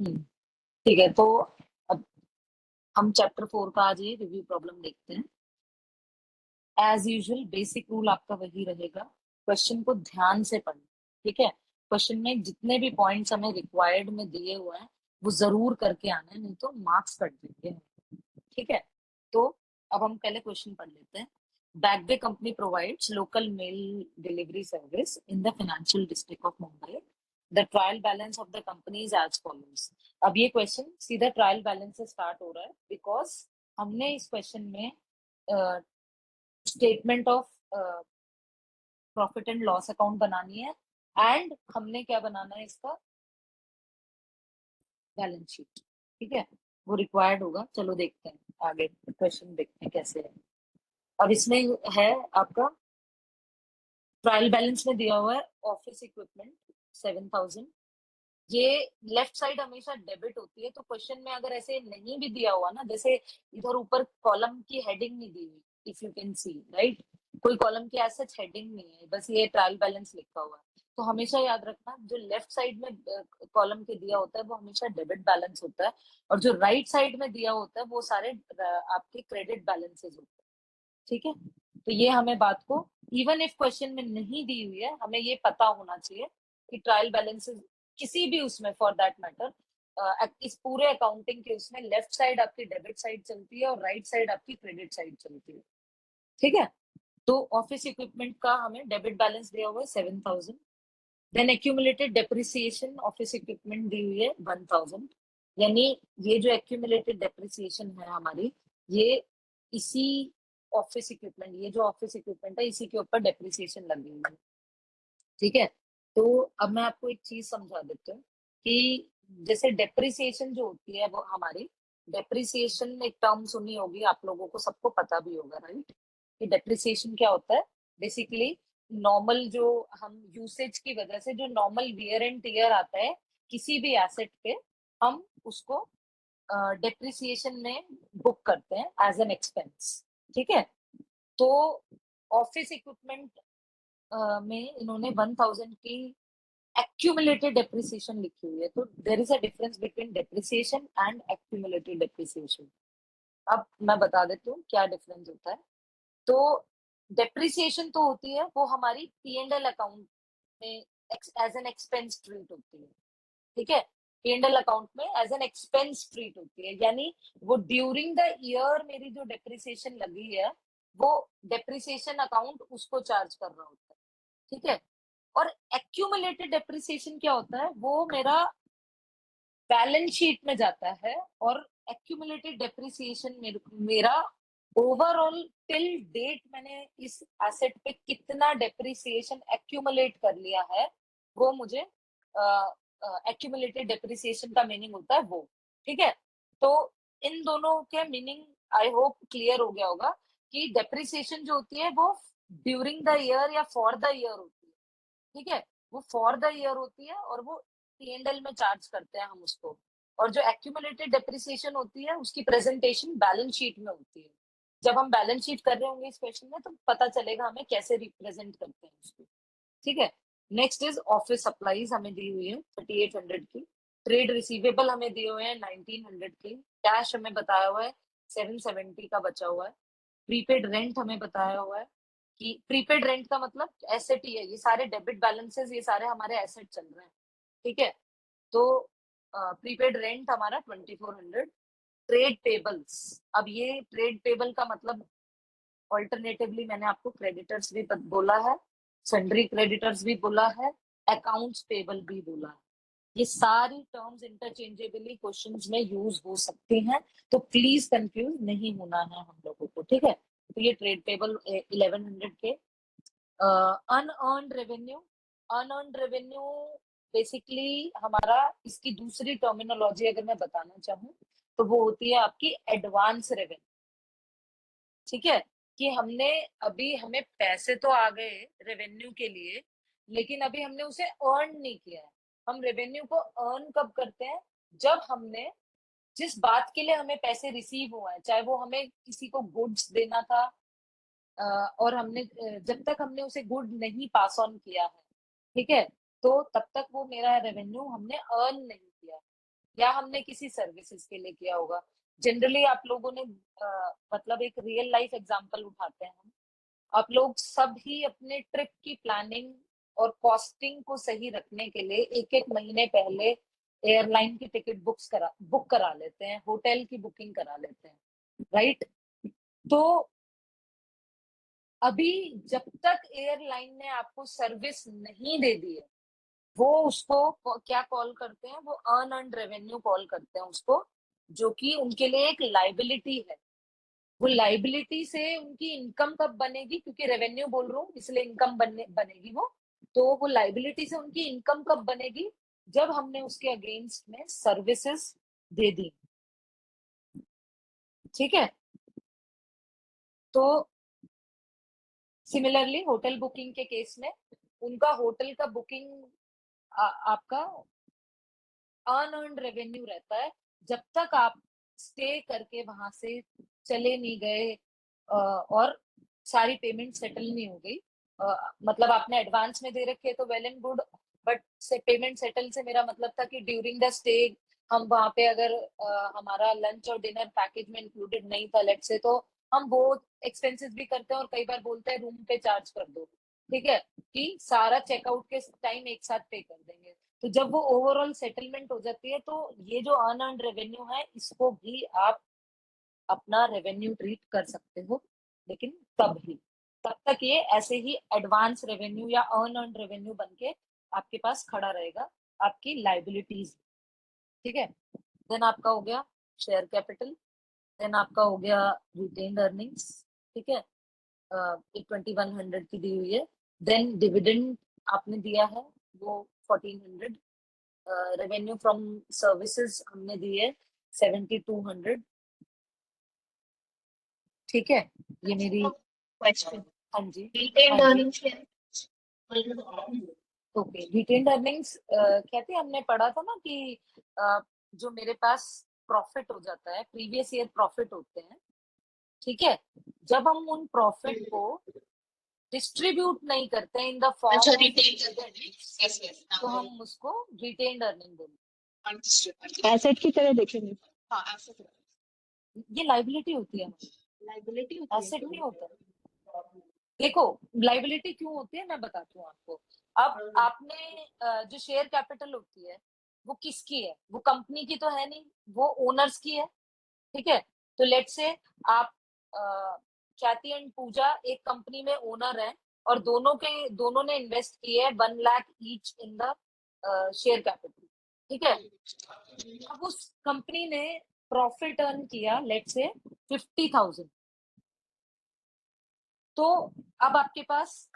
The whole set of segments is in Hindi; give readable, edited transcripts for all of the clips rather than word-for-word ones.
ठीक है, तो अब हम चैप्टर 4 का आज ये रिव्यू प्रॉब्लम देखते हैं। एज यूजुअल बेसिक रूल आपका वही रहेगा, क्वेश्चन को ध्यान से पढ़ना। ठीक है, क्वेश्चन में जितने भी पॉइंट्स हमें रिक्वायर्ड में दिए हुए हैं वो जरूर करके आना है, नहीं तो मार्क्स कट देंगे। ठीक है, तो अब हम पहले क्वेश्चन पढ़ लेते हैं। Backway company provides local mail delivery service in the financial district of Mumbai. The trial balance of the company is as follows. अब ये क्वेश्चन सीधा ट्रायल बैलेंस से स्टार्ट हो रहा है, बिकॉज हमने इस क्वेश्चन में statement of profit and loss account बनानी है, एंड हमने क्या बनाना है, इसका बैलेंस शीट। ठीक है, वो रिक्वायर्ड होगा। चलो देखते हैं आगे, क्वेश्चन देखते हैं कैसे है। अब इसमें है आपका ट्रायल बैलेंस में दिया हुआ है ऑफिस इक्विपमेंट 7,000। ये लेफ्ट साइड हमेशा डेबिट होती है, तो क्वेश्चन में अगर ऐसे नहीं भी दिया हुआ ना, जैसे इधर ऊपर कॉलम की हेडिंग नहीं दी हुई, if you can see right, कोई कॉलम की ऐसा हेडिंग नहीं है, बस ये ट्रायल बैलेंस लिखा हुआ है। तो हमेशा याद रखना, जो लेफ्ट साइड में कॉलम के दिया होता है वो हमेशा डेबिट बैलेंस होता है, और जो राइट साइड में दिया होता है वो सारे आपके क्रेडिट बैलेंसेस होते हैं। ठीक है, तो ये हमें बात को, इवन इफ क्वेश्चन में नहीं दी हुई है, हमें ये पता होना चाहिए कि ट्रायल बैलेंसेस किसी भी उसमें फॉर दैट मैटर, इस पूरे अकाउंटिंग के उसमें लेफ्ट साइड आपकी डेबिट साइड चलती है और राइट साइड आपकी क्रेडिट साइड चलती है। ठीक है, तो ऑफिस इक्विपमेंट का हमें डेबिट बैलेंस दिया हुआ है 7,000। Then accumulated depreciation office equipment दी हुई है 1,000। यानी ये जो एक्यूमुलेटेड डेप्रिसिएशन है हमारी, ये इसी ऑफिस इक्विपमेंट, ये जो ऑफिस इक्विपमेंट है इसी के ऊपर डेप्रिसिएशन लगी हुई है। ठीक है, तो अब मैं आपको एक चीज समझा देती हूँ कि जैसे डेप्रिसिएशन जो होती है वो हमारी, डेप्रिसिएशन एक टर्म सुनी होगी आप लोगों को, सबको पता भी होगा राइट, कि डेप्रिसिएशन क्या होता है। बेसिकली नॉर्मल जो हम यूसेज की वजह से जो नॉर्मल वियर एंड टियर आता है किसी भी एसेट पे, हम उसको डेप्रिसिएशन में बुक करते हैं एज एन एक्सपेंस। ठीक है, तो ऑफिस इक्विपमेंट में इन्होंने 1,000 की एक्यूमुलेटेड डेप्रिसिएशन लिखी हुई है, तो there is a difference between depreciation and accumulated depreciation. अब मैं बता देती हूँ क्या डिफरेंस होता है। तो डेप्रिसिएशन तो होती है वो हमारी P&L अकाउंट में एज एन एक्सपेंस ट्रीट होती है। ठीक है, P&L अकाउंट में एज एन एक्सपेंस ट्रीट होती है, यानी वो ड्यूरिंग द ईयर मेरी जो डेप्रिसिएशन लगी है वो डेप्रिसिएशन अकाउंट उसको चार्ज कर रहा होता है। ठीक है, और एक्यूमुलेटेड डेप्रिसिएशन क्या होता है, वो मेरा बैलेंस शीट में जाता है, और एक्यूमुलेटेड डेप्रिसिएशन मेरा ओवरऑल टिल डेट मैंने इस एसेट पे कितना डेप्रिसिएशन एक्यूमुलेट कर लिया है, वो मुझे एक्यूमुलेटेड डेप्रिसिएशन का मीनिंग होता है वो। ठीक है, तो इन दोनों के मीनिंग आई होप क्लियर हो गया होगा कि डेप्रिसिएशन जो होती है वो ड्यूरिंग द ईयर या फॉर द ईयर होती है। ठीक है, वो फॉर द ईयर होती है और वो P&L में चार्ज करते हैं हम उसको, और जो एक्यूमुलेटेड डेप्रिसिएशन होती है उसकी प्रेजेंटेशन बैलेंस शीट में होती है। जब हम बैलेंस शीट कर रहे होंगे इस क्वेश्चन में तो पता चलेगा हमें कैसे रिप्रेजेंट करते हैं उसको। ठीक है, नेक्स्ट इज ऑफिस सप्लाईज हमें दी हुई है 3,800 की। ट्रेड रिसीवेबल हमें दिए हुए हैं 1,900 के। कैश हमें बताया हुआ है 770 का बचा हुआ है। प्रीपेड रेंट हमें बताया हुआ है कि प्रीपेड रेंट का मतलब एसेट ही है, ये सारे डेबिट बैलेंसेस ये सारे हमारे एसेट चल रहे हैं। ठीक है, तो प्रीपेड रेंट हमारा 2,400। ट्रेड पेबल्स, अब ये ट्रेड पेबल का मतलब ऑल्टरनेटिवली मैंने आपको क्रेडिटर्स भी बोला है, सन्ड्री क्रेडिटर्स भी बोला है, अकाउंट्स पेबल भी बोला है। ये सारी टर्म्स इंटरचेंजेबली क्वेश्चंस में यूज हो सकती हैं, तो प्लीज कंफ्यूज नहीं होना है हम लोगों को। ठीक है, तो ये ट्रेड पेबल 1,100 के। Unearned revenue, unearned revenue basically हमारा, इसकी दूसरी टर्मिनोलॉजी अगर मैं बताना चाहूँ तो वो होती है आपकी एडवांस रेवेन्यू। ठीक है, कि हमने अभी हमें पैसे तो आ गए रेवेन्यू के लिए, लेकिन अभी हमने उसे अर्न नहीं किया है। हम रेवेन्यू को अर्न कब करते हैं, जब हमने जिस बात के लिए हमें पैसे रिसीव हुए हैं, चाहे वो हमें किसी को गुड्स देना था, और हमने जब तक हमने उसे गुड नहीं पास ऑन किया है, ठीक है, तो तब तक वो मेरा रेवेन्यू हमने अर्न नहीं किया। या हमने किसी सर्विसेज के लिए किया होगा। जनरली आप लोगों ने मतलब एक रियल लाइफ एग्जांपल उठाते हैं हम। आप लोग सब ही अपने ट्रिप की प्लानिंग और कॉस्टिंग को सही रखने के लिए एक एक महीने पहले एयरलाइन की टिकट बुक करा लेते हैं, होटल की बुकिंग करा लेते हैं, राइट? तो अभी जब तक एयरलाइन ने आपको सर्विस नहीं दे दी है, वो उसको क्या कॉल करते हैं, वो अर्न रेवेन्यू कॉल करते हैं उसको, जो कि उनके लिए एक लाइबिलिटी है। वो लाइबिलिटी से उनकी इनकम कब बनेगी, क्योंकि रेवेन्यू बोल रहा हूँ इसलिए इनकम बनेगी वो। तो वो लाइबिलिटी से उनकी इनकम कब बनेगी, जब हमने उसके अगेंस्ट में सर्विसेज दे दी। ठीक है? तो सिमिलरली होटल बुकिंग के केस में उनका होटल का बुकिंग आपका अनअर्न्ड रेवेन्यू रहता है, जब तक आप स्टे करके वहां से चले नहीं गए और सारी पेमेंट सेटल नहीं हो गई। मतलब आपने एडवांस में दे रखे तो वेल एंड गुड, बट से पेमेंट सेटल से मेरा मतलब था कि ड्यूरिंग द स्टे हम वहां पे अगर हमारा लंच और डिनर पैकेज में इंक्लूडेड नहीं था लेट से, तो हम वो एक्सपेंसेस भी करते हैं और कई बार बोलते हैं रूम पे चार्ज कर दो, ठीक है, कि सारा चेकआउट के टाइम एक साथ पे कर देंगे। तो जब वो ओवरऑल सेटलमेंट हो जाती है, तो ये जो अनअर्न्ड रेवेन्यू है इसको भी आप अपना रेवेन्यू ट्रीट कर सकते हो, लेकिन तब ही, तब तक ये ऐसे ही एडवांस रेवेन्यू या अनअर्न्ड रेवेन्यू बन के आपके पास खड़ा रहेगा, आपकी लाइबिलिटीज। ठीक है? देन आपका हो गया शेयर कैपिटल, देन आपका हो गया रिटेन्ड अर्निंग्स। ठीक है? 2100 की दी हुई है। देन डिविडेंड आपने दिया है वो 1400। रेवेन्यू फ्रॉम सर्विसेज हमने दी है 7200। ठीक है? ये मेरी क्वेश्चन हाँ जी, रिटेन हाँ जी। अर्निंग्स क्या ओके, रिटेन्ड अर्निंग्स कहते हैं, हमने पढ़ा था ना कि जो मेरे पास प्रॉफिट हो जाता है, प्रीवियस ईयर प्रॉफिट होते हैं, ठीक है, जब हम उन प्रॉफिट है? को डिस्ट्रीब्यूट नहीं करते इन द अच्छा form of retain dividends, yes yes तो हम उसको रिटेन्ड अर्निंग बोलते एसेट की तरह देखेंगे। हाँ एसेट हैं। ये लाइबिलिटी होती है, लाइबिलिटी होती है एसेट क्यों? नहीं होता। देखो, लाइबिलिटी क्यों होती है मैं बताती हूँ आपको। अब आपने जो शेयर कैपिटल होती है वो किसकी है, वो कंपनी की तो है नहीं, वो ओनर्स की है। ठीक है? तो लेट से आप ख्याति एंड पूजा एक कंपनी में ओनर है, और दोनों ने इन्वेस्ट किए है 1 lakh each in the share capital. ठीक है? अब उस कंपनी ने प्रॉफिट अर्न किया लेट से 50,000। तो अब आपके पास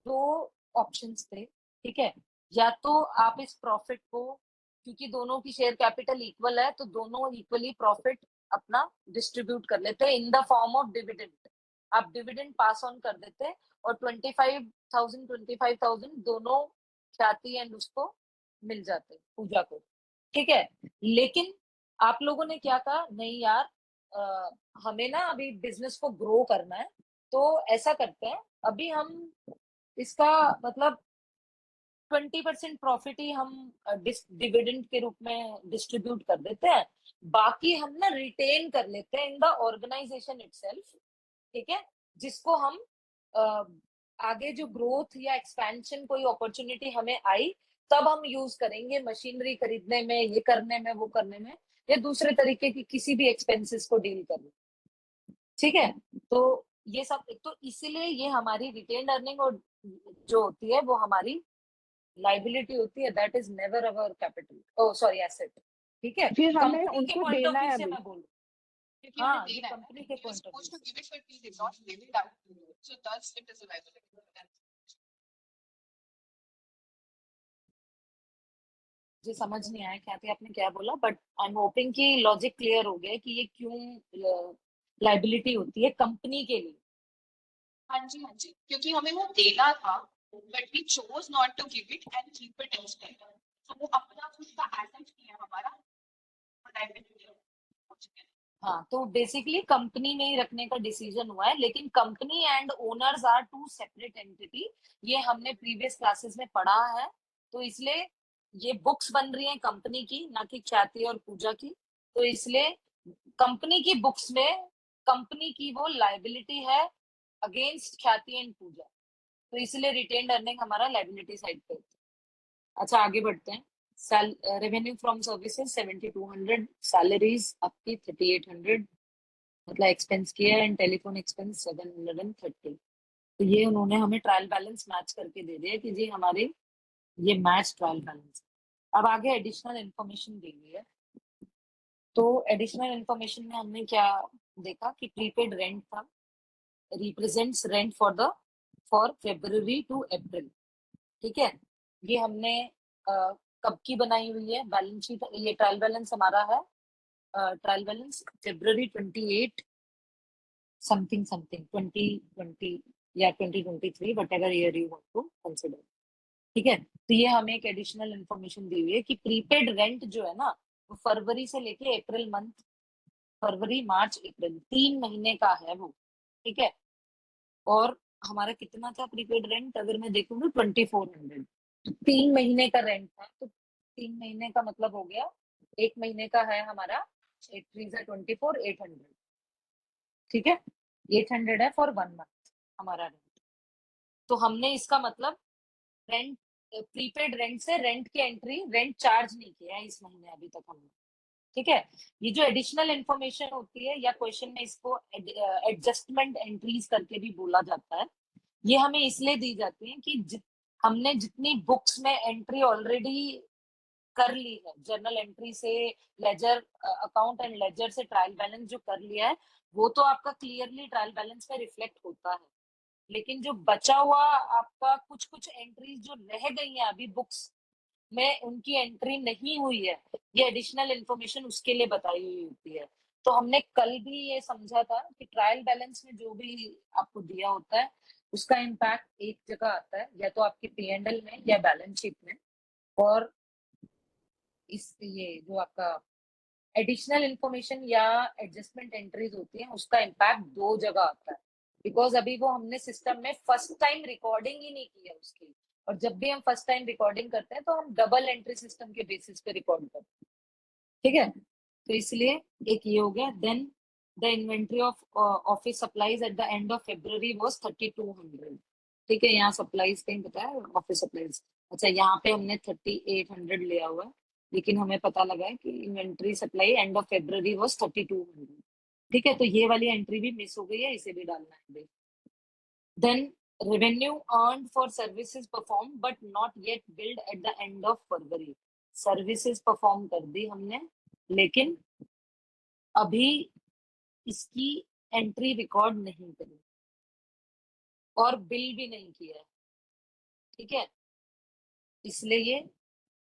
दो ऑप्शंस थे। ठीक है? या तो आप इस प्रॉफिट को, क्योंकि दोनों की शेयर कैपिटल इक्वल है, तो दोनों इक्वली प्रॉफिट अपना डिस्ट्रीब्यूट कर लेते हैं in the form of dividend. आप डिविडेंड पास ऑन कर देते हैं, और 25,000 दोनों ख्याति एंड उसको मिल जाते पूजा को। ठीक है? लेकिन आप लोगों ने क्या कहा, नहीं यार, हमें ना अभी बिजनेस को ग्रो करना है, तो ऐसा करते हैं, अभी हम इसका मतलब 20% प्रॉफिट ही हम डिविडेंड के रूप में डिस्ट्रीब्यूट कर देते हैं, बाकी हम ना रिटेन कर लेते हैं इन द ऑर्गेनाइजेशन इटसेल्फ। ठीक है? जिसको हम अ, आगे जो ग्रोथ या एक्सपेंशन कोई अपॉर्चुनिटी हमें आई, तब हम यूज करेंगे मशीनरी खरीदने में, ये करने में, वो करने में, या दूसरे तरीके की किसी भी एक्सपेंसेस को डील करने। ठीक है? तो ये सब, तो इसीलिए ये हमारी रिटेन्ड अर्निंग और जो होती है वो हमारी लाइबिलिटी होती है, that is never our capital, oh sorry asset. ठीक है? फिर हमें कंपनी के उनको पॉइंट ऑफ देना व्यू है से अभी मैं बोलूँ, क्योंकि हमें हाँ, ये देना है कंपनी के your point of view supposed to say. Give it but we did not give it out so thus it is a liability. मुझे समझ नहीं आया क्या थी आपने क्या बोला, बट आई एम होपिंग कि लॉजिक क्लियर हो गया कि ये क्यों लाइबिलिटी होती है कंपनी के लिए। हाँ जी क्योंकि हमें वो देना था but we chose not to give it and keep it instead तो वो अपना खुद का एसेट किया हमारा लायबिलिटी हो चुका है। हाँ, तो बेसिकली कंपनी में ही रखने का डिसीजन हुआ है, लेकिन company and owners are two separate entity. ये हमने प्रीवियस क्लासेस में पढ़ा है, तो इसलिए ये बुक्स बन रही हैं कंपनी की, ना कि ख्याति और पूजा की, तो इसलिए कंपनी की बुक्स में कंपनी की वो लाइबिलिटी है अगेंस्ट ख्याति एंड पूजा, तो इसलिए रिटेन्ड अर्निंग हमारा लाइबिलिटी साइड पे होता है। अच्छा आगे बढ़ते हैं। रेवेन्यू फ्रॉम सर्विसेज 7200, सैलरीज आपकी 3800, मतलब एक्सपेंस किया, एंड टेलीफोन एक्सपेंस 730। तो ये उन्होंने हमें ट्रायल बैलेंस मैच करके दे दिया कि जी हमारी ये मैच ट्रायल बैलेंस। अब आगे एडिशनल इंफॉर्मेशन दी हुई है। तो एडिशनल इंफॉर्मेशन में हमने क्या देखा कि प्रीपेड रेंट था, represents rent for February to April. ठीक है, ये हमने कब की बनाई हुई है बैलेंस शीट, ये ट्रायल बैलेंस हमारा है, trial balance February 28 something something 2020 या 2023, whatever year you want to consider. ठीक है, तो ये हमें एक एडिशनल इंफॉर्मेशन दी हुई है कि प्रीपेड रेंट जो है ना, वो फरवरी से लेके अप्रैल मंथ, फरवरी मार्च अप्रैल 3 महीने का है वो। ठीक है, और हमारा कितना था प्रीपेड रेंट, अगर मैं देखूँ तो 2400, तो 3 महीने का रेंट था, तो 3 महीने का मतलब हो गया, 1 महीने का है हमारा 8 3 24 800। ठीक है, 800 है फॉर 1 मंथ हमारा रेंट। तो हमने इसका मतलब रेंट, प्रीपेड रेंट से रेंट की एंट्री, रेंट चार्ज नहीं किया है इस महीने अभी तक हमने। ठीक है, ये जो एडिशनल इंफॉर्मेशन होती है, या क्वेश्चन में इसको एडजस्टमेंट एंट्रीज करके भी बोला जाता है, ये हमें इसलिए दी जाती है कि हमने जितनी बुक्स में एंट्री ऑलरेडी कर ली है, जर्नल एंट्री से लेजर अकाउंट एंड लेजर से ट्रायल बैलेंस जो कर लिया है, वो तो आपका क्लियरली ट्रायल बैलेंस में रिफ्लेक्ट होता है। लेकिन जो बचा हुआ आपका कुछ कुछ एंट्रीज जो रह गई हैं अभी बुक्स में, उनकी एंट्री नहीं हुई है, ये एडिशनल इंफॉर्मेशन उसके लिए बताई हुई होती है। तो हमने कल भी ये समझा था कि ट्रायल बैलेंस में जो भी आपको दिया होता है, उसका इम्पैक्ट एक जगह आता है, या तो आपकी P&L में या बैलेंस शीट में। और इस ये जो आपका एडिशनल इंफॉर्मेशन या एडजस्टमेंट एंट्रीज होती है, उसका इम्पैक्ट दो जगह आता है, बिकॉज अभी वो हमने सिस्टम में फर्स्ट टाइम रिकॉर्डिंग ही नहीं की है उसकी। और जब भी हम फर्स्ट टाइम रिकॉर्डिंग करते हैं तो हम डबल एंट्री सिस्टम के बेसिस पे रिकॉर्ड करते हैं। ठीक है, तो इसलिए एक ये हो गया। Then the inventory of office supplies at the end of February was 3200। ठीक है, यहाँ सप्लाईज कहीं बताया ऑफिस सप्लाईज, अच्छा यहाँ पे हमने 3800 लिया हुआ है, लेकिन हमें पता लगा है कि inventory supply and of February was 3200। ठीक है, तो ये वाली एंट्री भी मिस हो गई है, इसे भी डालना है। Then revenue earned for services performed but not yet billed at the end of February, services perform कर दी हमने, लेकिन अभी इसकी एंट्री रिकॉर्ड नहीं करी और बिल भी नहीं किया है। ठीक है, इसलिए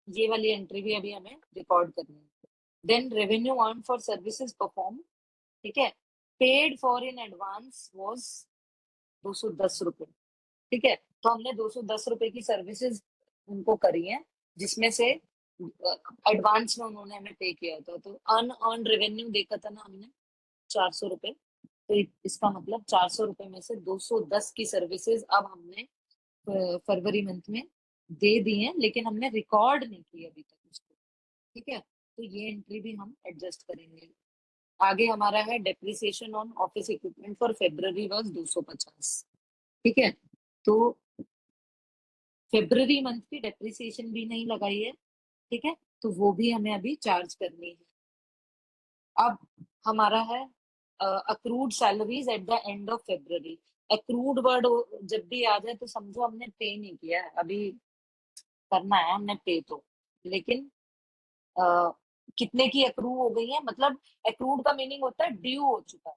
ये वाली एंट्री भी अभी हमें रिकॉर्ड करनी है। Then revenue earn for services perform, ठीक है, paid for in advance was 210 रुपए। ठीक है, तो हमने 210 रुपए की सर्विसेज उनको करी है, जिसमें से एडवांस में उन्होंने हमें पे किया था, तो अनअर्न रेवेन्यू देखा था ना हमने 400 रुपए। तो इसका मतलब 400 रुपए में से 210 की सर्विसेज अब हमने फरवरी मंथ में दे दी है, लेकिन हमने रिकॉर्ड नहीं की अभी तक उसको। ठीक है, तो ये एंट्री भी हम एडजस्ट करेंगे। आगे हमारा है depreciation on office equipment for February was 250। ठीक है, तो फेब्रुवरी मंथ की डेप्रिसिएशन भी नहीं लगाई है। ठीक है, तो वो भी हमें अभी चार्ज करनी है। अब हमारा है accrued salaries at the end of February. Accrued word जब भी आ जाए तो समझो हमने पे नहीं किया है अभी, करना है हमने पे तो, लेकिन अ, कितने की अक्रू हो गई है, मतलब अक्रूड का मीनिंग होता है ड्यू हो चुका है।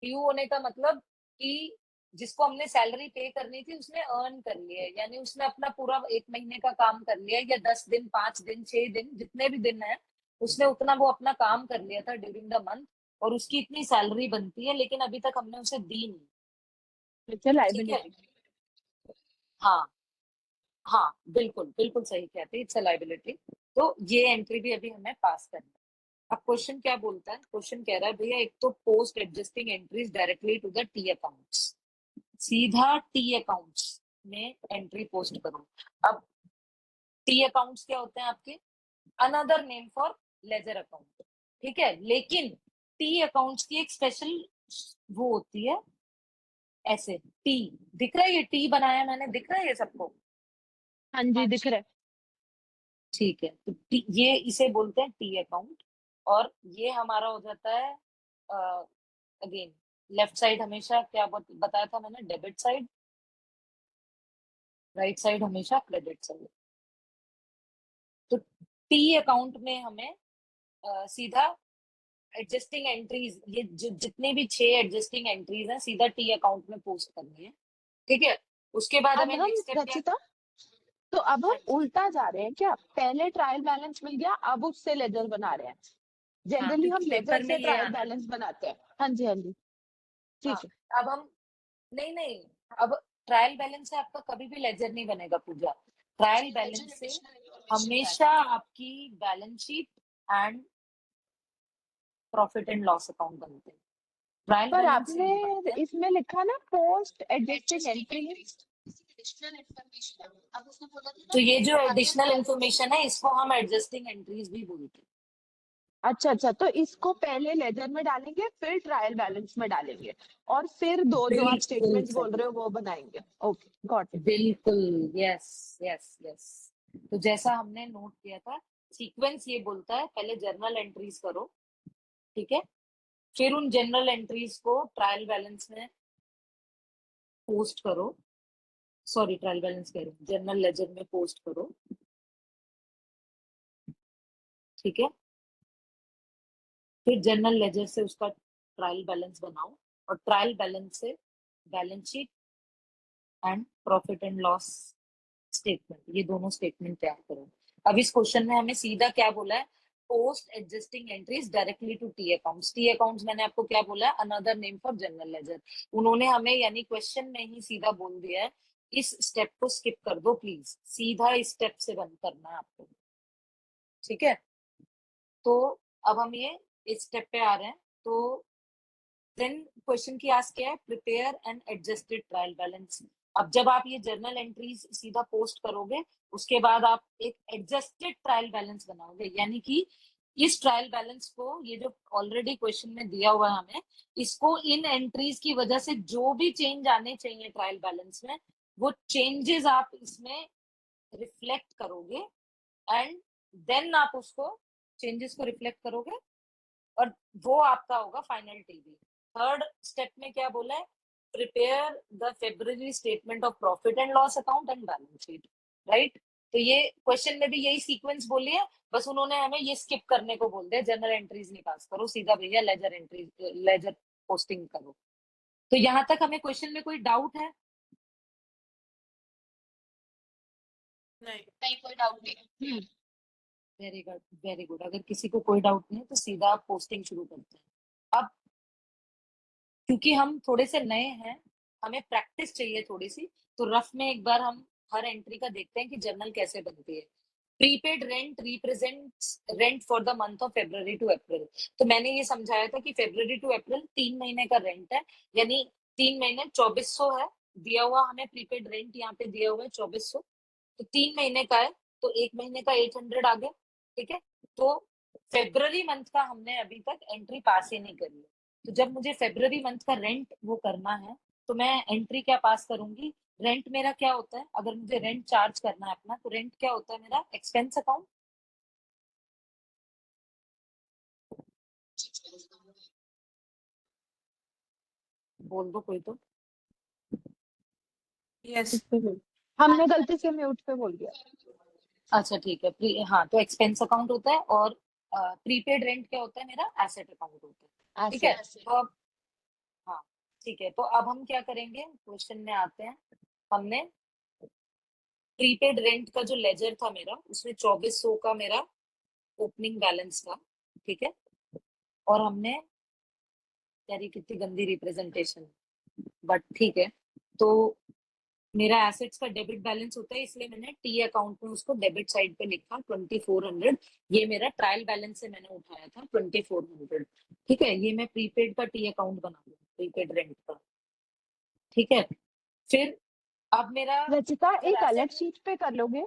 ड्यू होने का मतलब कि जिसको हमने सैलरी पे करनी थी उसने अर्न कर लिया है, यानी उसने अपना पूरा 1 महीने का काम कर लिया है, या 10 दिन 5 दिन 6 दिन जितने भी दिन है, उसने उतना वो अपना काम कर लिया था ड्यूरिंग द मंथ, और उसकी इतनी सैलरी बनती है, लेकिन अभी तक हमने उसे दी नहीं। इट्स अ ठीक है, लाइबिलिटी। हाँ हाँ, बिल्कुल बिल्कुल सही कहते हैं, इट्स अ लाइबिलिटी। तो ये एंट्री भी अभी हमें पास करनी है। अब क्वेश्चन क्या बोलता है, क्वेश्चन कह रहा है भैया एक तो post adjusting entries directly to the T accounts, सीधा टी अकाउंट्स में एंट्री पोस्ट करो। अब टी अकाउंट्स क्या होते हैं आपके? Another name for ledger account, ठीक है। लेकिन टी अकाउंट्स की एक स्पेशल वो होती है, ऐसे टी दिख रहा है, ये टी बनाया मैंने, दिख रहा है ये सबको? हाँ जी हाँ दिख जी। रहा है। ठीक है, तो ये इसे बोलते हैं टी अकाउंट। और ये हमारा हो जाता है अगेन, लेफ्ट साइड हमेशा क्या बताया था मैंने, डेबिट साइड, राइट साइड हमेशा क्रेडिट साइड। तो टी अकाउंट में हमें सीधा एडजस्टिंग एंट्रीज, ये जितने भी 6 एडजस्टिंग एंट्रीज हैं सीधा टी अकाउंट में पोस्ट करनी है, ठीक है। उसके बाद अब हमें हम नेक्स्ट स्टेप क्या? रचिता, तो अब हाँ हम उल्टा जा रहे हैं क्या? पहले ट्रायल बैलेंस मिल गया, अब उससे लेजर बना रहे हैं। हाँ, जनरली हम क्योंकि लेजर पेपर में से ये ट्रायल आना है। बैलेंस बनाते हैं। हाँ जी हाँ जी, हाँ, ठीक है। अब हम, नहीं नहीं, अब ट्रायल बैलेंस से आपका कभी भी लेजर नहीं बनेगा पूजा। ट्रायल बैलेंस से हमेशा आपकी balance sheet and profit and loss account बनते हैं, ट्रायल पर बैलेंस से आपने नहीं बनते। इसमें लिखा ना post adjusting adjusting entry. Entries additional information है। अब उसने बोला था तो ना ये जो हमें एडिशनल बैलेंस इंफॉर्मेशन है इसको हम एडजस्टिंग एंट्रीज भी बोलते हैं। अच्छा अच्छा, तो इसको पहले लेजर में डालेंगे, फिर ट्रायल बैलेंस में डालेंगे, और फिर दो जो आप बिल्कुल स्टेटमेंट्स बोल सही, रहे हो वो बनाएंगे। Okay, got it. बिल्कुल, यस यस यस। तो जैसा हमने नोट किया था, सीक्वेंस ये बोलता है पहले जर्नल एंट्रीज करो, ठीक है, फिर उन जनरल एंट्रीज को ट्रायल बैलेंस में पोस्ट करो, सॉरी ट्रायल बैलेंस कह रही हूँ, जनरल लेजर में पोस्ट करो, ठीक है। फिर जनरल लेजर से उसका ट्रायल बैलेंस बनाओ, और ट्रायल बैलेंस से balance sheet and profit and loss statement, ये दोनों स्टेटमेंट तैयार करो। अब इस क्वेश्चन में हमें सीधा क्या बोला है, post adjusting entries directly to T accounts. T accounts मैंने आपको क्या बोला है, another name for general ledger. उन्होंने हमें यानी क्वेश्चन में ही सीधा बोल दिया है, इस स्टेप को स्किप कर दो प्लीज, सीधा इस स्टेप से बंद करना है आपको, ठीक है। तो अब हम ये इस स्टेप पे आ रहे हैं। तो देन क्वेश्चन की आस्क क्या है, prepare and adjusted trial balance. अब जब आप ये जर्नल एंट्रीज सीधा पोस्ट करोगे, उसके बाद आप एक एडजस्टेड ट्रायल बैलेंस बनाओगे, यानी कि इस ट्रायल बैलेंस को, ये जो ऑलरेडी क्वेश्चन में दिया हुआ है हमें, इसको इन एंट्रीज की वजह से जो भी चेंज आने चाहिए ट्रायल बैलेंस में, वो चेंजेस आप इसमें रिफ्लेक्ट करोगे, एंड देन आप उसको चेंजेस को रिफ्लेक्ट करोगे, और वो आपका होगा फाइनल टीवी। थर्ड स्टेप में क्या बोला है, prepare the February statement of profit and loss account and balance sheet, right. तो ये क्वेश्चन में भी यही सीक्वेंस बोली है, बस उन्होंने हमें ये स्किप करने को बोल दिया, जनरल एंट्रीज नहीं पास करो, सीधा भैया लेजर एंट्रीज, लेजर पोस्टिंग करो। तो यहाँ तक हमें क्वेश्चन में कोई डाउट है? नहीं, कोई डाउट नहीं। वेरी गुड वेरी गुड, अगर किसी को कोई डाउट नहीं है तो सीधा आप पोस्टिंग शुरू करते हैं। अब क्योंकि हम थोड़े से नए हैं, हमें प्रैक्टिस चाहिए थोड़ी सी, तो रफ में एक बार हम हर एंट्री का देखते हैं कि जर्नल कैसे बनती है। Prepaid rent represents rent for the month of February to April. तो मैंने ये समझाया था कि फेब्रुअरी टू अप्रैल 3 महीने का रेंट है, यानी 3 महीने 2400 है दिया हुआ हमें, प्रीपेड रेंट यहाँ पे दिया हुआ है 2400, तो 3 महीने का है, तो 1 महीने का 800 आ गया, ठीक है। तो फेब्रुअरी मंथ का हमने अभी तक एंट्री पास ही नहीं करी है, तो जब मुझे फेब्रुअरी मंथ का रेंट वो करना है, तो मैं एंट्री क्या पास करूंगी, रेंट मेरा क्या होता है, अगर मुझे रेंट चार्ज करना है अपना, तो रेंट क्या होता है मेरा, एक्सपेंस अकाउंट। बोल दो कोई तो। इस पे बोल, हमने गलती से म्यूट पे बोल दिया। अच्छा ठीक है, हाँ, तो एक्सपेंस अकाउंट होता है, और प्रीपेड रेंट क्या होता है मेरा, एसेट अकाउंट होता है, ठीक है। एसेट। तो अब, हाँ ठीक है, तो अब हम क्या करेंगे, क्वेश्चन में आते हैं। हमने प्रीपेड रेंट का जो लेजर था मेरा, उसमें 2400 का मेरा ओपनिंग बैलेंस था, ठीक है। और हमने, यार ये कितनी गंदी रिप्रेजेंटेशन, बट ठीक है। तो मेरा एसेट्स का डेबिट बैलेंस होता है, इसलिए मैंने टी अकाउंट में उसको डेबिट साइड पे लिखा 2400। ये मेरा ट्रायल बैलेंस से मैंने उठाया था 2400, ठीक है। ये मैं प्रीपेड का टी अकाउंट बना दूंगा, प्रीपेड रेंट का, ठीक है। फिर अब मेरा रचिता, अगर एक अलग एसेट, शीट पे कर लोगे?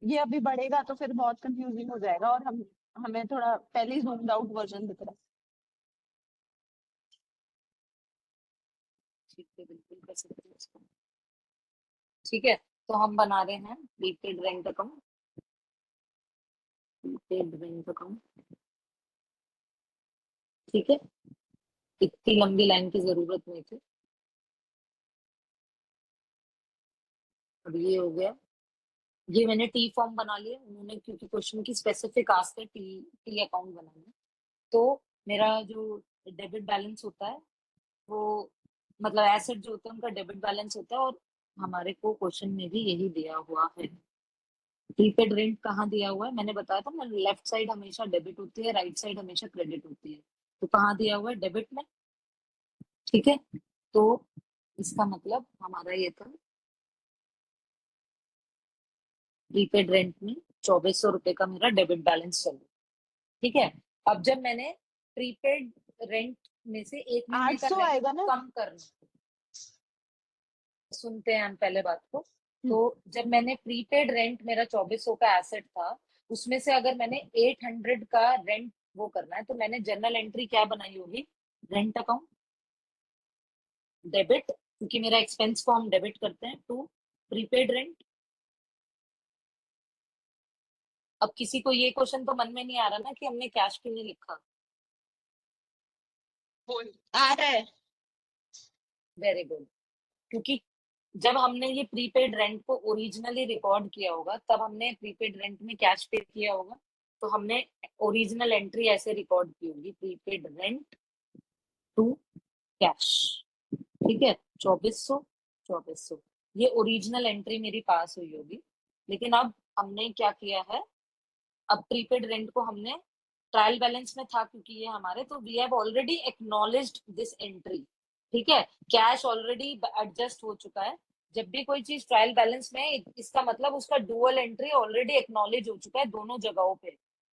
ये अभी बढ़ेगा तो फिर बहुत कंफ्यूजिंग हो जाएगा, और हमें थोड़ा पहले ही zoomed आउट वर्जन दिख रहा है। ठीक है, बिल्कुल कर सकते हैं इसको। ठीक है, तो हम बना रहे हैं prepaid rent account. Prepaid rent account, ठीक है। इतनी लंबी लाइन की जरूरत नहीं थी। अब ये हो गया। ये मैंने टी फॉर्म बना लिया उन्होंने, क्योंकि क्वेश्चन की स्पेसिफिक आस्क है टी टी अकाउंट बनाना। तो मेरा जो डेबिट बैलेंस होता है वो, मतलब एसेट जो होता है उनका डेबिट बैलेंस होता है, और हमारे को क्वेश्चन में भी यही दिया हुआ है। प्रीपेड रेंट कहाँ दिया हुआ है मैंने बताया था ना, लेफ्ट साइड हमेशा डेबिट होती है, राइट साइड हमेशा क्रेडिट होती है। तो कहाँ दिया हुआ है? डेबिट में। ठीक है, तो इसका मतलब हमारा ये था, प्रीपेड रेंट में 2400 रुपए का मेरा डेबिट बैलेंस चल रहा है। ठीक है, अब जब मैंने प्रीपेड रेंट में से एक महीने का 800 रेंट आएगा ना? कम करना, सुनते हैं हम पहले बात को। हम्म, तो जब मैंने प्रीपेड रेंट, मेरा 2400 का एसेट था, उसमें से अगर मैंने 800 का रेंट वो करना है, तो मैंने जर्नल एंट्री क्या बनाई होगी? रेंट अकाउंट डेबिट, क्योंकि मेरा एक्सपेंस को हम डेबिट करते हैं, टू प्रीपेड रेंट। अब किसी को ये क्वेश्चन तो मन में नहीं आ रहा ना कि हमने कैश क्यों नहीं लिखा? बोल। आ रहा है। Very good. क्योंकि जब हमने ये प्रीपेड रेंट को ओरिजिनली रिकॉर्ड किया होगा, तब हमने प्रीपेड रेंट में कैश पे किया होगा। तो हमने ओरिजिनल एंट्री ऐसे रिकॉर्ड की होगी, प्रीपेड रेंट टू कैश। ठीक है, 2400, 2400, ये ओरिजिनल एंट्री मेरी पास हुई होगी। लेकिन अब हमने क्या किया है, अब प्रीपेड रेंट को हमने, ट्रायल बैलेंस में था क्योंकि ये हमारे, तो we have already acknowledged this entry. ठीक है, कैश ऑलरेडी एडजस्ट हो चुका है। जब भी कोई चीज ट्रायल बैलेंस में है, इसका मतलब उसका डुअल एंट्री ऑलरेडी एक्नॉलेज हो चुका है दोनों जगहों पे।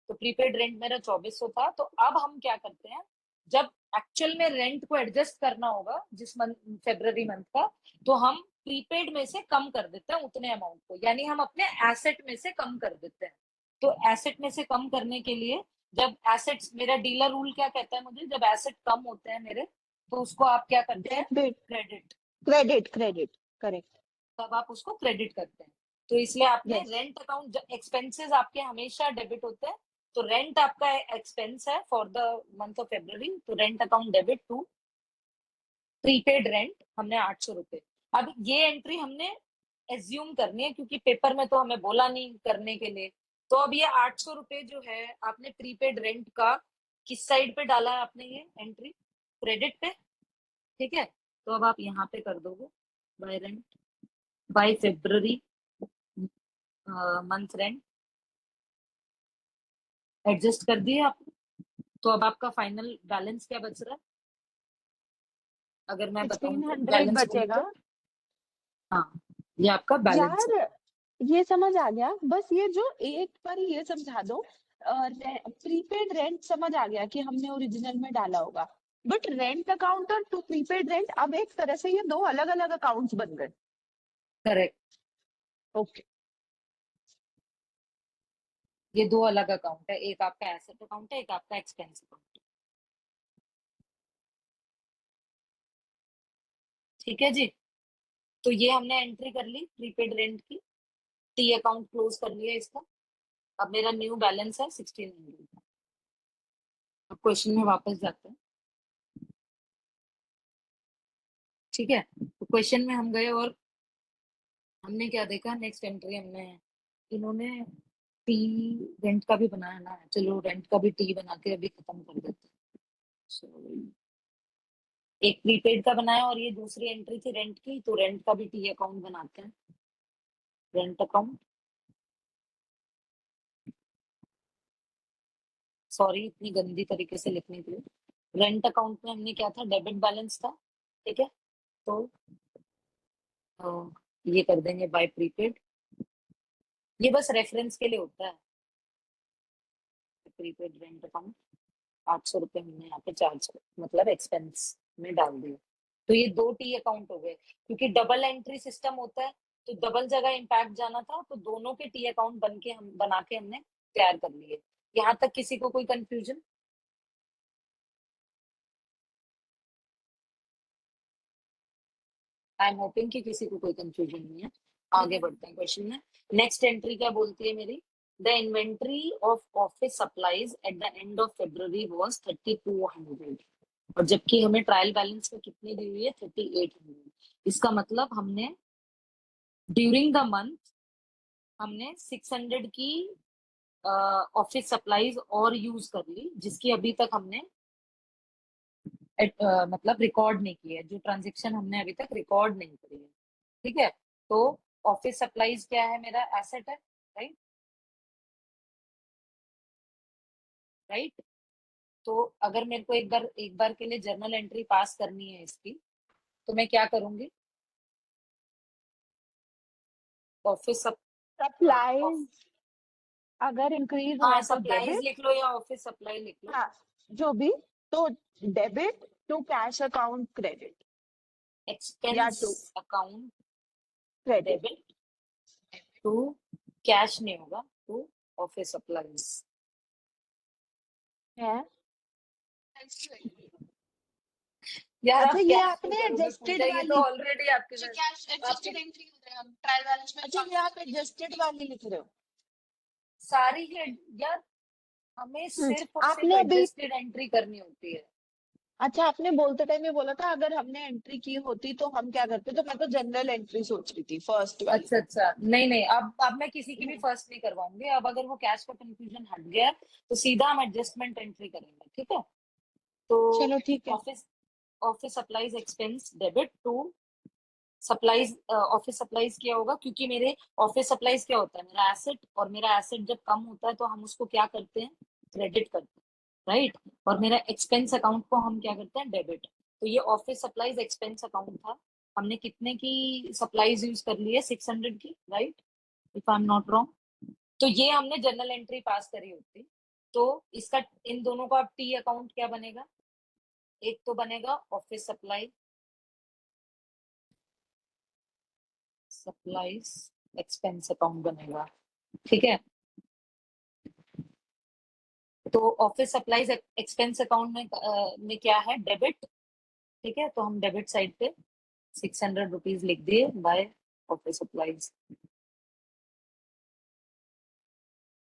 तो प्रीपेड रेंट मेरा 2400 था, तो अब हम क्या करते हैं, जब एक्चुअल में रेंट को एडजस्ट करना होगा जिस मंथ, फेब्रवरी मंथ का, तो हम प्रीपेड में से कम कर देते हैं उतने अमाउंट को, यानी हम अपने एसेट में से कम कर देते हैं। तो एसेट में से कम करने के लिए, जब एसेट्स, मेरा डीलर रूल क्या कहता है मुझे, जब एसेट कम होते हैं मेरे, तो उसको आप क्या करते हैं? Debit, credit. Credit, credit, correct. तब आप उसको क्रेडिट करते हैं। तो इसलिए आपने यस। रेंट अकाउंट, एक्सपेंसेस आपके हमेशा डेबिट होते हैं। तो रेंट आपका एक्सपेंस है for the month of February, तो rent account debit to prepaid rent, हमने 800 रुपए। अब ये एंट्री हमने एज्यूम करनी है, क्योंकि पेपर में तो हमें बोला नहीं करने के लिए। तो अब ये 800 रुपए जो है आपने प्रीपेड रेंट का, किस साइड पे डाला है आपने ये एंट्री? क्रेडिट पे। ठीक है, तो अब आप यहाँ पे कर दोगे by rent, by February month rent, adjust कर दिए आपने। तो अब आपका फाइनल बैलेंस क्या बच रहा है? अगर मैं बताऊं सिक्सटीन तो हंड्रेड बैलेंस बोलूं बचेगा। तो, हाँ, ये आपका बैलेंस है। यार, ये समझ आ गया, बस ये जो एक बार ये समझा दो। प्रीपेड रेंट समझ आ गया कि हमने ओरिजिनल में डाला होगा, बट रेंट अकाउंट और टू प्रीपेड रेंट, अब एक तरह से ये दो अलग अलग अकाउंट्स बन गए। Correct, okay. ये दो अलग अकाउंट है, एक आपका एसेट अकाउंट है, एक आपका एक्सपेंस अकाउंट है। ठीक है जी, तो ये हमने एंट्री कर ली प्रीपेड रेंट की, टी अकाउंट क्लोज कर लिया इसका। अब मेरा न्यू बैलेंस है 1600। अब क्वेश्चन में वापस जाते हैं। ठीक है, तो क्वेश्चन में हम गए और हमने क्या देखा, नेक्स्ट एंट्री हमने, इन्होंने टी रेंट का भी बनाया ना, चलो रेंट का भी टी बना के अभी खत्म कर देते हैं। So, एक प्रीपेड का बनाया और ये दूसरी एंट्री थी रेंट की, तो रेंट का भी टी अकाउंट बनाते हैं। रेंट अकाउंट, सॉरी इतनी गंदी तरीके से लिखने के लिए। रेंट अकाउंट में हमने क्या था, डेबिट बैलेंस था। ठीक है, तो ये कर देंगे बाय प्रीपेड। ये बस रेफरेंस के लिए होता है, प्रीपेड रेंट अकाउंट 800 रुपए हमने यहाँ पे चार्ज, मतलब एक्सपेंस में डाल दिए। तो ये दो टी अकाउंट हो गए, क्योंकि डबल एंट्री सिस्टम होता है। तो डबल जगह इम्पैक्ट जाना था, तो दोनों के टी अकाउंट बना के हमने तैयार कर लिए। यहाँ तक किसी को कोई कंफ्यूजन? आई एम होपिंग कि किसी को कोई कंफ्यूजन नहीं है। आगे बढ़ते हैं क्वेश्चन में। नेक्स्ट एंट्री क्या बोलती है मेरी? The inventory of office supplies at the end of February was 3200, और जबकि हमें ट्रायल बैलेंस में कितनी दी हुई है? 3800। इसका मतलब हमने ड्यूरिंग द मंथ हमने 600 की ऑफिस सप्लाईज और यूज कर ली, जिसकी अभी तक हमने मतलब रिकॉर्ड नहीं की है, जो ट्रांजेक्शन हमने अभी तक रिकॉर्ड नहीं करी है। ठीक है, तो ऑफिस सप्लाईज क्या है? मेरा एसेट है, राइट राइट। तो अगर मेरे को एक बार के लिए जर्नल एंट्री पास करनी है इसकी, तो मैं क्या करूंगी? ऑफिस सप्लाईज अगर इंक्रीज हुआ हाँ, है तो सप्लाईज डेबिट, लिख लो या ऑफिस सप्लाई लिख लो। हाँ जो भी, तो debit to cash account credit या expense to account credit debit to cash नहीं होगा, टू ऑफिस सप्लाईज है। यार। अच्छा आप ये कैश क्यों आपने करोगे एडजस्टेड पूजा? ये तो वाली, ऑलरेडी आपके जो साथ कैश आपके एडजस्टेड एंट्री हो रहा है, हम ट्रायल बैलेंस में अच्छा ये आप एडजस्टेड वाली लिख रहे हो? सारी है यार। हमें सिर्फ और सिर्फ आपने अभी, एडजस्टेड एंट्री करनी होती है। अच्छा आपने बोलते टाइम ये बोला था अगर हमने एंट्री की होती तो हम क्या करते, तो मैं तो जनरल एंट्री सोच रही थी फर्स्ट वाली। अच्छा अच्छा, नहीं नहीं, अब मैं किसी की भी फर्स्ट नहीं करवाऊंगी। अब अगर वो कैश का कंफ्यूजन हट गया तो सीधा हम एडजस्टमेंट एंट्री करेंगे, ठीक है? तो चलो ठीक है। Office office supplies expense debit to supplies. Office supplies क्या होगा? क्योंकि मेरे ऑफिस सप्लाईज क्या होता है? मेरा एसेट, और मेरा एसेट जब कम होता है तो हम उसको क्या करते हैं? क्रेडिट करते हैं, राइट। और मेरा एक्सपेंस अकाउंट को हम क्या करते हैं? डेबिट। तो ये ऑफिस सप्लाईज एक्सपेंस अकाउंट था। हमने कितने की सप्लाईज यूज कर ली है? 600 की, right, if I am not wrong. तो ये हमने जर्नल एंट्री पास करी होती। तो इसका, इन दोनों का टी अकाउंट क्या बनेगा? एक तो बनेगा ऑफिस सप्लाईज एक्सपेंस अकाउंट बनेगा, ठीक है? तो ऑफिस सप्लाईज एक्सपेंस अकाउंट में क्या है? डेबिट। ठीक है, तो हम डेबिट साइड पे 600 रुपीज लिख दिए बाय ऑफिस सप्लाईज।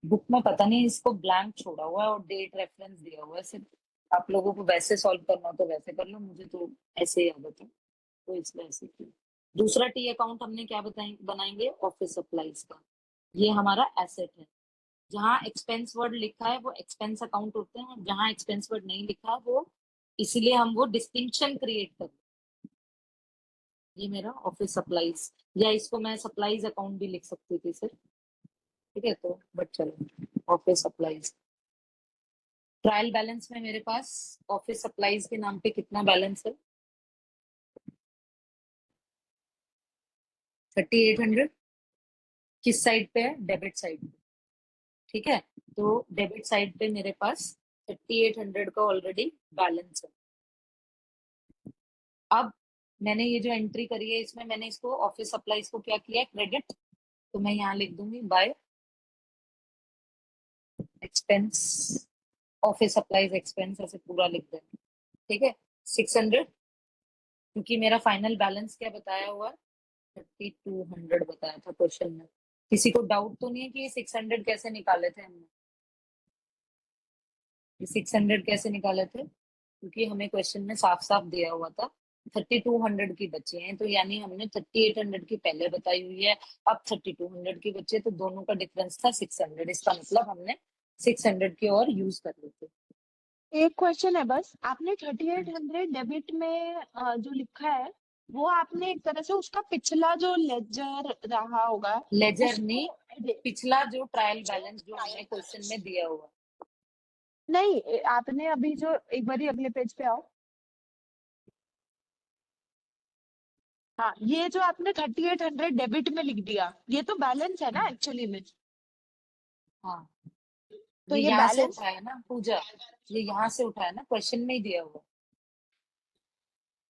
बुक में पता नहीं इसको ब्लैंक छोड़ा हुआ है और डेट रेफरेंस दिया हुआ है सिर्फ। आप लोगों को वैसे सॉल्व करना हो तो वैसे कर लो, मुझे तो ऐसे ही आदत है, तो इसलिए ऐसे किया। दूसरा टी अकाउंट हमने क्या बनाएंगे? ऑफिस सप्लाईज का। ये हमारा एसेट है। जहाँ एक्सपेंस वर्ड लिखा है वो एक्सपेंस अकाउंट होते हैं, जहाँ एक्सपेंस वर्ड नहीं लिखा है वो, इसीलिए हम वो डिस्टिंक्शन क्रिएट कर। ये मेरा ऑफिस सप्लाईज, या इसको मैं सप्लाईज अकाउंट भी लिख सकती थी सिर्फ, ठीक है? तो बट चलो, ऑफिस सप्लाईज। ट्रायल बैलेंस में मेरे पास ऑफिस सप्लाईज के नाम पे कितना बैलेंस है? 3800। किस साइड पे है? डेबिट साइड पे, ठीक है? तो डेबिट साइड पे मेरे पास 3800 का ऑलरेडी बैलेंस है। अब मैंने ये जो एंट्री करी है इसमें मैंने इसको ऑफिस सप्लाईज को क्या किया? क्रेडिट। तो मैं यहाँ लिख दूंगी by expense, office supplies expense, ऐसे पूरा लिख देंगे, ठीक है? 600, क्योंकि मेरा फाइनल बैलेंस क्या बताया हुआ है? 3200 बताया था क्वेश्चन में। किसी को डाउट तो नहीं है कि ये 600 कैसे निकाले थे हमने? ये 600 कैसे निकाले थे? क्योंकि हमें क्वेश्चन में साफ साफ दिया हुआ था 3200 की बची हैं, तो यानी हमने 3800 की पहले बताई हुई है, अब 3200 की बची है, तो दोनों का डिफरेंस था 600। इसका मतलब हमने 600 की और यूज कर लेते। एक क्वेश्चन है बस, आपने 3800 डेबिट में जो लिखा है वो आपने एक तरह से उसका पिछला जो लेजर रहा होगा लेजर उसको नहीं, पिछला जो ट्रायल बैलेंस जो हमें क्वेश्चन में दिया हुआ। नहीं आपने अभी जो, एक बार अगले पेज पे आओ। हाँ ये जो आपने 3800 डेबिट में लिख दिया ये तो बैलेंस है ना एक्चुअली में। हाँ, तो ये ये यहाँ से बैलेंस, उठाया ना पूजा, ये यहाँ से उठाया ना, क्वेश्चन में ही दिया हुआ।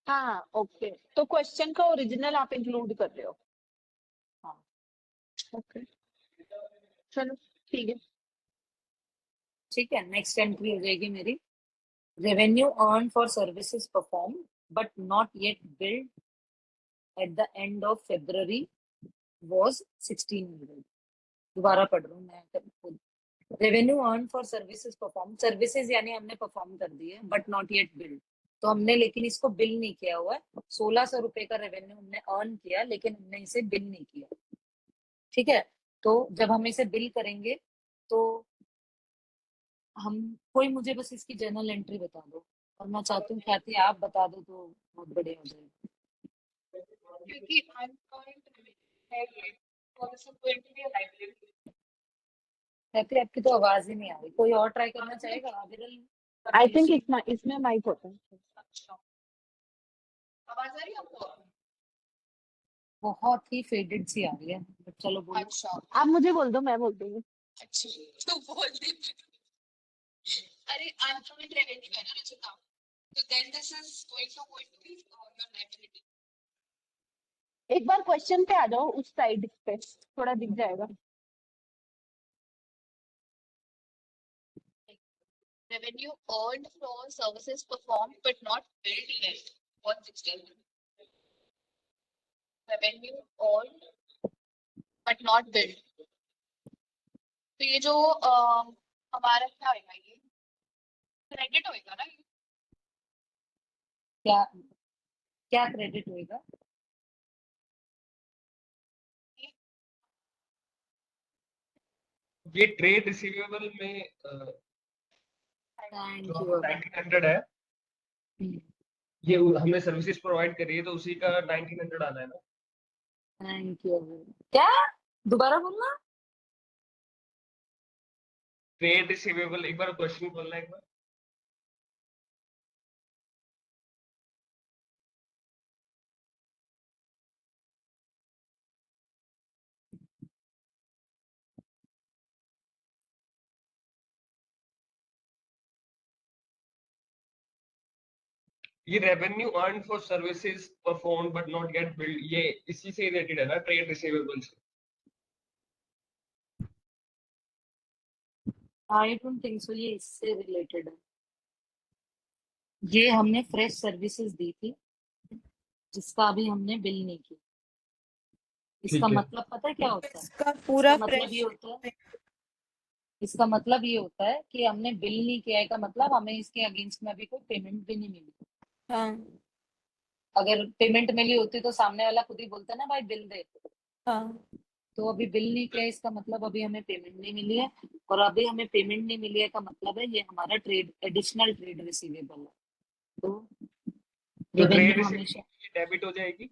हाँ ओके, तो क्वेश्चन का ओरिजिनल आप इंक्लूड कर रहे हो। ओके, चलो ठीक है। ठीक है, नेक्स्ट एंट्री हो जाएगी मेरी, revenue earn for services perform but not yet build eight the end of February was 1600। दोबारा पढ़ रहा हूँ मैं खुद। Revenue earn for services perform, services यानी हमने परफॉर्म कर दी है बट नॉट येट बिल्ड, तो हमने लेकिन इसको बिल नहीं किया हुआ है। 1600 रुपए का रेवेन्यू हमने अर्न किया लेकिन हमने इसे बिल नहीं किया। ठीक है, तो जब हम इसे बिल करेंगे तो हम, कोई मुझे बस इसकी जर्नल एंट्री बता दो, और मैं चाहती हूँ ख्याति आप बता दो तो बहुत बढ़िया हो जाएगा। क्योंकि अनकर्ड है ये, तो this is going to be a liability. Khyati आपकी तो आवाज ही नहीं आ रही, कोई और ट्राई करना चाहेगा? विरल, आई थिंक इसमें माइक होता है। अच्छा, आवाज आ रही है आपको? बहुत ही फेडेड सी आ रही है, बट चलो बोलो। अच्छा आप मुझे बोल दो, मैं बोल दूंगी। अच्छा, तो बोल दे। अरे अनकर्ड रेवेन्यू है ना रचिता, तो then this is going to be your liability. एक बार क्वेश्चन पे आ जाओ, उस साइड पे थोड़ा दिख जाएगा। Revenue earned for services performed but not billed yet. 160. Revenue earned but not billed. तो ये जो हमारा क्या होगा, ये क्रेडिट होगा ना? क्या क्या क्रेडिट होएगा? ये ट्रेड रिसीवेबल में थैंक जो यू। 1900 है, ये हमने सर्विसेज प्रोवाइड करी है तो उसी का 1900 आना है ना। Thank you. क्या, दोबारा बोलना। ट्रेड रिसीवेबल, एक बार क्वेश्चन बोलना एक बार। ये revenue earn for services perform but not gate build, ये इसी से रिलेटेड है ना, ट्रेड रिसीवेबल से। आई डोंट थिंक सो, ये इससे रिलेटेड है। ये हमने फ्रेश सर्विसेज दी थी जिसका अभी हमने बिल नहीं किया। इसका ठीक है। मतलब पता है क्या होता है? इसका पूरा इसका मतलब ये फ्रेश। होता है, इसका मतलब ये होता है कि हमने बिल नहीं किया है का मतलब हमें इसके अगेंस्ट में अभी कोई पेमेंट भी नहीं मिली। हाँ अगर पेमेंट मिली होती तो सामने वाला खुद ही बोलता ना भाई बिल दे। हाँ। तो अभी बिल नहीं किया, इसका मतलब अभी हमें पेमेंट नहीं मिली है, और अभी हमें पेमेंट नहीं मिली है का मतलब है ये हमारा ट्रेड, एडिशनल ट्रेड रिसीवेबल है। तो तो ट्रेड रेवेन्यू रिसीवेबल हमेशा डेबिट हो जाएगी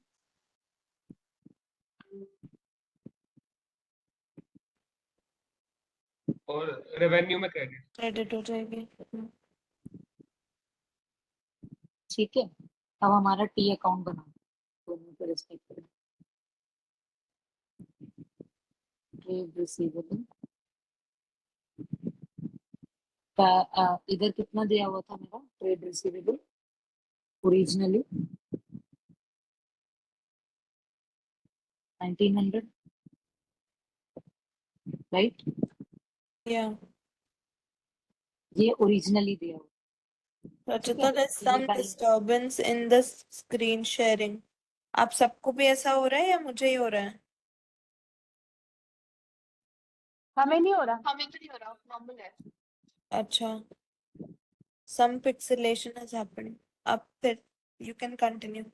और रेवेन्यू में क्रेडिट। क्रेडिट हो जाएगी। ठीक है। अब हमारा टी अकाउंट बनाओ, दोनों को रिस्पेक्ट करें। ट्रेड रिसीवेबल का इधर कितना दिया हुआ था मेरा ट्रेड रिसीवेबल ओरिजिनली? 1900, राइट? या ये ओरिजिनली दिया हुआ। रचिता, there's तो ये some balance, disturbance in the screen sharing. आप सबको भी ऐसा हो रहा है या मुझे ही हो रहा है? हमें नहीं हो रहा। हमें तो नहीं हो रहा, नॉर्मल है। अच्छा, some pixelation is happening. अब फिर you can continue.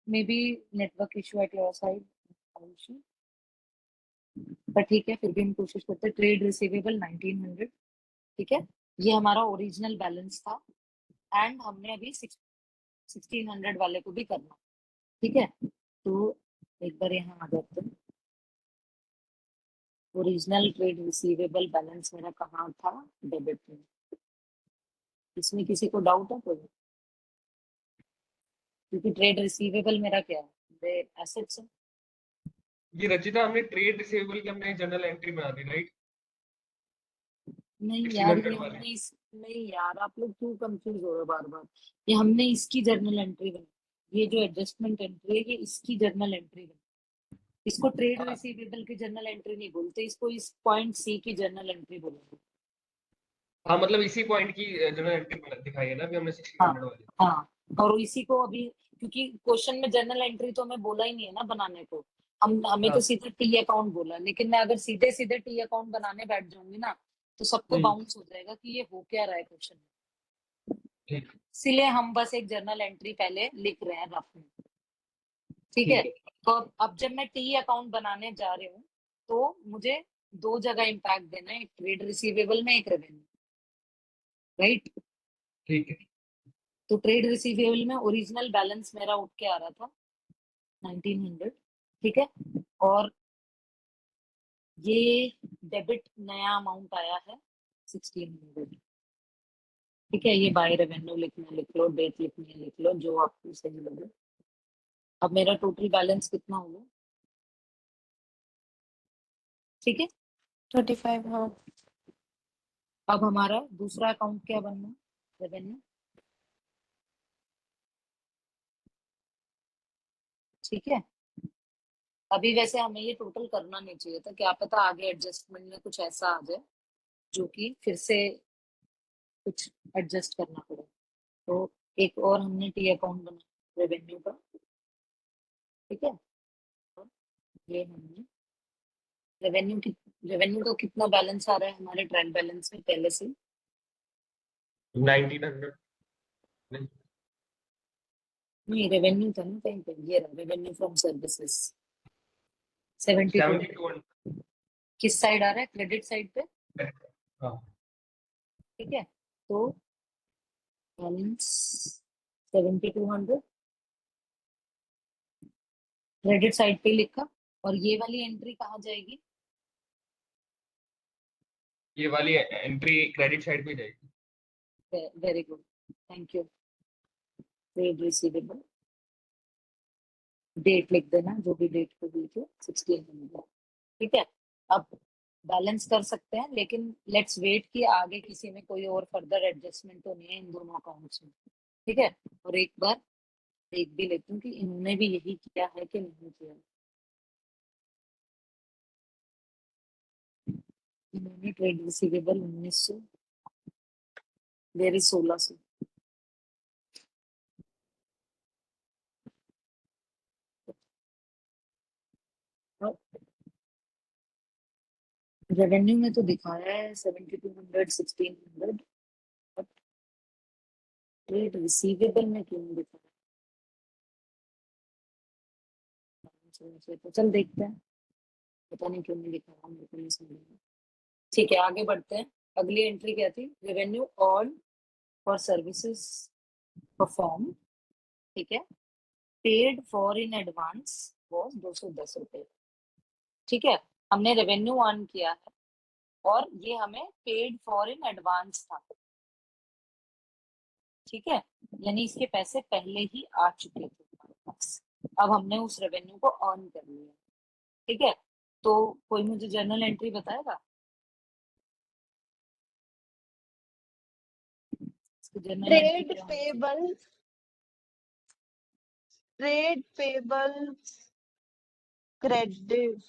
May be network issue at your side, पर ठीक है फिर भी हम कोशिश करते हैं। ट्रेड रिसीवेबल 1900, ठीक है, ये हमारा ओरिजिनल बैलेंस था, एंड हमने अभी 1600 वाले को भी करना, ठीक है। तो एक बार यहाँ आ जाते हैं। ओरिजिनल ट्रेड रिसीवेबल बैलेंस मेरा कहाँ था? डेबिट में। इसमें किसी को डाउट है कोई? क्योंकि ट्रेड रिसीवेबल मेरा क्या है, मेरे एसेट्स है। ये रचिता, हमने ट्रेड रिसीवेबल की हमने जर्नल एंट्री बना दी, राइट? नहीं यार, 1600 ये वाले। हमने इस, नहीं यार आप लोग क्यों कंफ्यूज हो रहे हो बार बार। ये हमने इसकी जर्नल एंट्री बनाई, ये जो एडजस्टमेंट एंट्री है ये इसकी जर्नल एंट्री बनाई। इसको ट्रेड हाँ। रिसीवेबल की जर्नल एंट्री नहीं बोलते, इसको इस पॉइंट सी की जर्नल एंट्री बोलेंगे। हाँ मतलब इसी पॉइंट की जनरल एंट्री दिखाई है ना अभी हमने 1600 वाली। हाँ, और इसी को अभी, क्योंकि क्वेश्चन में जर्नल एंट्री तो हमें बोला ही नहीं है ना बनाने को, हमें तो हाँ। सीधे टी अकाउंट बोला, लेकिन मैं अगर सीधे सीधे टी अकाउंट बनाने बैठ जाऊंगी ना तो सबको बाउंस हो जाएगा कि ये हो क्या रहा है क्वेश्चन में। ठीक इसलिए हम बस एक जर्नल एंट्री पहले लिख रहे हैं रफ में, ठीक है। ठीक है। तो अब जब मैं टी अकाउंट बनाने जा रही हूँ तो मुझे दो जगह इम्पैक्ट देना है, एक ट्रेड रिसीवेबल में, एक रेवेन्यू, राइट। ठीक है। तो ट्रेड रिसीवेबल में ओरिजिनल बैलेंस मेरा उठ के आ रहा था 1900, ठीक है। और ये डेबिट नया अमाउंट आया है 1600, ठीक है। ये बाय रेवेन्यू लिखना है लिख लो, डेट लिखनी है लिख लो, जो आपको सही लगे। अब मेरा टोटल बैलेंस कितना होगा, ठीक है। 35, हाँ। अब हमारा दूसरा अकाउंट क्या बनना है, रेवेन्यू, ठीक है। अभी वैसे हमें ये टोटल करना नहीं चाहिए था, क्या पता आगे एडजस्टमेंट में कुछ ऐसा आ जाए जो कि फिर से कुछ एडजस्ट करना पड़े। तो एक और हमने टी अकाउंट बना रेवेन्यू का, ठीक है। और ये हमने रेवेन्यू का कितना बैलेंस आ रहा है हमारे ट्रायल बैलेंस में पहले से, 1900 नहीं, नहीं रेवेन्यू था ना कहीं पे, ये रहा रेवेन्यू फ्रॉम सर्विसेज 72। 7200। किस साइड आ रहा है, क्रेडिट साइड पे, हाँ ठीक है। तो बैलेंस 7200 क्रेडिट साइड पे लिखा, और ये वाली एंट्री कहाँ जाएगी, ये वाली एंट्री क्रेडिट साइड पे जाएगी। Very good, thank you. Trade receivable, date लिख देना जो भी डेट को दी थी 1600, ठीक है। अब बैलेंस कर सकते हैं, लेकिन लेट्स वेट कि आगे किसी में कोई और फर्दर एडजस्टमेंट तो नहीं है इन दोनों अकाउंट्स में, ठीक है। और एक बार देख भी लेती हूँ कि इन्होंने भी यही किया है कि नहीं किया। इन्होंने trade receivable 1900, there is 1600, revenue में तो दिखाया है 7200 1600, बट ट्रेड रिसीवेबल में क्यों नहीं दिखाया, तो चल देखते हैं, पता नहीं क्यों नहीं दिखाया, मेरे को नहीं समझ में। ठीक है, आगे बढ़ते हैं। अगली एंट्री क्या थी, revenue on for services perform, ठीक है। Paid for in advance was 210 रुपए, ठीक है। हमने रेवेन्यू अर्न किया है और ये हमें पेड फॉर इन एडवांस था, ठीक है। यानी इसके पैसे पहले ही आ चुके थे हमारे पास, अब हमने उस रेवेन्यू को अर्न कर लिया, ठीक है। तो कोई मुझे जर्नल एंट्री बताएगा, जर्नल एंट्री ट्रेड क्या होनी चाहिए? पेबल, ट्रेड पेबल क्रेडिट,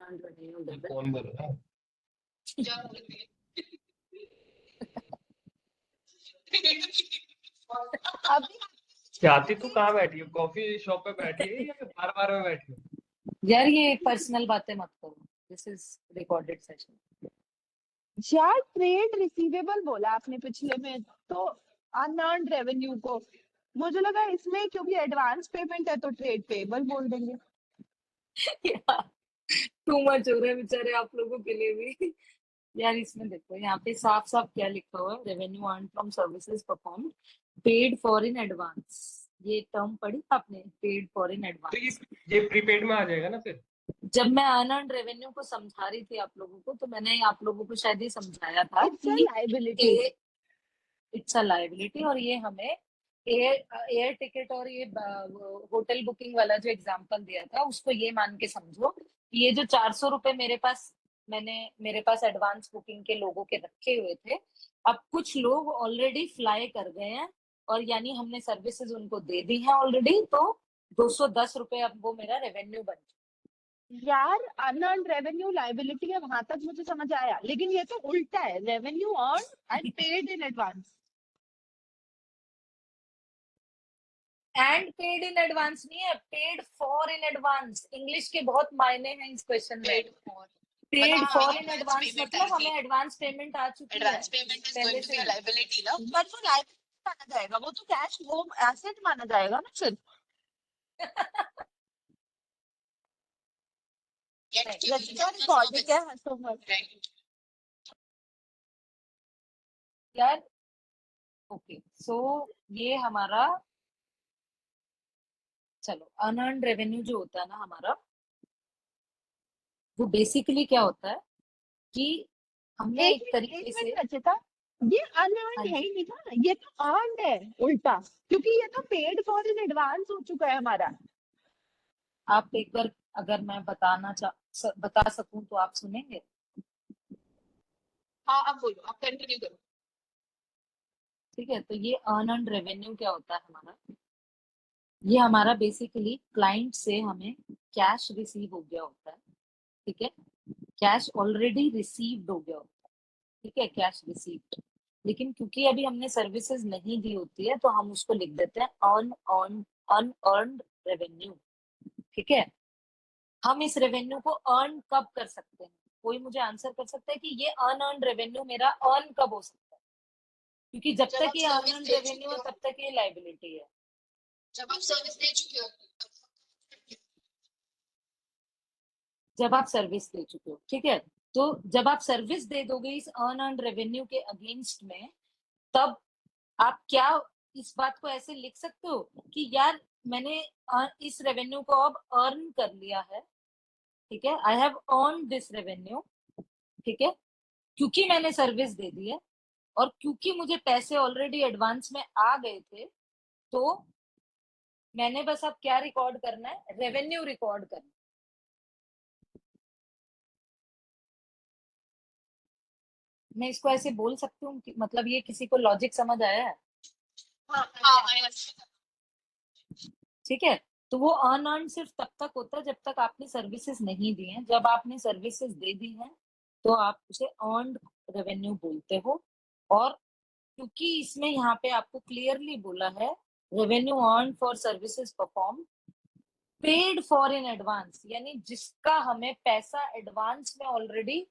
कौन बोल रहा है? क्या बोलते हैं? अभी जाती तू कहाँ बैठी हो, कॉफी शॉप पे बैठी है या बार बार में बैठी हो? यार ये पर्सनल बातें मत करो, दिस इज रिकॉर्डेड सेशन। यार ट्रेड रिसीवेबल बोला आपने पिछले में, तो अनअर्न्ड रेवेन्यू को मुझे लगा इसमें क्योंकि एडवांस पेमेंट है तो ट्रेड पेबल बोल देंगे। टू मच हो रहा है बेचारे आप लोगों के लिए भी। यार इसमें देखो यहाँ पे साफ साफ क्या लिखा हुआ है, revenue earn from services perform paid for in advance, ये टर्म पढ़ी आपने, पेड फॉर इन तो एडवांस। ये प्रीपेड में आ जाएगा ना फिर। जब मैं अनअर्न्ड रेवेन्यू को समझा रही थी आप लोगों को, तो मैंने आप लोगों को शायद ये समझाया था इट्स अ कि लाइबिलिटी। इट्स अ लाइबिलिटी, और ये हमें एयर एयर टिकट और ये होटल बुकिंग वाला जो एग्जांपल दिया था उसको ये मान के समझो कि ये जो 400 रुपए मेरे पास एडवांस बुकिंग के लोगों के रखे हुए थे, अब कुछ लोग ऑलरेडी फ्लाई कर गए हैं और यानी हमने सर्विसेज उनको दे दी है ऑलरेडी, तो 210 रुपए अब वो मेरा रेवेन्यू बन चुका। यार अनअर्न्ड रेवेन्यू लायबिलिटी है, वहां तक मुझे समझ आया, लेकिन ये तो उल्टा है, revenue earn and paid in advance. And paid in advance नहीं है, paid for in advance. English के बहुत मायने हैं इस क्वेश्चन में। पेड फॉर पेड हाँ, फॉर ये इन advance एडवांस payment मतलब आएगी। हमें एडवांस पेमेंट आ चुकी है एडवांस पेमेंट इज पहले गोइंग टू से बी अ ही। लायबिलिटी ना। पर वो लायबिलिटी माना जाएगा, वो तो कैश, वो एसेट माना जाएगा ना फिर। Yet नहीं, giving Rachita them the recording है, service, हंसो मत। right? यार ओके, सो ये हमारा, चलो अनअर्न्ड रेवेन्यू जो होता है ना हमारा, वो बेसिकली क्या होता है कि हमने एक एक तरीके से, मिनट रचिता, ये हाँ अनअर्न्ड है जी, ही नहीं ना, ये तो अर्न्ड है उल्टा, क्योंकि ये तो पेड फॉर इन एडवांस हो चुका है हमारा। आप एक बार अगर मैं बता सकूं तो आप सुनेंगे। हाँ, अब बोलो, आप कंटिन्यू करो। ठीक है, तो ये अनअर्न्ड रेवेन्यू क्या होता है हमारा, ये हमारा बेसिकली क्लाइंट से हमें कैश रिसीव हो गया होता है। ठीक है, कैश ऑलरेडी रिसीव्ड हो गया होता है। ठीक है, कैश रिसीव्ड, लेकिन क्योंकि अभी हमने सर्विसेज नहीं दी होती है तो हम उसको लिख देते हैं अनअर्न्ड रेवेन्यू। ठीक है, हम इस रेवेन्यू को अर्न कब कर सकते हैं? कोई मुझे आंसर कर सकता है कि ये अनअर्न्ड रेवेन्यू मेरा अर्न कब हो सकता है? क्योंकि जब जब तक आप ये सर्विस अनअर्न्ड दे रेवेन्यू चुके है हो, तब तक ये लाइबिलिटी है। जब आप सर्विस दे चुके हो, जब आप सर्विस दे चुके हो, ठीक है, तो जब आप सर्विस दे दोगे इस अनअर्न्ड रेवेन्यू के अगेंस्ट में, तब आप क्या इस बात को ऐसे लिख सकते हो कि यार मैंने इस रेवेन्यू को अब अर्न कर लिया है। ठीक है, I have earn this revenue. ठीक है, क्योंकि मैंने सर्विस दे दी है और क्योंकि मुझे पैसे ऑलरेडी एडवांस में आ गए थे, तो मैंने बस अब क्या रिकॉर्ड करना है, रेवेन्यू रिकॉर्ड करना है। मैं इसको ऐसे बोल सकती हूँ कि मतलब ये किसी को लॉजिक समझ आया है? हाँ हाँ, आई अंडरस्टैंड। ठीक है, तो वो अनअर्न सिर्फ तब तक होता है जब तक आपने सर्विसेज नहीं दी हैं। जब आपने सर्विसेज दे दी हैं तो आप उसे अर्नड रेवेन्यू बोलते हो। और क्योंकि इसमें यहाँ पे आपको क्लियरली बोला है revenue earn for services perform paid for in advance, यानी जिसका हमें पैसा एडवांस में ऑलरेडी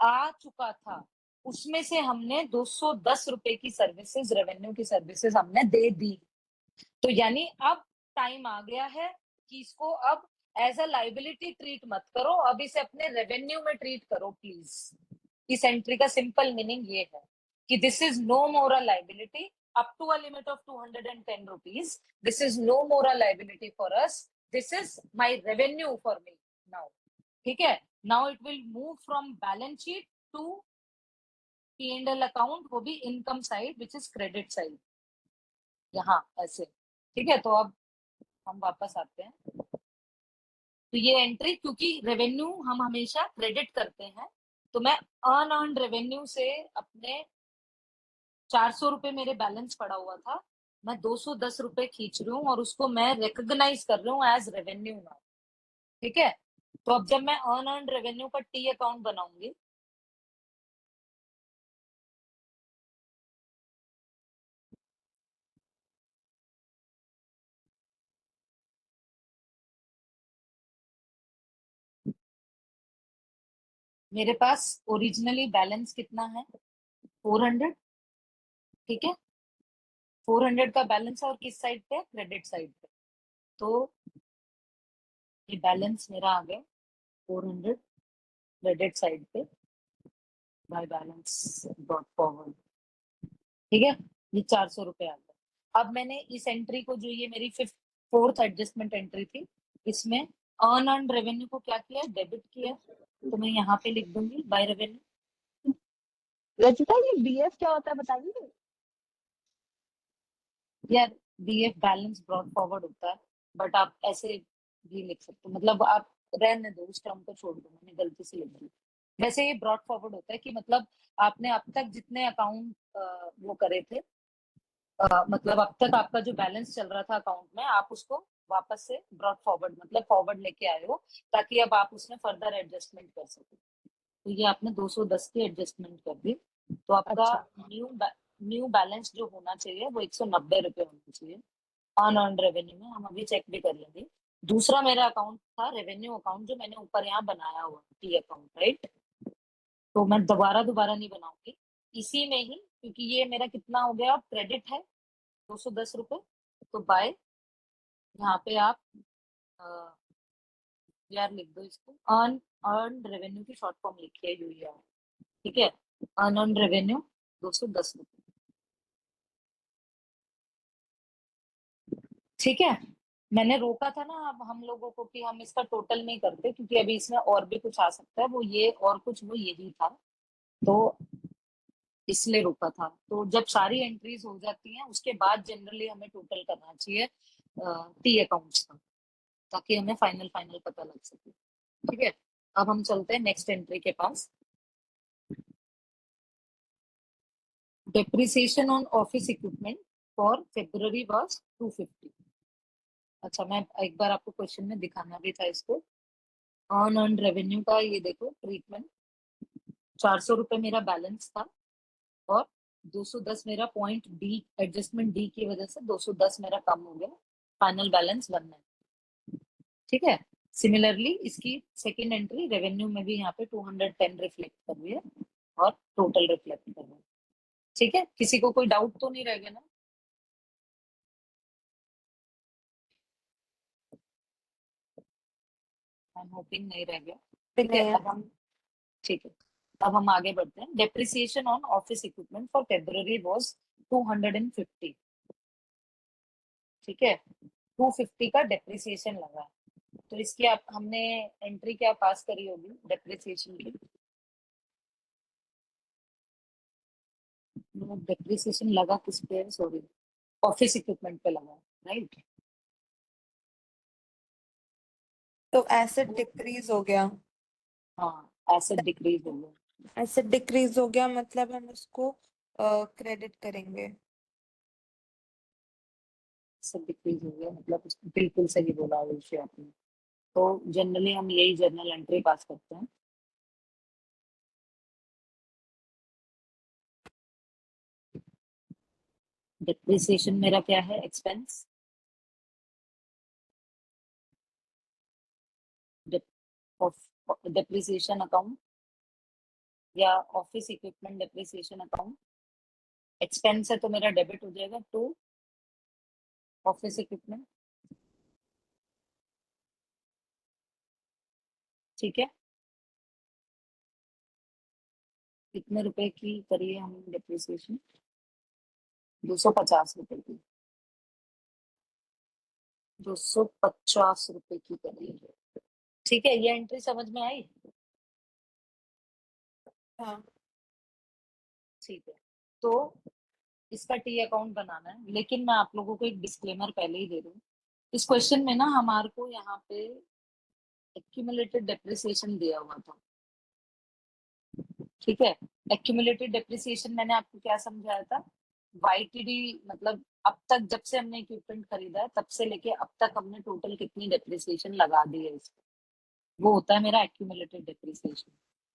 आ चुका था, उसमें से हमने 210 रुपए की सर्विसेज, रेवेन्यू की सर्विसेज हमने दे दी। तो यानी अब टाइम आ गया है कि इसको अब एज अ लाइबिलिटी ट्रीट मत करो, अब इसे अपने रेवेन्यू में ट्रीट करो प्लीज। इस एंट्री का सिंपल मीनिंग ये है कि this is no more a liability up to a limit of 210 rupees. This is no more a liability for us, this is my revenue for me now. ठीक है, now it will move from balance sheet to P and L account, वो भी income side which is credit side, यहाँ ऐसे। ठीक है, तो अब हम वापस आते हैं। तो ये एंट्री, क्योंकि रेवेन्यू हम हमेशा क्रेडिट करते हैं, तो मैं अनअर्न्ड रेवेन्यू से अपने 400 रुपए मेरे बैलेंस पड़ा हुआ था, मैं 210 रुपए खींच रही हूँ और उसको मैं रिकॉग्नाइज कर रही हूँ एज रेवेन्यू नाउ। ठीक है, तो अब जब मैं अनअर्न्ड रेवेन्यू का टी अकाउंट बनाऊंगी, मेरे पास ओरिजिनली बैलेंस कितना है, 400। ठीक है, 400 का बैलेंस है और किस साइड पे, क्रेडिट साइड पे। तो ये बैलेंस मेरा आ गया 400 क्रेडिट साइड पे बाय बैलेंस ब्रॉट फॉरवर्ड। ठीक है, ये 400 रुपए आ गया। अब मैंने इस एंट्री को, जो ये मेरी फोर्थ एडजस्टमेंट एंट्री थी, इसमें अर्न रेवेन्यू को क्या किया, डेबिट किया। तो मैं यहाँ पे लिख दूंगी बाय रेवेन्यू। रचिता, ये बीएफ क्या होता है बताइए। यार बीएफ बैलेंस ब्रॉट फॉरवर्ड होता है, बट आप ऐसे भी लिख सकते हो, मतलब आप रहने दो, उस टर्म को छोड़ दो, मैंने गलती से लिख दी। वैसे ये ब्रॉट फॉरवर्ड होता है कि मतलब आपने अब तक जितने अकाउंट वो करे थे, मतलब अब तक आपका जो बैलेंस चल रहा था अकाउंट में, आप उसको वापस से ब्रॉट फॉरवर्ड, मतलब फॉरवर्ड लेके आए हो, ताकि अब आप उसमें फर्दर एडजस्टमेंट कर सको। तो ये आपने 210 की एडजस्टमेंट कर दी, तो आपका अच्छा न्यू बैलेंस जो होना चाहिए वो 190 रुपये होना चाहिए अनअर्न्ड रेवेन्यू में। हम अभी चेक भी कर लेंगे। दूसरा मेरा अकाउंट था रेवेन्यू अकाउंट, जो मैंने ऊपर यहाँ बनाया हुआ टी अकाउंट, राइट। तो मैं दोबारा दोबारा नहीं बनाऊंगी, इसी में ही, क्योंकि ये मेरा कितना हो गया, क्रेडिट है 210 रुपये। तो बाय, यहाँ पे आप यार लिख दो इसको, अर्न अर्न रेवेन्यू की शॉर्ट फॉर्म लिखिए यूआर, ठीक है। अर्न रेवेन्यू 210 रुपये, ठीक है। मैंने रोका था ना अब हम लोगों को कि हम इसका टोटल नहीं करते, क्योंकि अभी इसमें और भी कुछ आ सकता है, वो ये और कुछ वो यही था, तो इसलिए रोका था। तो जब सारी एंट्रीज हो जाती हैं उसके बाद जनरली हमें टोटल करना चाहिए टी अकाउंट्स का, ताकि हमें फाइनल फाइनल पता लग सके, ठीक है। अब हम चलते हैं नेक्स्ट एंट्री के पास। Depreciation on office equipment for February was 250। अच्छा, मैं एक बार आपको क्वेश्चन में दिखाना भी था इसको। अर्न अर्न रेवेन्यू का ये देखो ट्रीटमेंट, 400 रुपये मेरा बैलेंस था, और 210 मेरा पॉइंट डी, एडजस्टमेंट डी की वजह से 210 मेरा कम हो गया, फाइनल बैलेंस 19, ठीक है। सिमिलरली इसकी सेकेंड एंट्री रेवेन्यू में भी यहाँ पे 210 रिफ्लेक्ट कर रही है, और टोटल रिफ्लेक्ट कर रही है, ठीक है। किसी को कोई डाउट तो नहीं रहेगा ना? आई एम होपिंग नहीं रह गया, ठीक है। नहीं। अब हम, ठीक है, अब हम आगे बढ़ते हैं। Depreciation on office equipment for February was 250, ठीक है। 250 का डेप्रिसिएशन लगा है। तो इसकी आप, हमने एंट्री क्या पास करी होगी डेप्रिसिएशन की? डेप्रिसिएशन लगा किस पे है, सॉरी, ऑफिस इक्विपमेंट पे लगा, राइट। तो एसेट डिक्रीज हो गया। हाँ, एसेट डिक्रीज हो गया। एसेट डिक्रीज हो गया मतलब हम उसको क्रेडिट करेंगे। एसेट डिक्रीज हो गया मतलब बिल्कुल सही बोला अभिषेक आपने। तो जनरली हम यही जर्नल एंट्री पास करते हैं। डिप्रिसिएशन मेरा क्या है, एक्सपेंस, डिप्रिसिएशन अकाउंट या office equipment depreciation account. Expense है तो मेरा डेबिट हो जाएगा टू ऑफिस इक्विपमेंट, ठीक है। कितने रुपए की करिए हम डिप्रिसिएशन? 250 रुपए की, 250 रुपए की करिए, ठीक है। ये एंट्री समझ में आई? हाँ। ठीक है। तो इसका टी अकाउंट बनाना है, लेकिन मैं आप लोगों को एक डिस्क्लेमर पहले ही दे रही हूँ। इस क्वेश्चन में ना हमारे को यहाँ पे एक्यूमुलेटेड डेप्रिसिएशन दिया हुआ था, ठीक है। एक्यूमुलेटेड डेप्रिसिएशन मैंने आपको क्या समझाया था? वाईटीडी, मतलब अब तक जब से हमने इक्विपमेंट खरीदा है तब से लेके अब तक हमने टोटल कितनी डेप्रिसिएशन लगा दी है इसको, वो होता है मेरा एक्यूमुलेटेड डेप्रिसिएशन।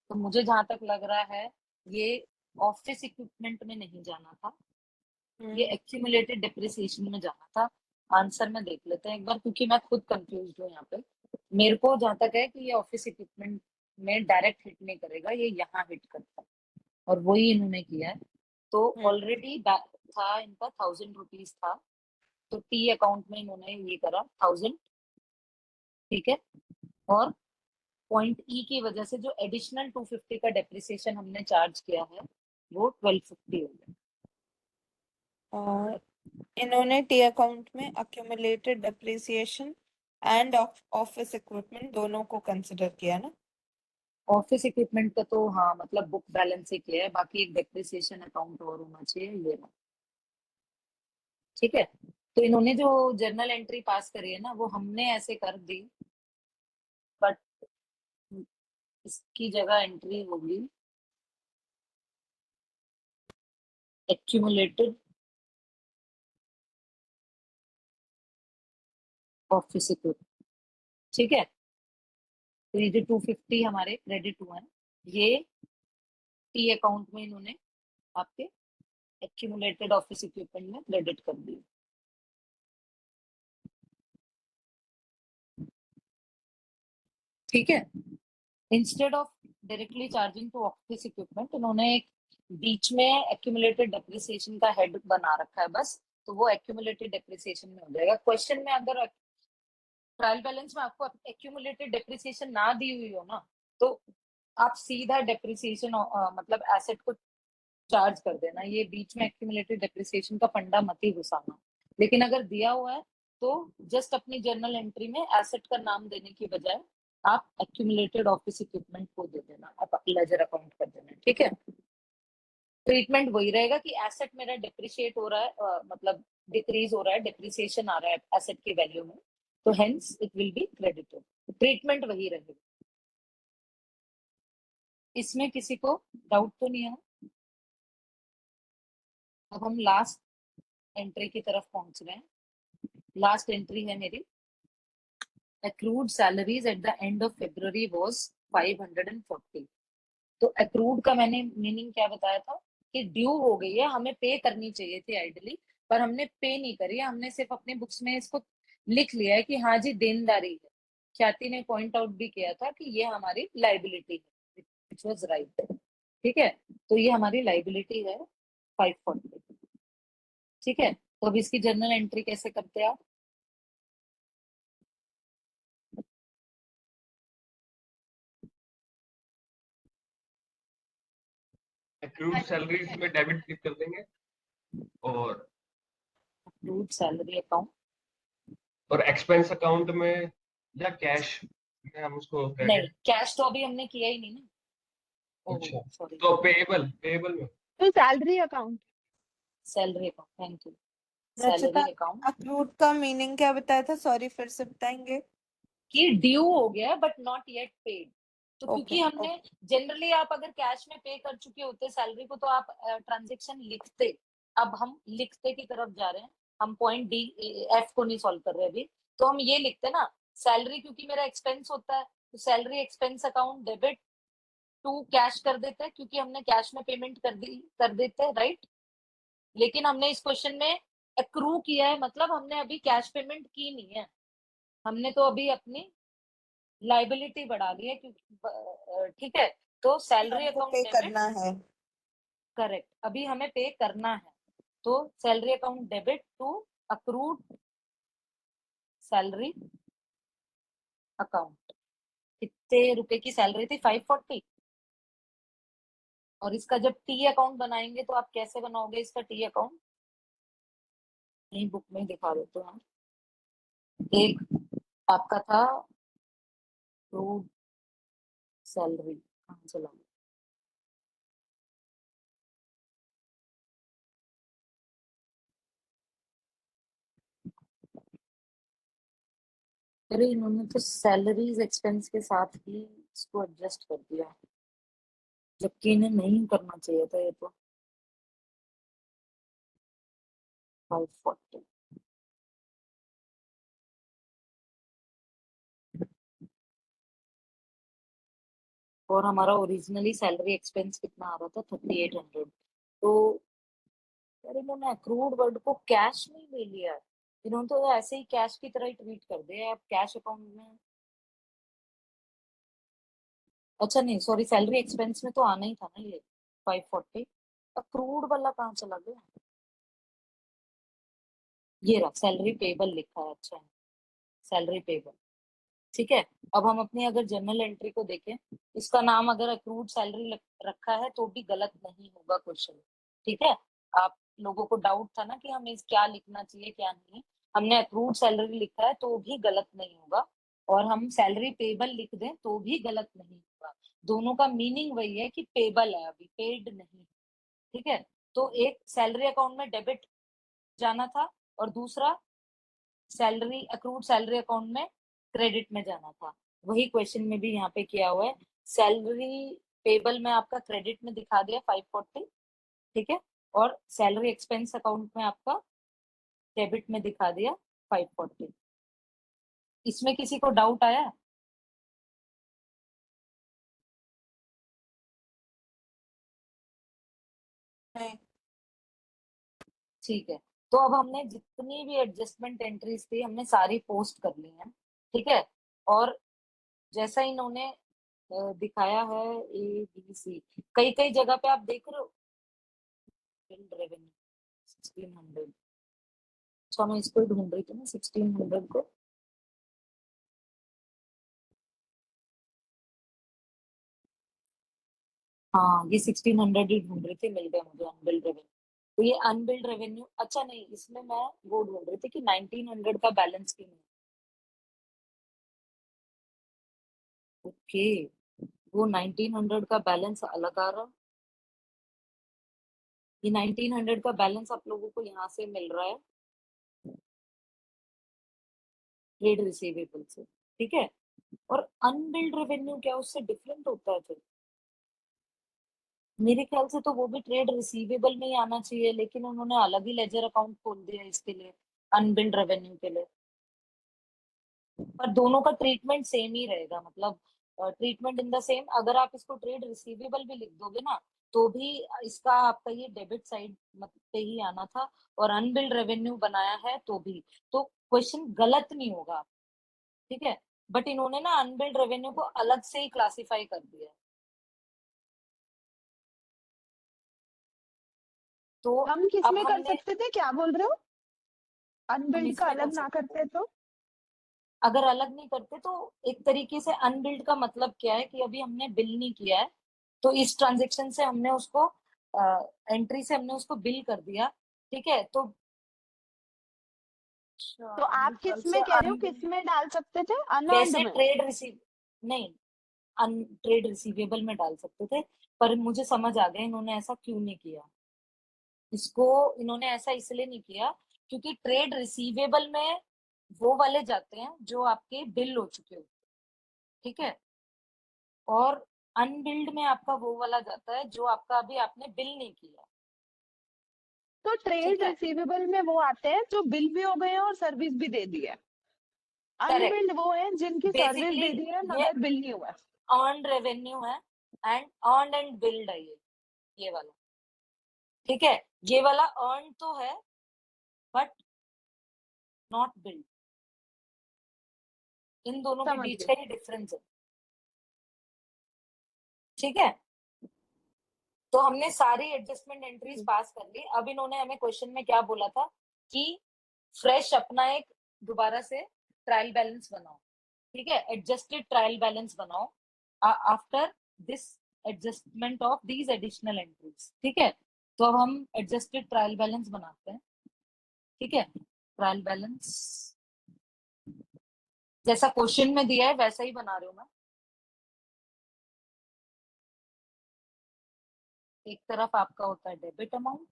तो मुझे जहां तक लग रहा है ये ऑफिस इक्विपमेंट में नहीं जाना था, ये एक्यूमुलेटेड डेप्रिसिएशन में जाना था। आंसर में देख लेते हैं एक बार, क्योंकि मैं खुद कंफ्यूज हूँ यहाँ पे। मेरे को जहां तक है कि ये ऑफिस इक्विपमेंट में डायरेक्ट हिट नहीं करेगा, ये यहाँ हिट करता है, और वही इन्होंने किया है। तो ऑलरेडी था इनका 1000 रुपीज था, तो टी अकाउंट में इन्होंने ये करा 1000, ठीक है। और पॉइंट ई की वजह से जो एडिशनल 250 का डेप्रिसिएशन हमने चार्ज किया है वो 1250 हो गया। और इन्होंने टी अकाउंट में accumulated depreciation and office equipment दोनों को कंसिडर किया ना। ऑफिस इक्विपमेंट का तो हाँ, मतलब बुक बैलेंस ही किया है, बाकी एक डेप्रिसिएशन अकाउंट और होना चाहिए ये ना, ठीक है। तो इन्होंने जो जर्नल एंट्री पास करी है ना, वो हमने ऐसे कर दी, बट इसकी जगह एंट्री होगी एक्यूमुलेटेड ऑफिस इक्विपमेंट, ठीक है। तो ये जो 250 हमारे क्रेडिट हुआ है, ये टी अकाउंट में इन्होंने आपके एक्यूमुलेटेड ऑफिस इक्विपमेंट में क्रेडिट कर दिए। ठीक है, instead of directly charging to office equipment, इन्होंने एक बीच में एक्यूमुलेटेड डेप्रिसिएशन का हेड बना रखा है बस, तो वो एक्यूमुलेटेड डेप्रिसिएशन में हो जाएगा। क्वेश्चन में अगर ट्रायल बैलेंस में आपको एक्यूमुलेटेड डेप्रिसिएशन ना दी हुई हो ना, तो आप सीधा डेप्रिसिएशन मतलब एसेट को चार्ज कर देना, ये बीच में एक्यूमुलेटेड डेप्रिसिएशन का फंडा मत ही घुसाना। लेकिन अगर दिया हुआ है तो जस्ट अपनी जर्नल एंट्री में एसेट का नाम देने की बजाय आप एक्यूमुलेटेड ऑफिस इक्विपमेंट को दे देना, आप लेजर अकाउंट कर देना, ठीक है। ट्रीटमेंट वही रहेगा कि एसेट मेरा डिप्रिशिएट हो रहा है, मतलब डिक्रीज हो रहा है, डिप्रिसिएशन आ रहा है एसेट की वैल्यू में, तो hence it will be credited, treatment वही रहेगा। इसमें किसी को डाउट तो नहीं है? अब हम लास्ट एंट्री की तरफ पहुंच रहे हैं। लास्ट एंट्री है मेरी, accrued salaries at the end of February was 540। तो accrued का मैंने मीनिंग क्या बताया था कि ड्यू हो गई है, हमें पे करनी चाहिए थी आइडली, पर हमने पे नहीं करी है, हमने सिर्फ अपने बुक्स में इसको लिख लिया है कि हाँ जी देनदारी है। ख्याति ने पॉइंट आउट भी किया था कि ये हमारी लाइबिलिटी है, विच वाज राइट, ठीक है। तो ये हमारी लाइबिलिटी है 540, ठीक है। तो अब इसकी जर्नल एंट्री कैसे करते हैं आप? एक्रूड सैलरीज में डेबिट क्लिक कर देंगे और सैलरी अकाउंट एक्सपेंस अकाउंट में या कैश में हम उसको नहीं, क्रेडिट। कैश तो अभी हमने किया ही नहीं ना। अच्छा, सॉरी, तो पेएबल में तो salary account. Salary account, thank you. Rachita, salary account accrued का मीनिंग क्या बताया था? सॉरी, फिर से बताएंगे? की ड्यू हो गया बट नॉट येट पेड। तो ओके, क्योंकि हमने जनरली, आप अगर कैश में पे कर चुके होते सैलरी को तो आप ट्रांजेक्शन लिखते, अब हम लिखते की तरफ जा रहे हैं, हम पॉइंट डी एफ को नहीं सॉल्व कर रहे अभी, तो हम ये लिखते ना, सैलरी क्योंकि मेरा एक्सपेंस होता है तो salary expense account debit to cash कर देते हैं, क्योंकि हमने कैश में पेमेंट कर देते हैं, राइट। लेकिन हमने इस क्वेश्चन में एक्रू किया है, मतलब हमने अभी कैश पेमेंट की नहीं है, हमने तो अभी अपनी लाइबिलिटी बढ़ा दी है, क्योंकि ठीक है। तो सैलरी हमको अकाउंट पे डेबिट, करना है। करेक्ट, अभी हमें पे करना है, तो salary account debit to accrued salary account. कितने रुपए की सैलरी थी? 540। और इसका जब टी अकाउंट बनाएंगे तो आप कैसे बनाओगे इसका टी अकाउंट? यही बुक में दिखा देते हैं। एक आपका था अक्रूड सैलरी, कहाँ चला गया? अरे इन्होंने तो सैलरीज एक्सपेंस के साथ ही इसको एडजस्ट कर दिया, जबकि इन्हें नहीं करना चाहिए था ये तो। 540, और हमारा ओरिजिनली सैलरी एक्सपेंस कितना आ रहा था? 3800। तो यार इन्होंने अक्रूड वर्ड को कैश में ले लिया है, इन्होंने तो ऐसे ही कैश की तरह ही ट्रीट कर दिया। अब कैश अकाउंट में, अच्छा नहीं सॉरी, सैलरी एक्सपेंस में तो आना ही था ना ये 540। अक्रूड वाला कहाँ चला गया? ये रहा, सैलरी पेबल लिखा है, अच्छा है, सैलरी पेबल, ठीक है। अब हम अपनी अगर जर्नल एंट्री को देखें, इसका नाम अगर अक्रूड सैलरी रखा है तो भी गलत नहीं होगा क्वेश्चन, ठीक है। आप लोगों को डाउट था ना कि हमें क्या लिखना चाहिए क्या नहीं, हमने अक्रूड सैलरी लिखा है तो भी गलत नहीं होगा, और हम सैलरी पेबल लिख दें तो भी गलत नहीं होगा। दोनों का मीनिंग वही है कि पेबल है, अभी पेड नहीं, ठीक है। तो एक सैलरी अकाउंट में डेबिट जाना था, और दूसरा सैलरी अक्रूड सैलरी अकाउंट में क्रेडिट में जाना था। वही क्वेश्चन में भी यहाँ पे किया हुआ है, सैलरी पेबल में आपका क्रेडिट में दिखा दिया 540, ठीक है, और सैलरी एक्सपेंस अकाउंट में आपका डेबिट में दिखा दिया 540। इसमें किसी को डाउट आया? नहीं। ठीक है, तो अब हमने जितनी भी एडजस्टमेंट एंट्रीज थी हमने सारी पोस्ट कर ली हैं, ठीक है। और जैसा इन्होंने दिखाया है ए बी सी, कई कई जगह पे आप देख रहे हो बिल्ड रेवेन्यू 1600। अच्छा मैं इसको ही ढूंढ रही थी ना 1600 को। हाँ ये 1600 ही ढूंढ रही थी, मिल गया मुझे अनबिल्ड रेवेन्यू। तो ये अनबिल्ड रेवेन्यू, अच्छा नहीं, इसमें मैं वो ढूंढ रही थी कि 1900 का बैलेंस क्यों नहीं। ओके, वो 1900 का बैलेंस अलग आ रहा। ये 1900 का बैलेंस आप लोगों को यहाँ से मिल रहा है ट्रेड रिसीवेबल से, ठीक है। और अनबिल्ड रेवेन्यू क्या उससे डिफरेंट होता है फिर? मेरे ख्याल से तो वो भी ट्रेड रिसीवेबल में ही आना चाहिए, लेकिन उन्होंने अलग ही लेजर अकाउंट खोल दिया इसके लिए, अनबिल्ड रेवेन्यू के लिए। पर दोनों का ट्रीटमेंट सेम ही रहेगा, मतलब ट्रीटमेंट इन द सेम। अगर आप इसको ट्रेड रिसीवेबल भी लिख दोगे ना, तो भी इसका आपका ये डेबिट साइड पे ही आना था, और अनबिल्ड रेवेन्यू बनाया है तो भी, तो क्वेश्चन गलत नहीं होगा, ठीक है। बट इन्होंने ना अनबिल्ड रेवेन्यू को अलग से ही क्लासिफाई कर दिया है। तो हम अब किसमें कर हमने, सकते थे, क्या बोल रहे हो? हम अनबिल्ड का इसमें कर अलग ना सकते थे, करते तो? अगर अलग नहीं करते तो एक तरीके से अनबिल्ड का मतलब क्या है कि अभी हमने बिल नहीं किया है, तो इस ट्रांजेक्शन से हमने उसको एंट्री से हमने उसको बिल कर दिया, ठीक है। तो तो अच्छा मेरे आप ख्याल किस से में कह रहे हो, अनबिल्ड, किस में डाल सकते थे, अनअर्न्ड वैसे में? ट्रेड रिसीव नहीं, अन ट्रेड रिसीवेबल में डाल सकते थे, पर मुझे समझ आ गया इन्होंने ऐसा क्यों नहीं किया। इसको इन्होंने ऐसा इसलिए नहीं किया क्योंकि ट्रेड रिसीवेबल में वो वाले जाते हैं जो आपके बिल हो चुके हो, ठीक है। और अनबिल्ड में आपका वो वाला जाता है जो आपका अभी आपने बिल नहीं किया, तो ठीक ट्रेड है। रिसीवेबल में वो आते हैं जो बिल भी हो गए हैं और सर्विस भी दे दी है। करेक्ट, अनबिल्ड वो है जिनकी सर्विस बेसिकली दे दी है ये मगर बिल नहीं हुआ। अर्न रेवेन्यू है, एंड अर्न एंड बिल्ड है ये वाला, ठीक है। ये वाला अर्न तो है बट नॉट बिल्ड, इन दोनों के समझ बीच गए। का ही डिफरेंस है, ठीक है। तो हमने सारी एडजस्टमेंट एंट्रीज पास कर ली। अब इन्होंने हमें क्वेश्चन में क्या बोला था कि फ्रेश अपना एक दोबारा से ट्रायल बैलेंस बनाओ, ठीक है, एडजस्टेड ट्रायल बैलेंस बनाओ after this adjustment of these additional entries, ठीक है। तो अब हम एडजस्टेड ट्रायल बैलेंस बनाते हैं, ठीक है। ट्रायल बैलेंस जैसा क्वेश्चन में दिया है वैसा ही बना रही हूँ मैं। एक तरफ आपका होता है डेबिट अमाउंट,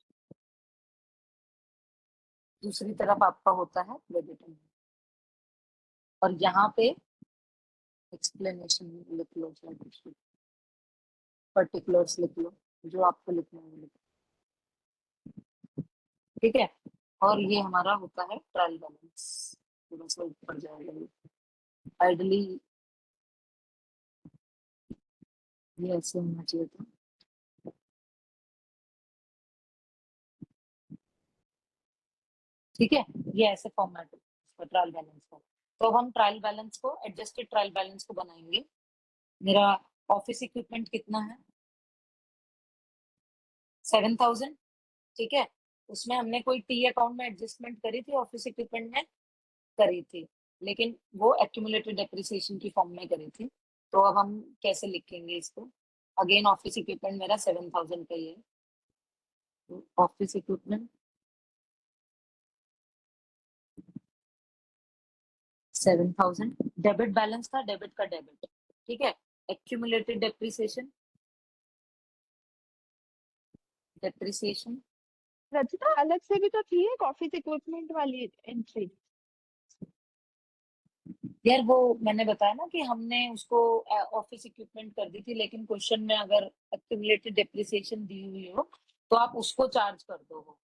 दूसरी तरफ आपका होता है क्रेडिट अमाउंट, और यहाँ पे एक्सप्लेनेशन लिख लो, पर्टिकुलर्स लिख लो, जो आपको लिखना है वो लिखो, ठीक है। और ये हमारा होता है ट्रायल बैलेंस, थोड़ा सा ऊपर जाएगा आइडली, ये ऐसे होना चाहिए था, ठीक है। ये ऐसे फॉर्मेट है ट्रायल बैलेंस का। तो अब हम ट्रायल बैलेंस को, एडजस्टेड ट्रायल बैलेंस को बनाएंगे। मेरा ऑफिस इक्विपमेंट कितना है, 7000, ठीक है। उसमें हमने कोई टी अकाउंट में एडजस्टमेंट करी थी ऑफिस इक्विपमेंट में, करी थी, लेकिन वो एक्यूमुलेटेड डेप्रिसिएशन की फॉर्म में करी थी। तो अब हम कैसे लिखेंगे इसको? अगेन ऑफिस इक्विपमेंट मेरा 7000 का ही है, ऑफिस इक्विपमेंट 7000, डेबिट बैलेंस था, डेबिट का डेबिट, ठीक है। एक्यूमुलेटेड डेप्रिसिएशन, डेप्रिसिएशन रचिता अलग से भी तो थी एक ऑफिस इक्विपमेंट वाली एंट्री। यार वो मैंने बताया ना कि हमने उसको ऑफिस इक्विपमेंट कर दी थी, लेकिन क्वेश्चन में अगर एक्यूमुलेटेड डेप्रिसिएशन दी हुई हो तो आप उसको चार्ज कर दो,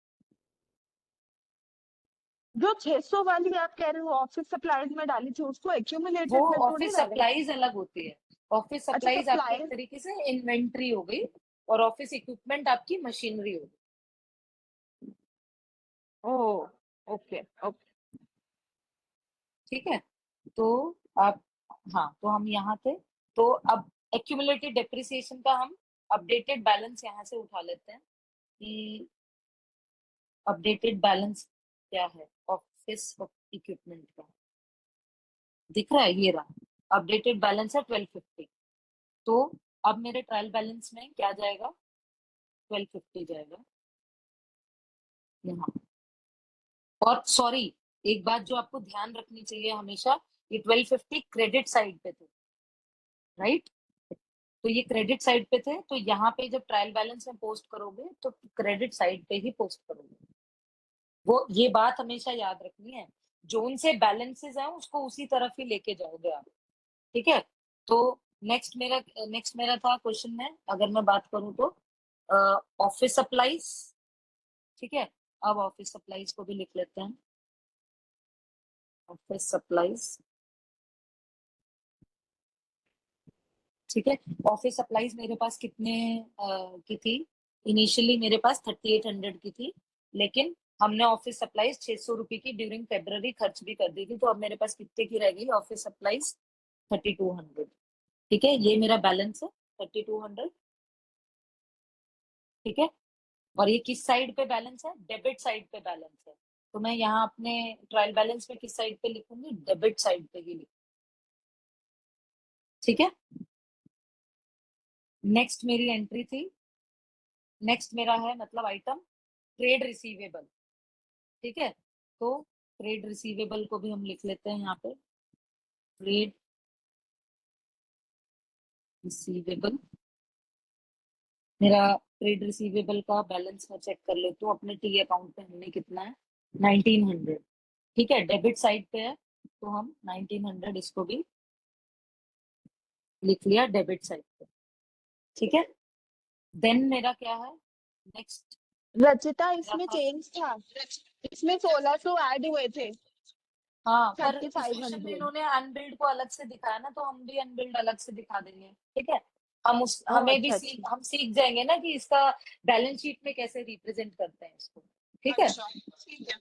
जो 600 वाली आप कह रहे हो ऑफिस सप्लाईज में डाली थी उसको वो एक्यूमुलेटेड में थोड़ी ऑफिस डालेंगे। सप्लाईज अलग होती है। ऑफिस अच्छा सप्लाईज आपकी एक सप्लाईज, तरीके से इन्वेंट्री हो गई और ऑफिस इक्विपमेंट आपकी मशीनरी हो गई। ओ ओके ओके। ठीक है, तो आप, हाँ तो हम यहाँ थे। तो अब एक्यूमुलेटेड डेप्रिसिएशन का हम अपडेटेड बैलेंस यहाँ से उठा लेते हैं कि अपडेटेड बैलेंस क्या है ऑफिस इक्विपमेंट का। दिख रहा है, ये रहा अपडेटेड बैलेंस है 1250। तो अब मेरे ट्रायल बैलेंस में क्या जाएगा, 1250 जाएगा यहाँ। और सॉरी, एक बात जो आपको ध्यान रखनी चाहिए हमेशा, ये 1250 क्रेडिट साइड पे थे, राइट। तो ये क्रेडिट साइड पे थे, तो यहाँ पे जब ट्रायल बैलेंस में पोस्ट करोगे तो क्रेडिट साइड पे ही पोस्ट करोगे। वो ये बात हमेशा याद रखनी है, जो उनसे बैलेंसेस है उसको उसी तरफ ही लेके जाओगे आप। ठीक है, तो नेक्स्ट मेरा था क्वेश्चन में, अगर मैं बात करूं तो ऑफिस सप्लाईज। ठीक है, अब ऑफिस सप्लाईज को भी लिख लेते हैं। ऑफिस सप्लाईज, ठीक है। ऑफिस सप्लाईज मेरे पास कितने की थी, इनिशियली मेरे पास 3800 की थी, लेकिन हमने ऑफिस सप्लाईज 600 रुपए की ड्यूरिंग फेब्रवरी खर्च भी कर दी थी, तो अब मेरे पास कितने की रह गई ऑफिस सप्लाईज, 3200। ठीक है, ये मेरा बैलेंस है 3200। ठीक है, और ये किस साइड पे बैलेंस है, डेबिट साइड पे बैलेंस है। तो मैं यहाँ अपने ट्रायल बैलेंस में किस साइड पे लिखूंगी, डेबिट साइड पे ही लिखूंगी। ठीक है, नेक्स्ट मेरी एंट्री थी, नेक्स्ट मेरा है मतलब आइटम ट्रेड रिसीवेबल। ठीक है, तो ट्रेड रिसीवेबल को भी हम लिख लेते हैं यहाँ पे, ट्रेड रिसीवेबल। मेरा ट्रेड रिसीवेबल का बैलेंस मैं चेक कर लेती हूँ, अपने टी अकाउंट पे हमने कितना है, 1900। ठीक है, डेबिट साइड पे है, तो हम 1900 इसको भी लिख लिया डेबिट साइड पे। ठीक है, देन मेरा क्या है, नेक्स्ट रचिता मेरा इसमें था, चेंज था, इसमें 1600 ऐड हुए थे, हाँ पर थर्टी इस फाइव क्वेश्चन में हंड्रेड इन्होंने अनबिल्ड को अलग से दिखाया ना, तो हम भी अनबिल्ड अलग से दिखा देंगे। ठीक है, हम उस ओ हमें भी अच्छा अच्छा। हम सीख जाएंगे ना कि इसका बैलेंस शीट में कैसे रिप्रेजेंट करते हैं इसको। ठीक है, अच्छा ठीक है।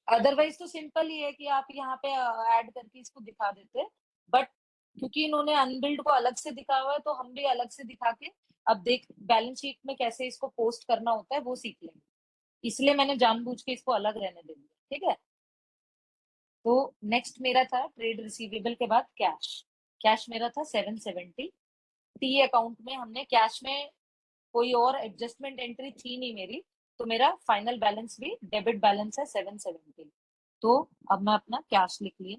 अदरवाइज तो सिंपल ही है कि आप यहाँ पे ऐड करके इसको दिखा देते, बट क्योंकि इन्होंने अनबिल्ड को अलग से दिखा हुआ है, तो हम भी अलग से दिखा के अब देख बैलेंस शीट में कैसे इसको पोस्ट करना होता है वो सीख लेंगे, इसलिए मैंने जानबूझ के इसको अलग रहने दे दिया। ठीक है, तो नेक्स्ट मेरा था ट्रेड रिसीवेबल के बाद कैश। कैश मेरा था 770। टी अकाउंट में हमने कैश में कोई और एडजस्टमेंट एंट्री थी नहीं मेरी, तो मेरा फाइनल बैलेंस भी डेबिट बैलेंस है 770। तो अब मैं अपना कैश लिख लिया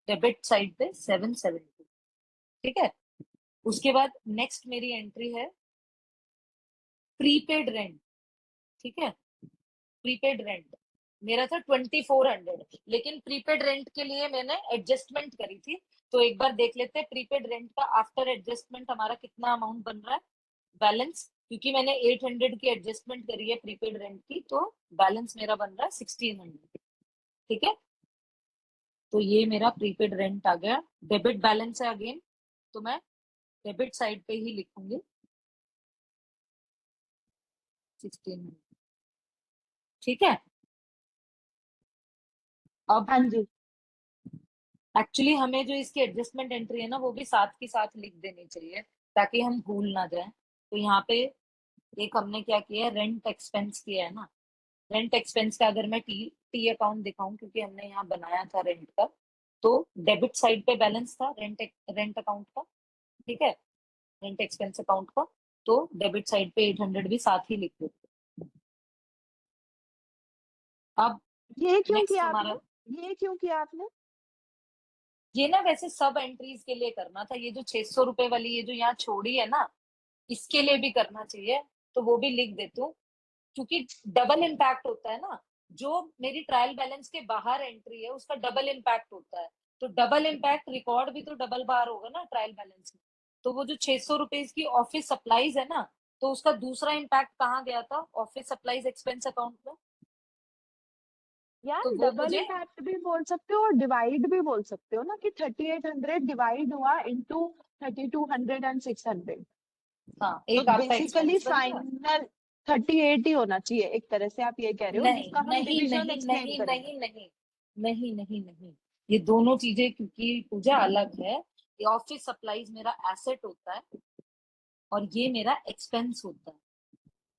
डेबिट साइड पे 770। ठीक है, उसके बाद नेक्स्ट मेरी एंट्री है प्रीपेड रेंट। ठीक है, प्रीपेड रेंट मेरा था 2400, लेकिन प्रीपेड रेंट के लिए मैंने एडजस्टमेंट करी थी, तो एक बार देख लेते हैं प्रीपेड रेंट का आफ्टर एडजस्टमेंट हमारा कितना अमाउंट बन रहा है बैलेंस, क्योंकि मैंने 800 की एडजस्टमेंट करी है प्रीपेड रेंट की, तो बैलेंस मेरा बन रहा है 1600। ठीक है, तो ये मेरा प्रीपेड रेंट आ गया, डेबिट बैलेंस है अगेन, तो मैं डेबिट साइड पे ही लिखूंगी 1600। ठीक है, अब हाँ जी। एक्चुअली हमें जो इसकी एडजस्टमेंट एंट्री है ना वो भी साथ के साथ लिख देनी चाहिए, ताकि हम भूल ना जाए। तो यहाँ पे एक हमने क्या किया है, रेंट एक्सपेंस किया है ना, रेंट एक्सपेंस का अगर मैं टी टी अकाउंट दिखाऊं, क्योंकि हमने यहाँ बनाया था रेंट का, तो डेबिट साइड पे बैलेंस था रेंट अकाउंट का। ठीक है, रेंट एक्सपेंस अकाउंट का, तो डेबिट साइड पे 800 भी साथ ही लिख देते। अब ये क्यों नेक्स्ट किया हमारा, आपने, ये क्यों किया आपने? ये ना वैसे सब एंट्रीज के लिए करना था, ये जो 600 रुपए वाली ये जो यहाँ छोड़ी है ना, इसके लिए भी करना चाहिए, तो वो भी लिख देती हूँ, क्योंकि डबल इम्पैक्ट होता है ना, जो मेरी ट्रायल बैलेंस के बाहर एंट्री है उसका डबल इम्पैक्ट होता है, तो डबल इम्पैक्ट रिकॉर्ड भी तो डबल बार होगा ना ट्रायल बैलेंस में। तो वो जो 600 रुपए की ऑफिस सप्लाईज है ना, तो उसका दूसरा इम्पैक्ट कहाँ गया था, ऑफिस सप्लाईज एक्सपेंस अकाउंट में। यार तो वो डबल मुझे इम्पैक्ट भी बोल सकते हो और डिवाइड भी बोल सकते हो ना, कि 3800 डिवाइड हुआ इनटू 3200 एंड 600। हाँ तो एक आपका बेसिकली एक्सपेंस बन गया। फाइनल 38 ही होना चाहिए, एक तरह से आप ये कह रहे हो, नहीं जिसका हम नहीं डिविजन नहीं एक्सप्लेन नहीं करेंगे। नहीं नहीं नहीं नहीं नहीं, ये दोनों चीजें क्योंकि पूजा अलग है। ये ऑफिस सप्लाईज मेरा एसेट होता है और ये मेरा एक्सपेंस होता है।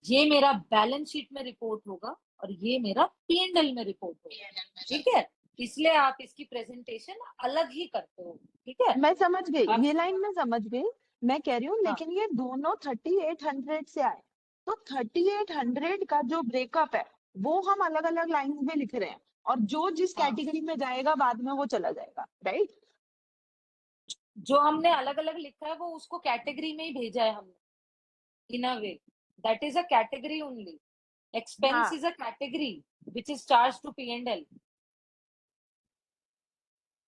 ये मेरा बैलेंस शीट में रिपोर्ट होगा और ये मेरा P&L में रिपोर्ट होगा। ठीक है, इसलिए आप इसकी प्रेजेंटेशन अलग ही करते हो। ठीक है मैं समझ गई, आप। ये लाइन मैं समझ गई। मैं कह रही हूँ हाँ लेकिन ये दोनों 3800 से आए, तो 3800 का जो ब्रेकअप है वो हम अलग अलग लाइन में लिख रहे हैं, और जो जिस हाँ, कैटेगरी में जाएगा बाद में वो चला जाएगा, राइट? जो हमने अलग अलग लिखा है वो उसको कैटेगरी में ही भेजा है हमने, in a way that is a category only. Expense हाँ, is a category which is charged to P&L.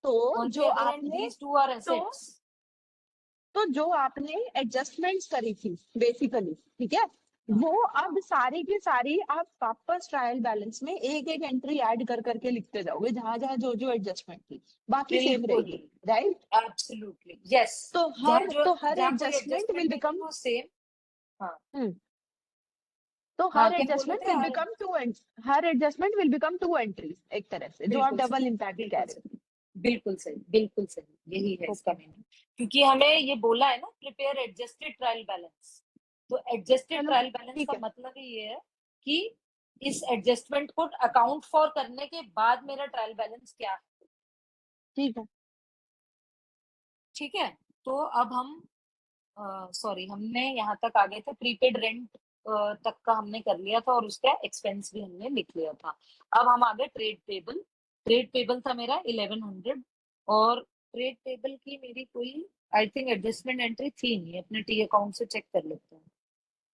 तो On जो the other hand, आपने these two are तो assets. तो जो आपने एडजस्टमेंट्स करी थी बेसिकली, ठीक है, हाँ, वो अब सारी की सारी आप वापस ट्रायल बैलेंस में एक एक एंट्री ऐड कर करके लिखते जाओगे, जहां जहां जो जो एडजस्टमेंट थी बाकी सेम बिल्कुल, रहेगी, राइट? absolutely, yes. तो जहाँ हर जो तो हर जहाँ कोई एडजस्टमेंट विल adjustment नहीं थी बिकम वो same. हाँ तो हाँ, हर क्या बोल रहे एडजस्टमेंट थे? विल बिकम टू हर adjustment will become two entries, एक तरह से जो आप बिल्कुल डबल सही, इम्पैक्ट कह बिल्कुल रहे सही, बिल्कुल सही, बिल्कुल सही, यही है हो। इसका ओके, मीनिंग। क्योंकि हमें ये बोला है ना, प्रिपेयर एडजस्टेड ट्रायल बैलेंस। तो एडजस्टेड चलो ट्रायल बैलेंस ठीक का है, मतलब ही ये है कि इस एडजस्टमेंट को अकाउंट फॉर करने के बाद मेरा ट्रायल बैलेंस क्या है। ठीक है। ठीक है, तो अब हम सॉरी, हमने यहाँ तक आ गए थे, प्रीपेड रेंट तक का हमने कर लिया था और उसका एक्सपेंस भी हमने लिख लिया था। अब हम आ गए ट्रेड पेबल। ट्रेड पेबल था मेरा 1100 और ट्रेड पेबल की मेरी कोई आई थिंक एडजस्टमेंट एंट्री थी नहीं, अपने टी अकाउंट से चेक कर लेते हैं।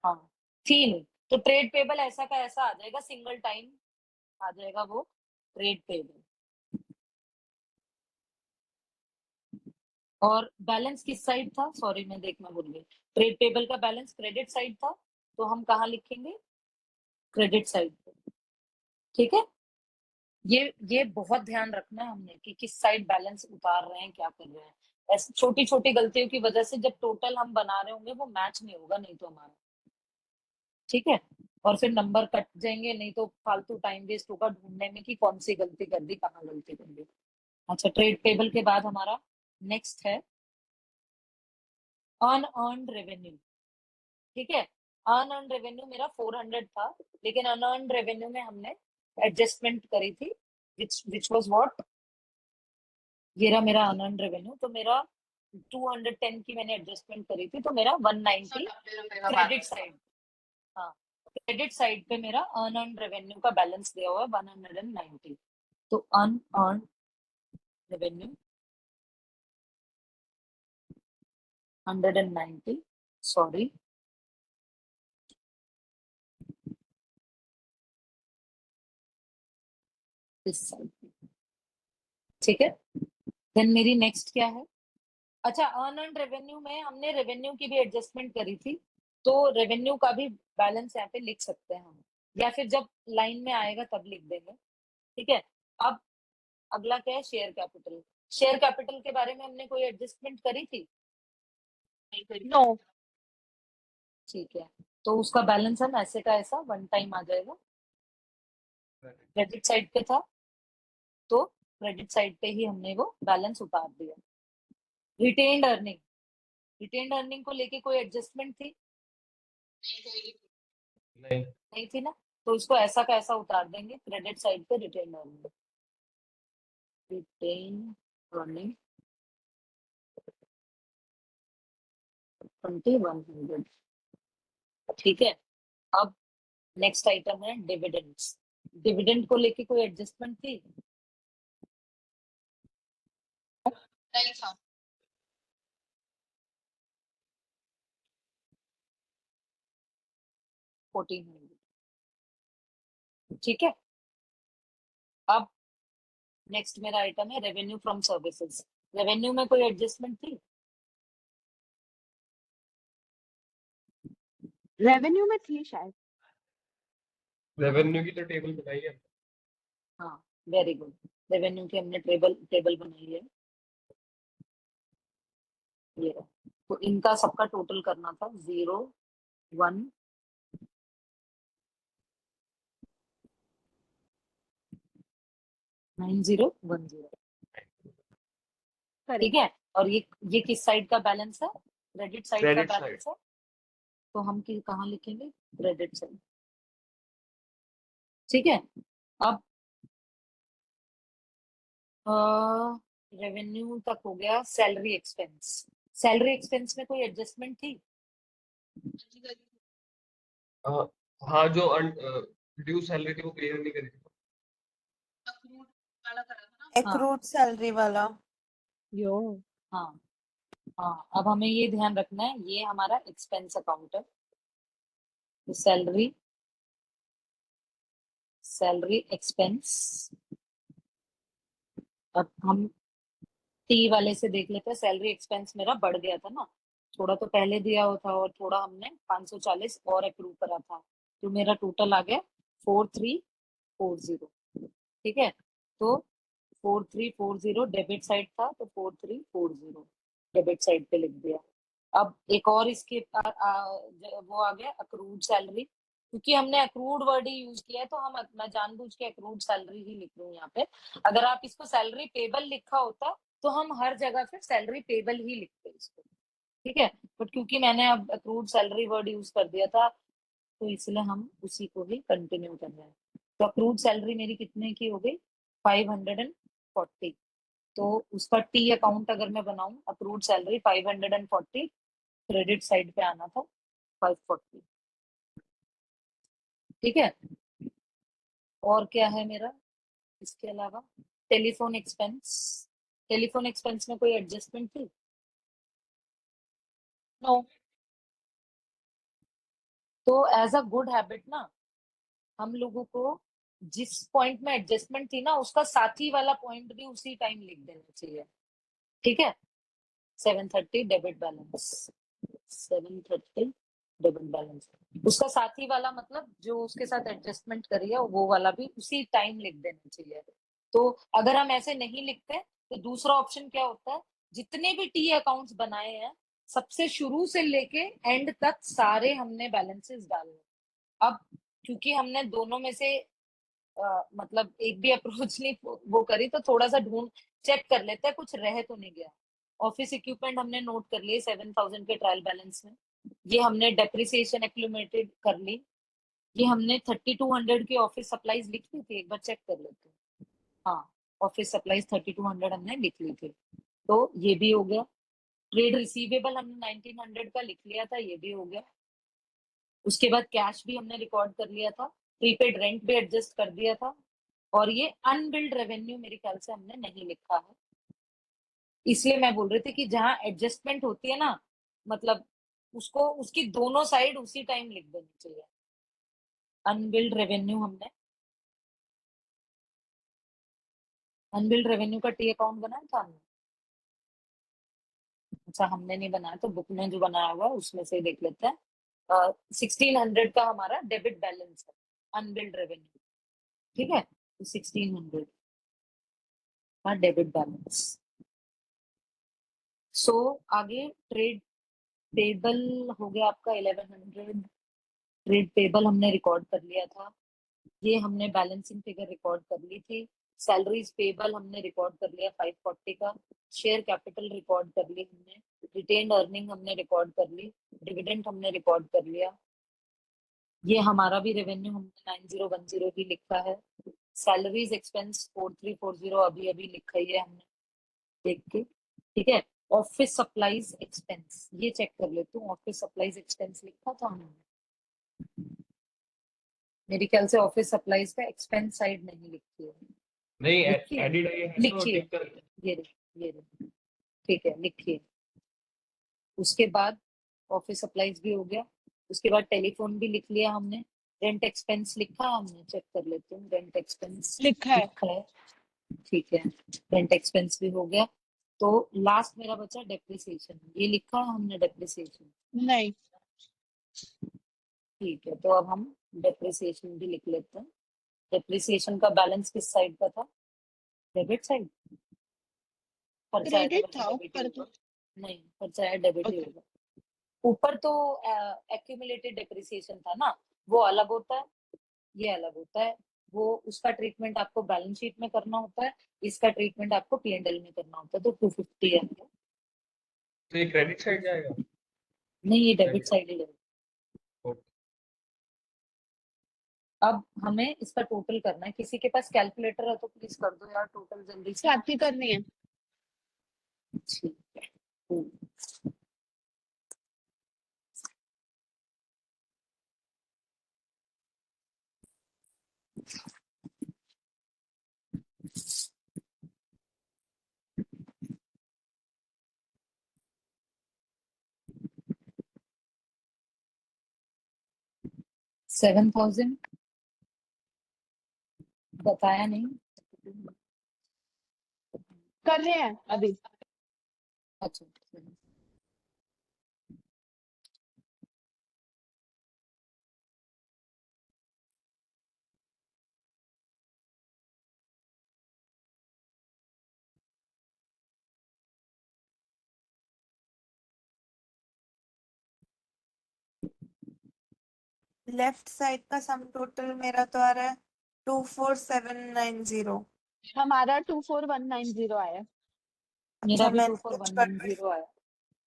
हाँ, थी नहीं। तो ट्रेड पेबल ऐसा का ऐसा आ जाएगा, सिंगल टाइम आ जाएगा वो ट्रेड पेबल। और बैलेंस किस साइड था, सॉरी मैं देखना भूल गई। ट्रेड पेबल का बैलेंस क्रेडिट साइड था, तो हम कहाँ लिखेंगे? क्रेडिट साइड पे। ठीक है, ये बहुत ध्यान रखना है हमने कि किस साइड बैलेंस उतार रहे हैं, क्या कर रहे हैं। ऐसी छोटी छोटी गलतियों की वजह से जब टोटल हम बना रहे होंगे वो मैच नहीं होगा, नहीं तो हमारा। ठीक है, और फिर नंबर कट जाएंगे, नहीं तो फालतू टाइम वेस्ट होगा ढूंढने में कि कौन सी गलती कर दी, कहाँ गलती कर दी। अच्छा, ट्रेड पेबल के बाद हमारा नेक्स्ट है अनअर्न्ड रेवेन्यू। ठीक है, अनअर्न्ड रेवेन्यू मेरा 400 था, लेकिन अनअर्न्ड रेवेन्यू में हमने एडजस्टमेंट करी थी, विच वाज व्हाट, ये रहा मेरा अनअर्न्ड रेवेन्यू। तो मेरा 210 की मैंने एडजस्टमेंट करी थी, तो मेरा 190 ₹190 का क्रेडिट बैलेंस था। साइड। हाँ, क्रेडिट साइड पे मेरा अनअर्न्ड रेवेन्यू का बैलेंस दिया हुआ है 190। तो अनअर्न्ड रेवेन्यू 190, सॉरी, इस साइड पे। ठीक है, देन मेरी नेक्स्ट क्या है? अच्छा, अनअर्न्ड रेवेन्यू में हमने रेवेन्यू की भी एडजस्टमेंट करी थी, तो रेवेन्यू का भी बैलेंस यहाँ पे लिख सकते हैं हम, या फिर जब लाइन में आएगा तब लिख देंगे। ठीक है, अब अगला क्या है? Share capital. शेयर कैपिटल के बारे में हमने कोई एडजस्टमेंट करी थी? नहीं करी। नो, ठीक है, तो उसका बैलेंस हम ऐसे का ऐसा वन टाइम आ जाएगा। क्रेडिट साइड पे था, तो क्रेडिट साइड पे ही हमने वो बैलेंस उतार दिया। रिटेन्ड अर्निंग, रिटेन्ड अर्निंग को लेके कोई एडजस्टमेंट थी? नहीं करी। नहीं, नहीं थी ना, तो इसको ऐसा का ऐसा उतार देंगे क्रेडिट साइड पे। Retain earning, retain earning 2100। ठीक है, अब नेक्स्ट आइटम है डिविडेंड्स। डिविडेंड को लेके कोई एडजस्टमेंट थी? नहीं था। 1400। ठीक है, अब नेक्स्ट मेरा आइटम है रेवेन्यू फ्रॉम सर्विसेज। रेवेन्यू में कोई एडजस्टमेंट थी? रेवेन्यू में थी शायद। रेवेन्यू की तो टेबल बनाई है। हाँ, वेरी गुड। रेवेन्यू की हमने टेबल बनाई है, ये रहा। तो इनका सबका टोटल करना था 0 1 9010। ठीक है, और ये किस साइड का बैलेंस है? क्रेडिट साइड का Credit side. बैलेंस है। तो हम कहाँ लिखेंगे? Credit side. ठीक है, अब रेवेन्यू तक हो गया। सैलरी एक्सपेंस, सैलरी एक्सपेंस में कोई एडजस्टमेंट थी? हाँ, जो ड्यू सैलरी थी वो क्लियर नहीं करी थी। अक्रूड वाला करा था ना। एक्रूड सैलरी वाला। यो हाँ हाँ, अब हमें ये ध्यान रखना है, ये हमारा एक्सपेंस अकाउंट है। तो सैलरी एक्सपेंस। अब हम टी वाले से देख लेते हैं। सैलरी एक्सपेंस मेरा बढ़ गया था ना, थोड़ा तो पहले दिया हुआ था और थोड़ा हमने 540 और अप्रूव करा था, तो मेरा टोटल आ गया 4340। ठीक है, तो 4340 डेबिट साइड था, तो 4340 डेबिट साइड पे लिख दिया। अब एक और इसके वो आ गया अक्रूड सैलरी। क्योंकि हमने अक्रूड वर्ड ही यूज किया है, तो मैं जानबूझ के अक्रूड सैलरी ही लिख रही हूँ यहाँ पे। अगर आप इसको सैलरी पेबल लिखा होता तो हम हर जगह फिर सैलरी पेबल ही लिखते इसको। ठीक है, बट क्योंकि मैंने अब अक्रूड सैलरी वर्ड यूज कर दिया था, तो इसलिए हम उसी को ही कंटिन्यू कर रहे हैं। तो अक्रूड सैलरी मेरी कितने की हो गई? 540। तो उसका टी अकाउंट अगर मैं बनाऊं, अक्रूड सैलरी 540, क्रेडिट साइड पे आना था 540। ठीक है, और क्या है मेरा इसके अलावा? टेलीफोन एक्सपेंस, टेलीफोन एक्सपेंस में कोई एडजस्टमेंट थी? नो तो एज अ गुड हैबिट ना, हम लोगों को जिस पॉइंट में एडजस्टमेंट थी ना, उसका साथी वाला पॉइंट भी उसी टाइम लिख देना चाहिए। ठीक है, 730 डेबिट बैलेंस, 730 डेबिट बैलेंस, उसका साथी वाला मतलब जो उसके साथ एडजस्टमेंट करी है वो वाला भी उसी टाइम लिख देना चाहिए। तो अगर हम ऐसे नहीं लिखते तो दूसरा ऑप्शन क्या होता है, जितने भी टी अकाउंट्स बनाए हैं सबसे शुरू से लेके एंड तक सारे हमने बैलेंसेस डाले। अब क्योंकि हमने दोनों में से मतलब एक भी अप्रोच नहीं वो करी, तो थोड़ा सा ढूंढ चेक कर लेते हैं कुछ रह तो नहीं गया। ऑफिस इक्विपमेंट हमने नोट कर लिए 7000 के ट्रायल बैलेंस में। ये हमने डेप्रिसिएशन एक्यूमुलेटेड कर ली। ये हमने 3200 की ऑफिस सप्लाईज लिख ली थी, एक बार चेक कर लेते हैं। हाँ, ऑफिस सप्लाईज 3200 हमने लिख ली थी, तो ये भी हो गया। ट्रेड रिसीवेबल हमने 1900 का लिख लिया था, ये भी हो गया। उसके बाद कैश भी हमने रिकॉर्ड कर लिया था, प्रीपेड रेंट भी एडजस्ट कर दिया था, और ये अनबिल्ड रेवेन्यू मेरे ख्याल से हमने नहीं लिखा है। इसलिए मैं बोल रही थी कि जहां एडजस्टमेंट होती है ना, मतलब उसको उसकी दोनों साइड उसी टाइम लिख देनी चाहिए। अनबिल्ड रेवेन्यू अनबिल्ड रेवेन्यू का टी अकाउंट बनाया था हमने? अच्छा, हमने नहीं बनाया, तो बुक में जो बनाया हुआ है उसमें से देख लेते हैं। 1600 का हमारा डेबिट बैलेंस है, अनबिल्ड रेवेन्यू। ठीक है, तो 1600 का डेबिट बैलेंस। सो आगे ट्रेड पेबल हो गया आपका 1100। ट्रेड पेबल हमने रिकॉर्ड कर लिया था, ये हमने बैलेंसिंग फिगर रिकॉर्ड कर ली थी। सैलरीज पेबल हमने रिकॉर्ड कर लिया 540 का। शेयर कैपिटल रिकॉर्ड कर ली हमने। रिटेन्ड अर्निंग हमने रिकॉर्ड कर ली। डिविडेंड हमने रिकॉर्ड कर लिया। ये हमारा भी रेवेन्यू हमने 9010 ही लिखा है। सैलरीज एक्सपेंस 4340 अभी अभी लिखा ही है हमने देख के। ठीक है, ऑफिस सप्लाईज एक्सपेंस ये चेक कर लेती हूँ। ऑफिस सप्लाईज एक्सपेंस लिखा था हमने? मेरे ख्याल से ऑफिस सप्लाईज का एक्सपेंस साइड नहीं लिखी है। नहीं, लिखिए एडिड है तो लिखिए, टिक कर। ये रही, ठीक है, लिखिए। उसके बाद ऑफिस सप्लाईज भी हो गया। उसके बाद टेलीफोन भी लिख लिया हमने। रेंट एक्सपेंस लिखा हमने? चेक कर लेते हैं, रेंट एक्सपेंस लिखा है। लिखा है, ठीक है। रेंट एक्सपेंस भी हो गया। तो लास्ट मेरा बचा डेप्रिसिएशन, ये लिखा है हमने डेप्रिसिएशन? नहीं ठीक है, तो अब हम डेप्रिसिएशन भी लिख लेते हैं। डेप्रिसिएशन का बैलेंस किस साइड का था? डेबिट साइड खर्चा है तो क्रेडिट वैसे था डेबिट ही ऊपर होगा। तो। नहीं, खर्चा है डेबिट ही ओके होगा। ऊपर तो एक्यूमुलेटेड डेप्रिसिएशन था ना, वो अलग होता है, ये अलग होता है। वो उसका ट्रीटमेंट आपको बैलेंस शीट में करना होता है, इसका ट्रीटमेंट आपको P&L में करना होता है, तो 250 है। तो ये क्रेडिट साइड जाएगा। नहीं, ये डेबिट साइड ही है। ओके। अब हमें इसका टोटल करना है। किसी के पास कैलकुलेटर है तो प्लीज कर दो यार टोटल जल्दी से। साथ ही करनी है। ठीक है। 7,000 बताया नहीं। कर रहे हैं अभी। अच्छा, लेफ्ट साइड का सम टोटल मेरा तो आ रहा है 24790। हमारा 24190 आया। मेरा अच्छा, भी मैंने कुछ 24190 आया।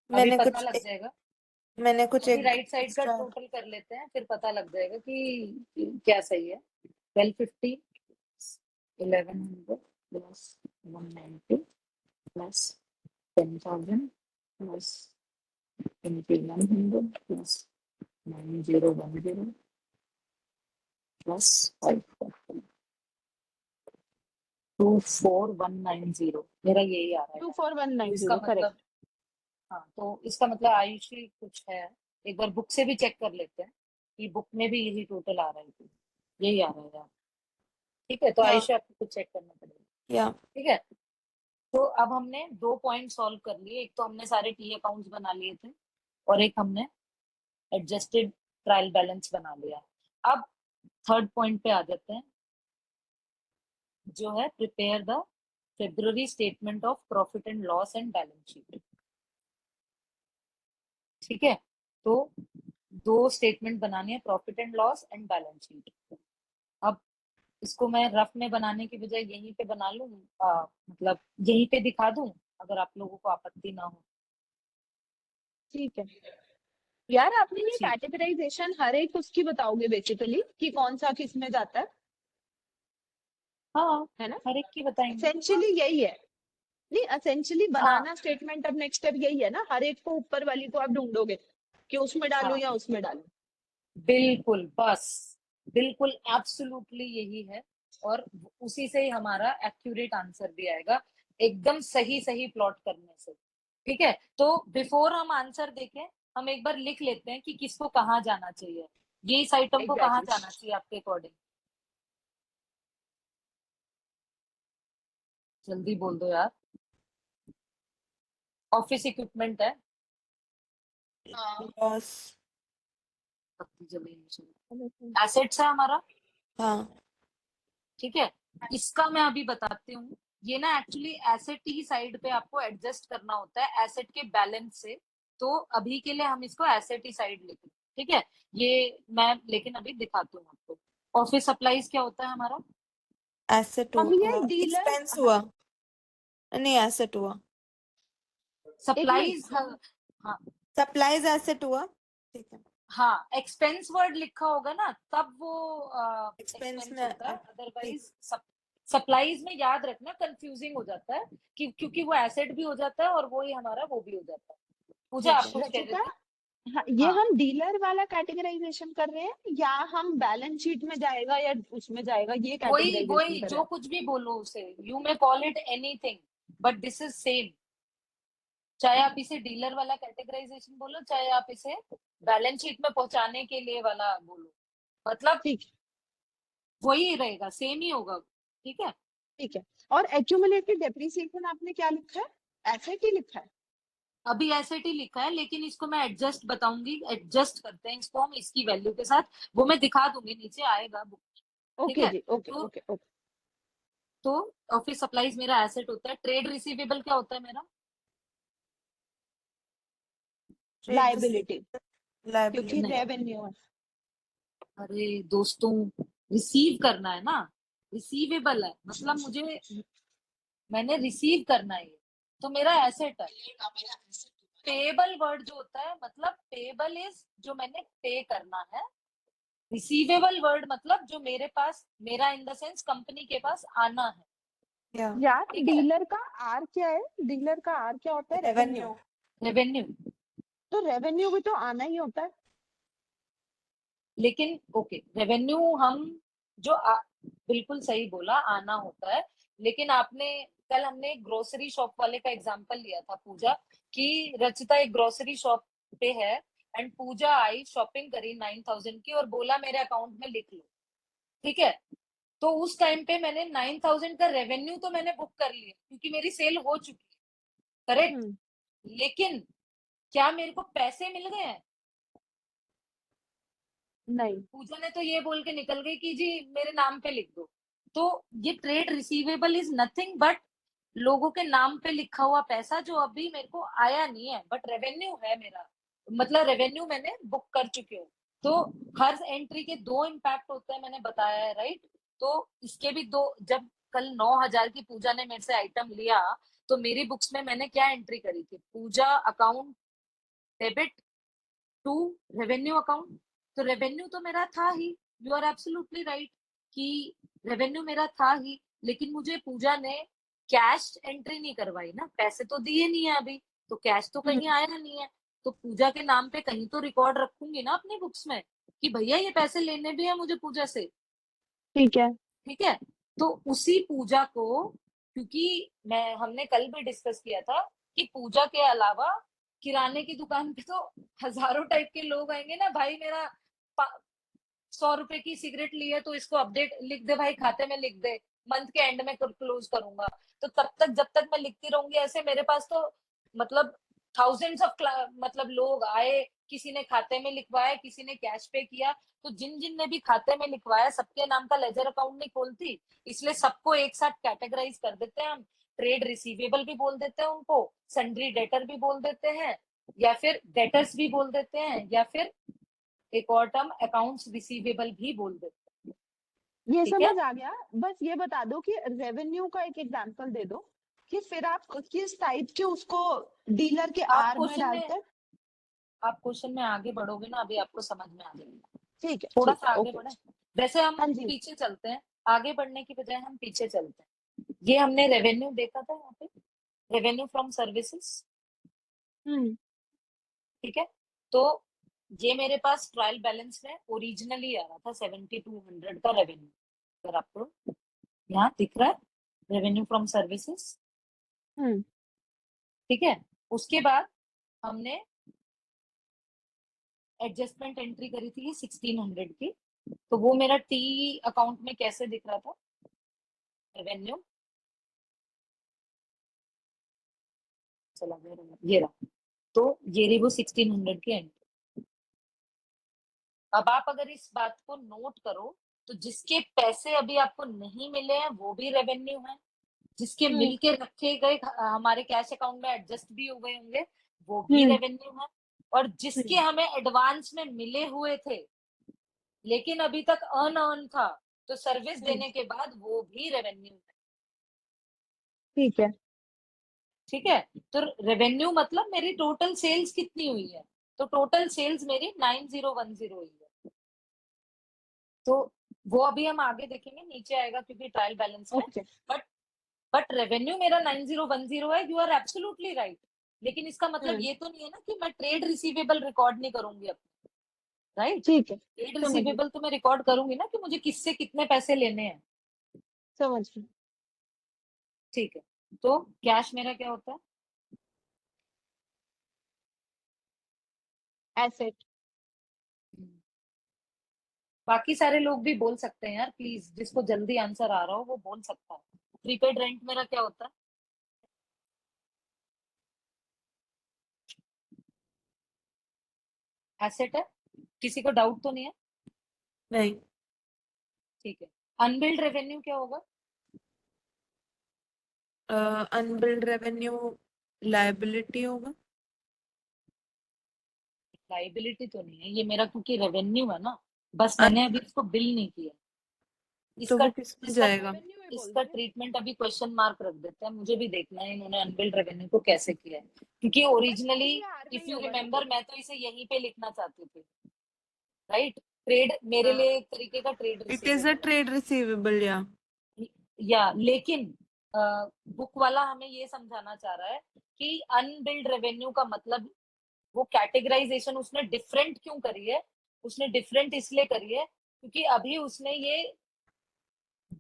अभी मैंने पता कुछ लग जाएगा। मैंने कुछ अभी एक राइट साइड का एक्स्ट्रा। टोटल कर लेते हैं, फिर पता लग जाएगा कि क्या सही है। 1250 1100 plus 190 plus 10,000 plus 2100 plus 9010 plus 540 24190 मेरा यही आ रहा है। तो इसका 24190 मतलब, करेक्ट। हाँ, तो इसका मतलब आयुषी कुछ है। एक बार बुक से भी चेक कर लेते हैं कि बुक में भी यही टोटल आ रहा है कि यही आ रहा है यार। ठीक है, तो या आयुषी आपको कुछ चेक करना पड़ेगा। या ठीक है, तो अब हमने 2 पॉइंट सॉल्व कर लिए। एक तो हमने सारे टी अकाउंट्स बना लिए थे और एक हमने एडजस्टेड ट्रायल बैलेंस बना लिया। अब थर्ड पॉइंट पे आ जाते हैं, जो है prepare the February statement of profit and loss and balance sheet. ठीक है, तो 2 स्टेटमेंट बनानी है, profit and loss and balance sheet. अब इसको मैं रफ में बनाने की बजाय यहीं पे बना लूं, मतलब यहीं पे दिखा दूं, अगर आप लोगों को आपत्ति ना हो। ठीक है यार, आपने ये ठीक, कैटेगराइजेशन हर एक उसकी बताओगे बेसिकली कि कौन सा किस में जाता हाँ, है ना? हर एक की बताएंगे। हाँ, एसेंशियली यही है। नहीं, एसेंशियली हाँ, बनाना स्टेटमेंट अब नेक्स्ट स्टेप यही है ना, हर एक को ऊपर वाली को आप ढूंढोगे कि उसमें डालूं हाँ, या उसमें डालूं। बिल्कुल, बस बिल्कुल एब्सोल्युटली यही है। और उसी से ही हमारा एक्यूरेट आंसर भी आएगा, एकदम सही सही प्लॉट करने से। ठीक है, तो बिफोर हम आंसर देखें, हम एक बार लिख लेते हैं कि किसको कहाँ जाना चाहिए, ये इस आइटम को कहाँ एग्जैक्टली जाना चाहिए आपके अकॉर्डिंग। जल्दी बोल दो यार। ऑफिस इक्विपमेंट है, हाँ लॉस। पत्ती जमीन, एसेट्स है हमारा। हाँ, ठीक है, इसका मैं अभी बताती हूँ। ये ना एक्चुअली एसेट ही साइड पे आपको एडजस्ट करना होता है एसेट के बैलेंस से। तो अभी के लिए हम इसको एसेट ही साइड लेते हैं। ठीक है, ये मैं लेकिन अभी दिखाती हूँ आपको। ऑफिस सप्लाईज क्या होता है हमारा? एसेट हम ये हुआ, डीलर, एक्सपेंस हुआ, नहीं एसेट हुआ, एक मिनट सप्लाईज, हम, हाँ, सप्लाईज एसेट हुआ। ठीक है, हाँ, एक्सपेंस वर्ड लिखा होगा ना तब वो एक्सपेंस एक्सपेंस में होता है। ठीक। अदरवाइज सप्लाईज में याद रखना कंफ्यूजिंग हो जाता है कि क्योंकि वो एसेट भी हो जाता है और वो ही हमारा वो भी हो जाता है। पूजा, ठीक आप है, कुछ कह रहे रचिता, थे? हाँ, ये हाँ, हम डीलर वाला कैटेगराइजेशन कर रहे हैं या हम बैलेंस शीट में जाएगा या उसमें जाएगा, ये वही कैटेगराइजेशन वही कर रहे जो हैं? कुछ भी बोलो उसे, you may call it anything, but this is same. चाहे आप इसे डीलर वाला कैटेगराइजेशन बोलो, चाहे आप इसे बैलेंस शीट में पहुंचाने के लिए वाला बोलो, मतलब ठीक, वही रहेगा, सेम ही होगा। ठीक है, ठीक है। और एक्यूमुलेटेड डेप्रिसिएशन आपने क्या लिखा है? एसेट ही लिखा है? अभी एसेट ही लिखा है, लेकिन इसको मैं एडजस्ट बताऊंगी। एडजस्ट करते हैं इसको हम इसकी वैल्यू के साथ, वो मैं दिखा दूंगी, नीचे आएगा बुक। ठीक ओके है, जी, ओके तो ओके ओके। तो ऑफिस सप्लाईज मेरा एसेट होता है। ट्रेड रिसीवेबल क्या होता है मेरा? Trade liability, receivable, liability. क्योंकि नहीं। रेवेन्यू है। अरे दोस्तों, रिसीव करना है ना, रिसीवेबल है मतलब मुझे, मैंने रिसीव करना है ये, तो मेरा एसेट है। मिलेगा मेरा asset होगा। पेबल वर्ड जो होता है, मतलब पेबल इज जो मैंने पे करना है, रिसीवेबल वर्ड मतलब जो मेरे पास, मेरा इन द सेंस कंपनी के पास आना है। Yeah. यार ठीक है, डीलर का आर क्या है? डीलर का आर क्या होता है? रेवेन्यू। Revenue. रेवेन्यू। तो रेवेन्यू भी तो आना ही होता है। लेकिन ओके, रेवेन्यू हम जो बिल्कुल सही बोला, आना होता है। लेकिन आपने, कल हमने ग्रोसरी शॉप वाले का एग्जांपल लिया था पूजा, कि रचिता एक ग्रोसरी शॉप पे है एंड पूजा आई, शॉपिंग करी 9,000 की और बोला मेरे अकाउंट में लिख लो। ठीक है, तो उस टाइम पे मैंने 9,000 का रेवेन्यू तो मैंने बुक कर लिया क्योंकि मेरी सेल हो चुकी है, करेक्ट। हम्म, लेकिन क्या मेरे को पैसे मिल गए हैं? नहीं। पूजा ने तो ये बोल के निकल गई कि जी मेरे नाम पे लिख दो। तो ये trade receivable is nothing but लोगों के नाम पे लिखा हुआ पैसा जो अभी मेरे को आया नहीं है, बट रेवेन्यू है मेरा, मतलब रेवेन्यू मैंने बुक कर चुकी हूँ। तो हर एंट्री के दो इम्पैक्ट होते हैं, मैंने बताया है, राइट। तो इसके भी दो, जब कल 9,000 की पूजा ने मेरे से आइटम लिया, तो मेरी बुक्स में मैंने क्या एंट्री करी थी? Pooja account debit to revenue account. तो रेवेन्यू तो मेरा था ही, यू आर एब्सोल्युटली राइट कि रेवेन्यू मेरा था ही, लेकिन मुझे पूजा ने कैश एंट्री नहीं करवाई ना, पैसे तो दिए नहीं है अभी, तो कैश तो कहीं आया नहीं है। तो पूजा के नाम पे कहीं तो रिकॉर्ड रखूंगी ना अपनी बुक्स में कि भैया ये पैसे लेने भी है मुझे पूजा से। ठीक है। ठीक है, तो उसी पूजा को, क्योंकि मैं, हमने कल भी डिस्कस किया था कि पूजा के अलावा किराने की दुकान पे तो हजारों टाइप के लोग आएंगे ना, भाई मेरा 100 रुपए की सिगरेट ली है तो इसको अपडेट लिख दे भाई, खाते में लिख दे, मंथ के एंड में क्लोज करूंगा। तो तब तक जब तक मैं लिखती रहूंगी ऐसे, मेरे पास तो मतलब थाउजेंड्स ऑफ मतलब लोग आए, किसी ने खाते में लिखवाया, किसी ने कैश पे किया। तो जिन जिन ने भी खाते में लिखवाया सबके नाम का लेजर अकाउंट नहीं खोलती, इसलिए सबको एक साथ कैटेगराइज कर देते हैं हम। ट्रेड रिसीवेबल भी बोल देते हैं उनको, सन्ड्री डेटर भी बोल देते हैं, या फिर डेटर्स भी बोल देते हैं, या फिर एक और टर्म अकाउंट्स रिसीवेबल भी बोल देते हैं। ये ठीक है, समझ आ गया। बस ये बता दो कि रेवेन्यू का एक एग्जांपल दे दो कि फिर आप किस टाइप के उसको डीलर के आप आर में क्वेश्चन में, डालते हैं। आप क्वेश्चन में आगे बढ़ोगे ना, अभी आपको समझ में आ जाएगा। ठीक है, थोड़ा ठीक सा है, आगे ओके। बढ़े, वैसे हम हाँ जी। पीछे चलते हैं, आगे बढ़ने की बजाय हम पीछे चलते हैं। ये हमने रेवेन्यू देखा था यहाँ पे, रेवेन्यू फ्रॉम सर्विसेज। हम्म। ठीक है, तो ये मेरे पास ट्रायल बैलेंस में ओरिजिनली आ रहा था 7,200 का रेवेन्यू, अगर आपको यहाँ दिख रहा है, रेवेन्यू फ्रॉम सर्विसेज। हम्म। ठीक है, उसके बाद हमने एडजस्टमेंट एंट्री करी थी 1,600 की, तो वो मेरा टी अकाउंट में कैसे दिख रहा था? रेवेन्यू, चला गया, ये रहा। तो ये रही वो 1,600 की एंट्री। अब आप अगर इस बात को नोट करो, तो जिसके पैसे अभी आपको नहीं मिले हैं वो भी रेवेन्यू है, जिसके हम्म। मिल के रखे गए हमारे कैश अकाउंट में एडजस्ट भी हो गए होंगे वो भी हम्म। रेवेन्यू है, और जिसके हम्म। हमें एडवांस में मिले हुए थे लेकिन अभी तक अनअर्न था, तो सर्विस हम्म। देने के बाद वो भी रेवेन्यू है। ठीक है। ठीक है, तो रेवेन्यू मतलब मेरी टोटल सेल्स कितनी हुई है, तो टोटल सेल्स मेरी 9,010 हुई है। तो वो अभी हम आगे देखेंगे, नीचे आएगा क्योंकि ट्रायल बैलेंस में। ओके। बट बट रेवेन्यू मेरा 9,010 है, यू आर एब्सोल्युटली राइट। लेकिन इसका मतलब हम्म। ये तो नहीं है ना कि मैं ट्रेड रिसीवेबल रिकॉर्ड नहीं करूंगी अब, राइट। ठीक है, ट्रेड समझ गई। रिसीवेबल तो मैं रिकॉर्ड करूंगी ना कि मुझे किससे कितने पैसे लेने हैं। समझ गई। ठीक है, तो कैश मेरा क्या होता है? एसेट। बाकी सारे लोग भी बोल सकते हैं यार, प्लीज, जिसको जल्दी आंसर आ रहा हो वो बोल सकता है। प्रीपेड रेंट मेरा क्या होता है? एसेट है, किसी को डाउट तो नहीं है? नहीं. ठीक है, अनबिल्ड रेवेन्यू क्या होगा? अनबिल्ड रेवेन्यू लायबिलिटी होगा। लाइबिलिटी तो नहीं है ये मेरा, क्योंकि रेवेन्यू है ना, बस मैंने अभी इसको बिल नहीं किया। तो इसका वो किस में इसका जाएगा? रेवेन्यू ही इसका बोलते हैं। ट्रीटमेंट अभी क्वेश्चन मार्क रख देते हैं, मुझे भी देखना है इन्होंने अनबिल्ड रेवेन्यू को कैसे किया है, क्योंकि बट ओरिजिनली LER में इफ ही यू होगा ना रिमेम्बर फिर। मैं तो इसे यहीं पे लिखना चाहती थी, राइट। ट्रेड मेरे लिए एक तरीके का trade it is a receivable trade receivable या है, या लेकिन बुक वाला हमें ये समझाना चाह रहा है कि अनबिल्ड रेवेन्यू का मतलब, वो कैटेगराइजेशन उसने डिफरेंट क्यों करी है, उसने डिफरेंट इसलिए करी है क्योंकि अभी उसने ये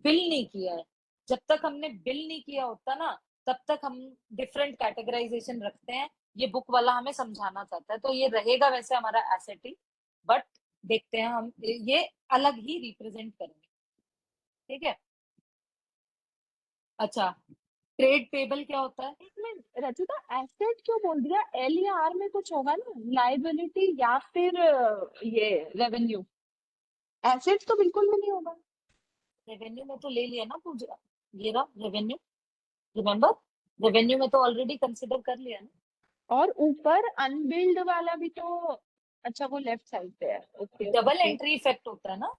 बिल नहीं किया है। जब तक हमने बिल नहीं किया होता ना, तब तक हम डिफरेंट कैटेगराइजेशन रखते हैं। ये बुक वाला हमें समझाना चाहता है, तो ये रहेगा वैसे हमारा एसेट ही, बट देखते हैं हम ये अलग ही रिप्रेजेंट करेंगे, ठीक है। अच्छा, ट्रेड पेबल क्या होता है? एक मिनट रचिता, एसेट क्यों बोल दिया? LER में कुछ होगा ना, लाइबिलिटी या फिर ये रेवेन्यू। एसेट तो बिल्कुल भी नहीं होगा। रेवेन्यू में तो ले लिया ना पूजा, ये रहा रेवेन्यू, रिमेम्बर, रेवेन्यू में तो ऑलरेडी कंसिडर कर लिया ना। और ऊपर अनबिल्ड वाला भी तो, अच्छा वो लेफ्ट साइड पे है, okay double okay. Entry effect होता है ना,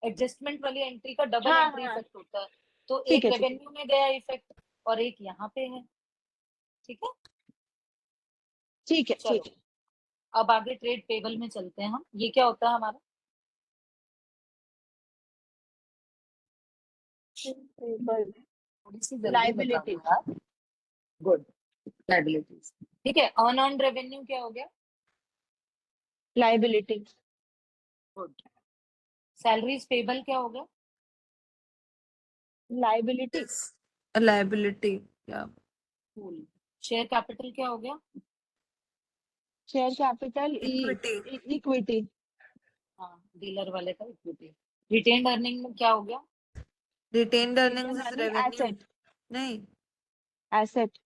एडजस्टमेंट वाली एंट्री का डबल हाँ एंट्री हाँ, इफेक्ट होता है, तो ठीक एक है ठीक है। रेवेन्यू में गया इफेक्ट और एक यहाँ पे है, ठीक है। ठीक है चलो ठीक है। अब आगे ट्रेड पेबल में चलते हैं हम, ये क्या होता है हमारा? थोड़ी सी जल्दी लाइबिलिटी। बताओ यार। गुड, लाइबिलिटीज, ठीक है। अनअर्न रेवेन्यू क्या हो गया? लाइबिलिटी। गुड। सैलरीज पेबल क्या हो गया? लाइबिलिटी। लायबिलिटी या कूल। शेयर कैपिटल क्या हो गया? Share capital equity. इक्विटी। हाँ, डीलर वाले का इक्विटी। रिटेन्ड अर्निंग में क्या हो गया? Retained earnings return is earning revenue. Asset. नहीं, एसेट।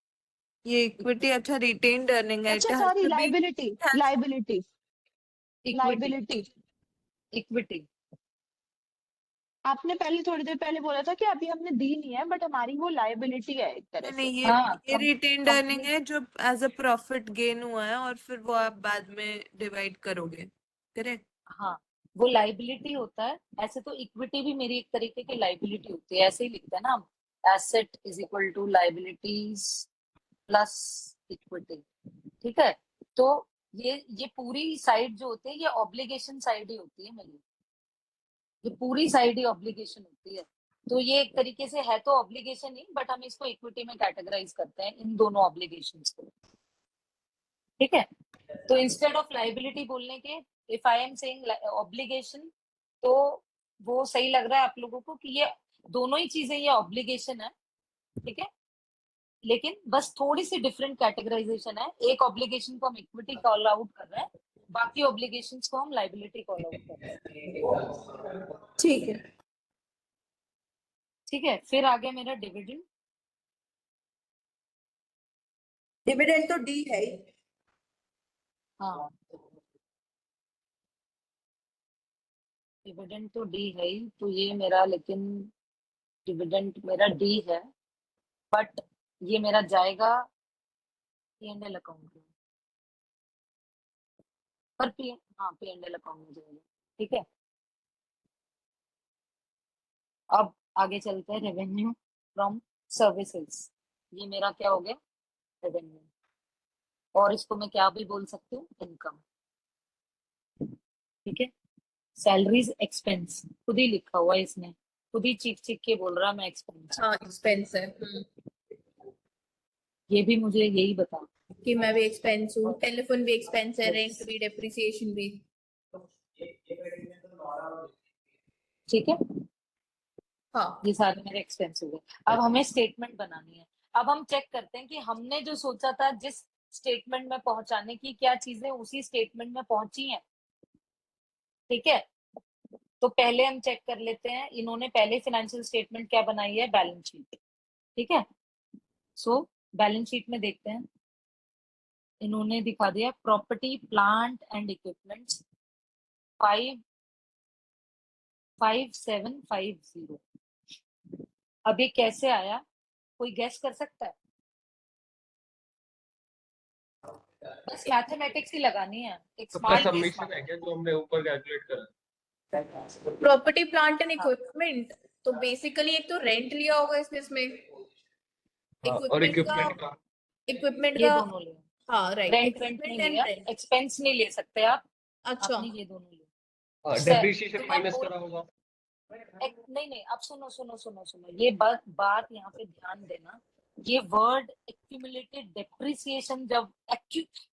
ये इक्विटी, अच्छा रिटेन्ड अर्निंग है, इट अच्छा has sorry, to be, liability. Liability. Equity, liability. Equity. आपने पहले थोड़ी देर पहले बोला था कि अभी हमने दी नहीं है, बट हमारी वो लाइबिलिटी है एक तरह नहीं से। ये हाँ, ये रिटेन्ड अर्निंग कंपनी, है जो एज अ प्रॉफिट गेन हुआ है और फिर वो आप बाद में डिवाइड करोगे, करेक्ट। हाँ वो लाइबिलिटी होता है। ऐसे तो इक्विटी भी मेरी एक तरीके की लाइबिलिटी होती है, ऐसे ही लिखते हैं ना हम, asset is equal to liabilities plus equity, ठीक है। तो ये पूरी साइड जो होती है ये ऑब्लिगेशन साइड ही होती है मेरी, ये पूरी साइड ही ऑब्लिगेशन होती है। तो ये एक तरीके से है तो ऑब्लिगेशन ही, बट हम इसको इक्विटी में कैटेगराइज करते हैं इन दोनों ऑब्लिगेशंस को, ठीक है। तो इंस्टेड ऑफ लाइबिलिटी बोलने के, if I am saying obligation, तो वो सही लग रहा है आप लोगों को कि ये दोनों ही चीजें ये ऑब्लिगेशन है, ठीक है। लेकिन बस थोड़ी सी डिफरेंट कैटेगराइजेशन है, एक ऑब्लिगेशन को हम इक्विटी कॉल आउट कर रहे हैं, बाकी ऑब्लिगेशंस को हम लाइबिलिटी कॉल आउट कर रहे हैं, ठीक है। ठीक है। फिर आ गया मेरा डिविडेंड। डिविडेंड तो डी है ही। हाँ, डिविडेंड तो डी है ही, तो ये मेरा, लेकिन डिविडेंड मेरा डी है, बट ये मेरा जाएगा P&L अकाउंट में, पर पी हाँ P&L अकाउंट में जाएगा, ठीक है। अब आगे चलते हैं, रेवेन्यू फ्रॉम सर्विसेज, ये मेरा क्या हो गया? रेवेन्यू, और इसको मैं क्या भी बोल सकती हूँ? इनकम, ठीक है। सैलरीज एक्सपेंस खुद ही लिखा हुआ है इसने, खुद ही चीख चीख के बोल रहा है मैं एक्सपेंस, हाँ एक्सपेंस है। ये भी मुझे यही बता। कि मैं भी एक्सपेंस हूँ, टेलीफोन भी एक्सपेंस है, रेंट भी, डेप्रिसिएशन भी। ठीक है, हाँ ये सारे मेरे एक्सपेंस हो गए। अब हमें स्टेटमेंट बनानी है। अब हम चेक करते हैं कि हमने जो सोचा था जिस स्टेटमेंट में पहुंचाने की, क्या चीजें उसी स्टेटमेंट में पहुंची हैं, ठीक है। तो पहले हम चेक कर लेते हैं, इन्होंने पहले फाइनेंशियल स्टेटमेंट क्या बनाई है? बैलेंस शीट, ठीक है। सो बैलेंस शीट में देखते हैं, इन्होंने दिखा दिया प्रॉपर्टी प्लांट एंड इक्विपमेंट्स 55750। अब ये कैसे आया? कोई गेस कर सकता है? बस मैथमेटिक्स ही लगानी है, एक तो प्लस स्मार्ट सबमिशन है क्या जो हमने ऊपर कैलकुलेट करा? प्रॉपर्टी प्लांट एंड हाँ। इक्विपमेंट, तो बेसिकली एक तो रेंट लिया होगा इसमें और इक्विपमेंट इक्विपमेंट का ये का। दोनों लिए हाँ राइट, रेंट वेंट इक्विपमेंट नहीं एंड लिया, रेंट। एक्सपेंस नहीं ले सकते आप, अच्छा आपने ये दोनों लिए। तो डेप्रिसिएशन मैं माइनस बोल करा होगा। नहीं नहीं, अब सुनो सुनो सुनो सुनो, ये बात यहाँ पे ध्यान देना। ये वर्ड एक्यूमुलेटेड डेप्रिसिएशन, जब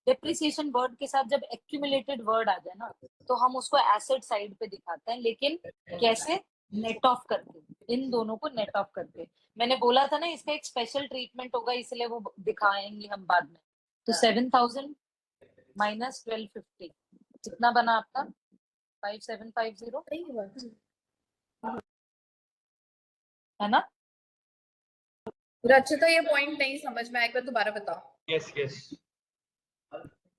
डेप्रिसिएशन वर्ड के साथ जब एक्यूमुलेटेड वर्ड आ जाए ना, तो हम उसको एसेट साइड पे दिखाते हैं, लेकिन कैसे? नेट ऑफ करके, इन दोनों को नेट ऑफ करके। मैंने बोला था ना इसका एक स्पेशल ट्रीटमेंट होगा, इसलिए वो दिखाएंगे हम बाद में। तो 7,000 माइनस 1250 कितना बना आपका? 5750, है ना? रचिता, ये पॉइंट नहीं समझ में आया, एक बार दोबारा बताओ। Yes yes.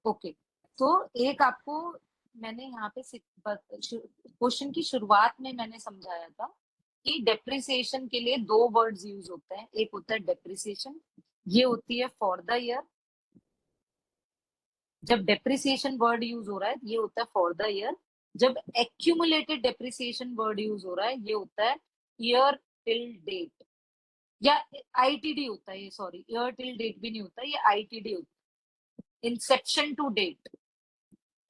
ओके, तो एक आपको मैंने यहाँ पे क्वेश्चन की शुरुआत में मैंने समझाया था कि डेप्रिसिएशन के लिए दो वर्ड्स यूज होते हैं। एक होता है डेप्रिसिएशन, ये होती है फॉर द ईयर। जब डेप्रिसिएशन वर्ड यूज हो रहा है ये होता है फॉर द ईयर। जब एक्यूमुलेटेड डेप्रिसिएशन वर्ड यूज हो रहा है ये होता है ईयर टिल डेट, या आईटीडी होता है ये, सॉरी ईयर टिल डेट भी नहीं होता, ये आईटीडी होता है, inception to date,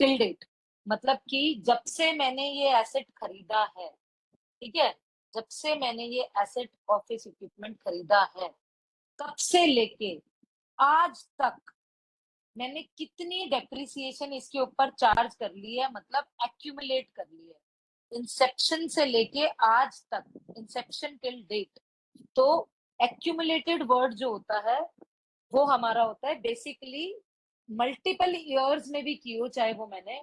till date. मतलब कि जब से मैंने ये एसेट खरीदा है, ठीक है, जब से मैंने ये एसेट ऑफिस इक्विपमेंट खरीदा है, तब से लेके आज तक मैंने कितनी डेप्रिसिएशन इसके ऊपर चार्ज कर ली है, मतलब एक्यूमुलेट कर ली है इंसेप्शन से लेके आज तक, इंसेप्शन टिल डेट। तो एक्यूमुलेटेड वर्ड जो होता है वो हमारा होता है बेसिकली मल्टीपल ईयर्स में भी की हो, चाहे वो मैंने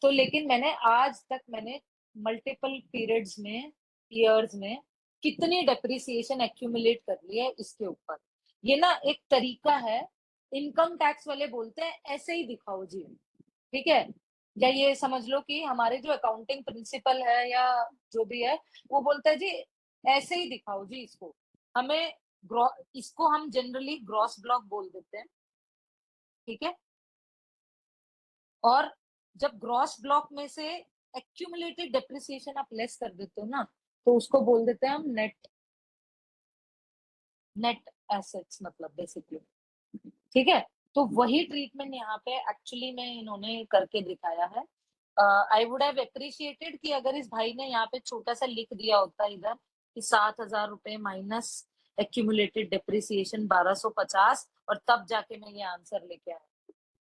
तो लेकिन मैंने आज तक मैंने मल्टीपल पीरियड्स में, ईयर्स में कितनी डेप्रिसिएशन एक्यूमुलेट कर ली है इसके ऊपर। ये ना एक तरीका है, इनकम टैक्स वाले बोलते हैं ऐसे ही दिखाओ जी, ठीक है? या ये समझ लो कि हमारे जो अकाउंटिंग प्रिंसिपल है या जो भी है, वो बोलता है जी ऐसे ही दिखाओ जी इसको। हमें इसको हम जनरली ग्रॉस ब्लॉक बोल देते हैं, ठीक है? और जब ग्रॉस ब्लॉक में से एक्यूमुलेटेड डेप्रिसिएशन आप लेस कर देते हो ना, तो उसको बोल देते हैं हम नेट एसेट्स, मतलब बेसिकली, ठीक है? तो वही ट्रीटमेंट यहाँ पे एक्चुअली में इन्होंने करके दिखाया है। आई वुड हैव अप्रिशिएटेड कि अगर इस भाई ने यहाँ पे छोटा सा लिख दिया होता इधर कि 7,000 रुपए माइनस एक्यूमुलेटेड डेप्रिसिएशन 1250, और तब जाके मैं ये आंसर लेके आया,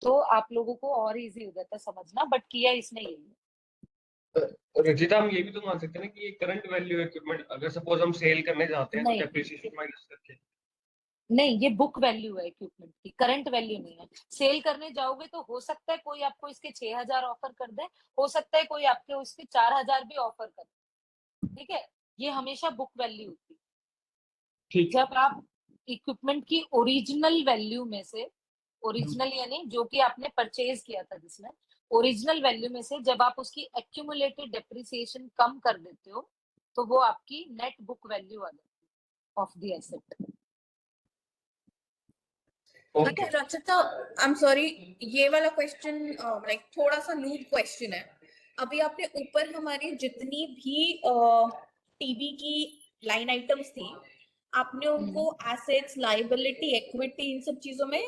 तो आप लोगों को और इजी हो जाता समझना, बट किया इसने यही। रजिता, हम ये भी तो मान सकते हैं ना कि ये करंट वैल्यू इक्विपमेंट, अगर सपोज हम सेल करने जाते हैं तो नहीं डेप्रिसिएशन माइनस करके। नहीं, ये बुक वैल्यू है इक्विपमेंट की, करंट वैल्यू नहीं है। सेल करने जाओगे तो हो सकता है कोई आपको इसके 6,000 ऑफर कर दे, हो सकता है कोई आपके इसके 4,000 भी ऑफर कर दे, ठीक है? ये हमेशा बुक वैल्यू होती है। ठीक। जब आप इक्विपमेंट की ओरिजिनल वैल्यू में से, ओरिजिनल यानी जो कि आपने परचेज किया था जिसमें, ओरिजिनल वैल्यू में से जब आप उसकी एक्यूमुलेटेड डेप्रिसिएशन कम कर देते हो, तो वो आपकी नेट बुक वैल्यू आ जाती है ऑफ द एसेट। अच्छा रचिता, आई एम सॉरी, ये वाला क्वेश्चन लाइक थोड़ा सा नूब क्वेश्चन है। अभी आपने ऊपर हमारी जितनी भी टीवी की लाइन आइटम्स थी, आपने उनको एसेट्स, लायबिलिटी, इक्विटी, इन सब चीजों में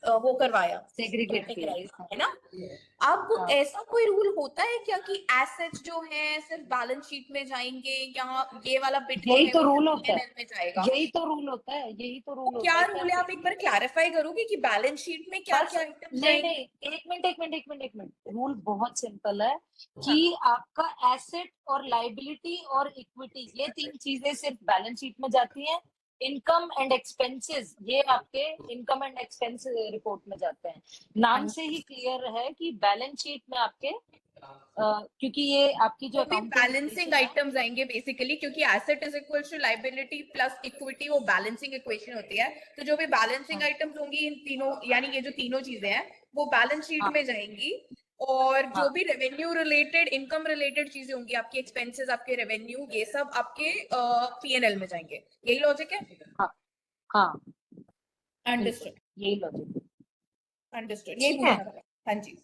वो करवाया, सेग्रीगेट किया, कैटेगराइज, है ना? अब हाँ। ऐसा कोई रूल होता है क्या कि एसेट्स जो है सिर्फ बैलेंस शीट में जाएंगे, या ये वाला बिट जो यही है तो वो रूल होता है, P&L में जाएगा? यही तो रूल होता है, यही तो रूल तो होता क्या है रूल है, आप एक बार क्लैरिफाई करोगे कि बैलेंस शीट में क्या क्या आइटम्स नहीं जाएंगे? नहीं, एक मिनट, रूल बहुत सिंपल है कि हाँ। आपका एसेट और लाइबिलिटी और इक्विटी, ये तीन चीजें सिर्फ बैलेंस शीट में जाती हैं। इनकम एंड एक्सपेंसेस ये आपके इनकम एंड एक्सपेंस रिपोर्ट में जाते हैं। नाम से ही क्लियर है कि बैलेंस शीट में आपके क्योंकि ये आपकी जो वो भी अकाउंटिंग बैलेंसिंग आइटम्स आएंगे बेसिकली, क्योंकि asset is equal to liability plus equity, वो बैलेंसिंग इक्वेशन होती है। तो जो भी बैलेंसिंग आइटम्स होंगी इन तीनों, यानी ये जो तीनों चीजें हैं वो बैलेंस शीट में जाएंगी। और जो हाँ। भी रेवेन्यू रिलेटेड, इनकम रिलेटेड चीजें होंगी, आपके एक्सपेंसेस, आपके रेवेन्यू, ये सब आपके P&L में जाएंगे। यही लॉजिक है? हाँ अंडरस्टूड, यही लॉजिक। अंडरस्टूड, यही ठीक है। पूछना था। हाँ जी।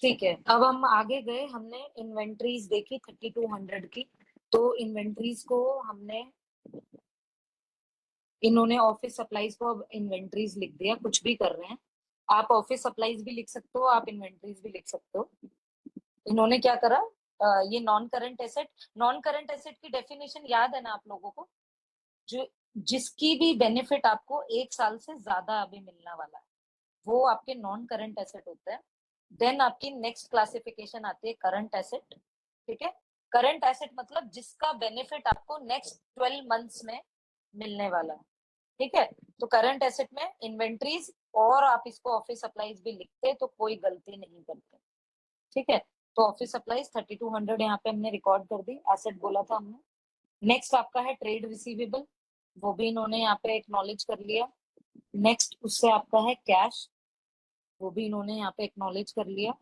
ठीक है, अब हम आगे गए, हमने इन्वेंट्रीज देखी 3200 की। तो इन्वेंट्रीज को हमने, इन्होंने ऑफिस सप्लाईज को अब इन्वेंट्रीज लिख दिया। कुछ भी कर रहे हैं आप, ऑफिस सप्लाईज भी लिख सकते हो, आप इन्वेंट्रीज भी लिख सकते हो। इन्होंने क्या करा, ये नॉन करंट एसेट की डेफिनेशन याद है ना आप लोगों को? जो जिसकी भी बेनिफिट आपको 1 साल से ज्यादा अभी मिलने वाला है, वो आपके नॉन करंट एसेट होते हैं। देन आपकी नेक्स्ट क्लासिफिकेशन आती है करंट एसेट। ठीक है, करंट एसेट मतलब जिसका बेनिफिट आपको नेक्स्ट 12 मंथ्स में मिलने वाला है। ठीक है, तो करंट एसेट में इन्वेंट्रीज, और आप इसको ऑफिस सप्लाईज भी लिखते तो कोई गलती नहीं करते। ठीक है, तो ऑफिस सप्लाईज 3200 यहाँ पे हमने रिकॉर्ड कर दी, एसेट बोला था हमने। नेक्स्ट आपका है ट्रेड रिसीवेबल, वो भी इन्होंने यहाँ पे एक्नॉलेज कर लिया। नेक्स्ट उससे आपका है कैश, वो भी इन्होंने यहाँ पे एक्नॉलेज कर लिया।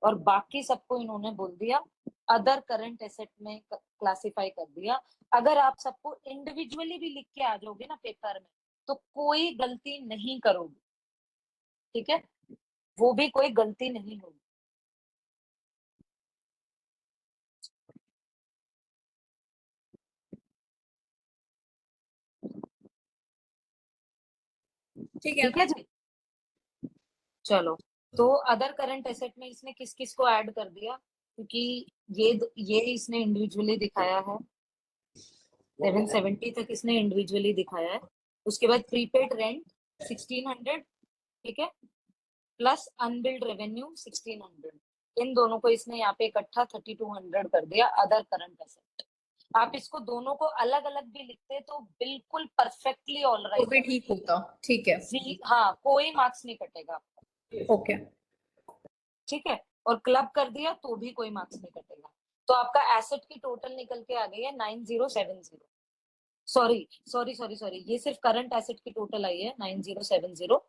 और बाकी सबको इन्होंने बोल दिया अदर करंट एसेट में क्लासिफाई कर दिया। अगर आप सबको इंडिविजुअली भी लिख के आ जाओगे ना पेपर में, तो कोई गलती नहीं करोगे। ठीक है, वो भी कोई गलती नहीं होगी। ठीक है। ठीक है जी, चलो। तो अदर करंट एसेट में इसने किस किस को ऐड कर दिया, क्योंकि ये इसने इंडिविजुअली दिखाया है, 770 तक इसने इंडिविजुअली दिखाया है। उसके बाद प्रीपेड रेंट 1600, ठीक है, प्लस अनबिल्ड रेवेन्यू 1600, इन दोनों को इसने यहाँ पे इकट्ठा 3200 कर दिया अदर करंट एसेट। आप इसको दोनों को अलग अलग भी लिखते तो बिल्कुल परफेक्टली ऑल तो राइट भी ठीक होता। ठीक है, हाँ, कोई मार्क्स नहीं कटेगा आपका। ओके। ठीक है, और क्लब कर दिया तो भी कोई मार्क्स नहीं कटेगा। तो आपका एसेट की टोटल निकल के आ गई है 9070। सॉरी सॉरी सॉरी सॉरी, ये सिर्फ करंट एसेट की टोटल आई है 9070।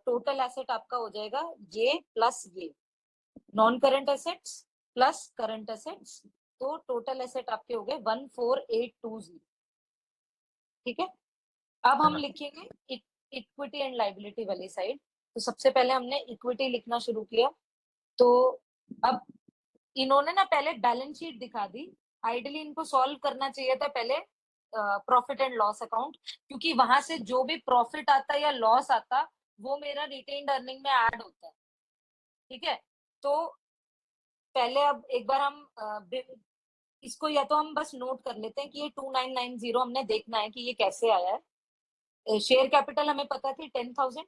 टोटल एसेट आपका हो जाएगा ये प्लस ये, non current assets plus current assets, तो टोटल एसेट आपके हो गए 14820। ठीक है, अब हम लिखेंगे इक्विटी एंड लाइबिलिटी वाली साइड। तो सबसे पहले हमने इक्विटी लिखना शुरू किया। तो अब इन्होंने ना पहले बैलेंस शीट दिखा दी, आइडियली इनको सॉल्व करना चाहिए था पहले प्रॉफिट एंड लॉस अकाउंट, क्योंकि वहां से जो भी प्रॉफिट आता या लॉस आता वो मेरा रिटेन्ड अर्निंग में ऐड होता है। ठीक है, तो पहले अब एक बार हम इसको या तो हम बस नोट कर लेते हैं कि ये 2990 हमने देखना है कि ये कैसे आया है। शेयर कैपिटल हमें पता थी 10,000।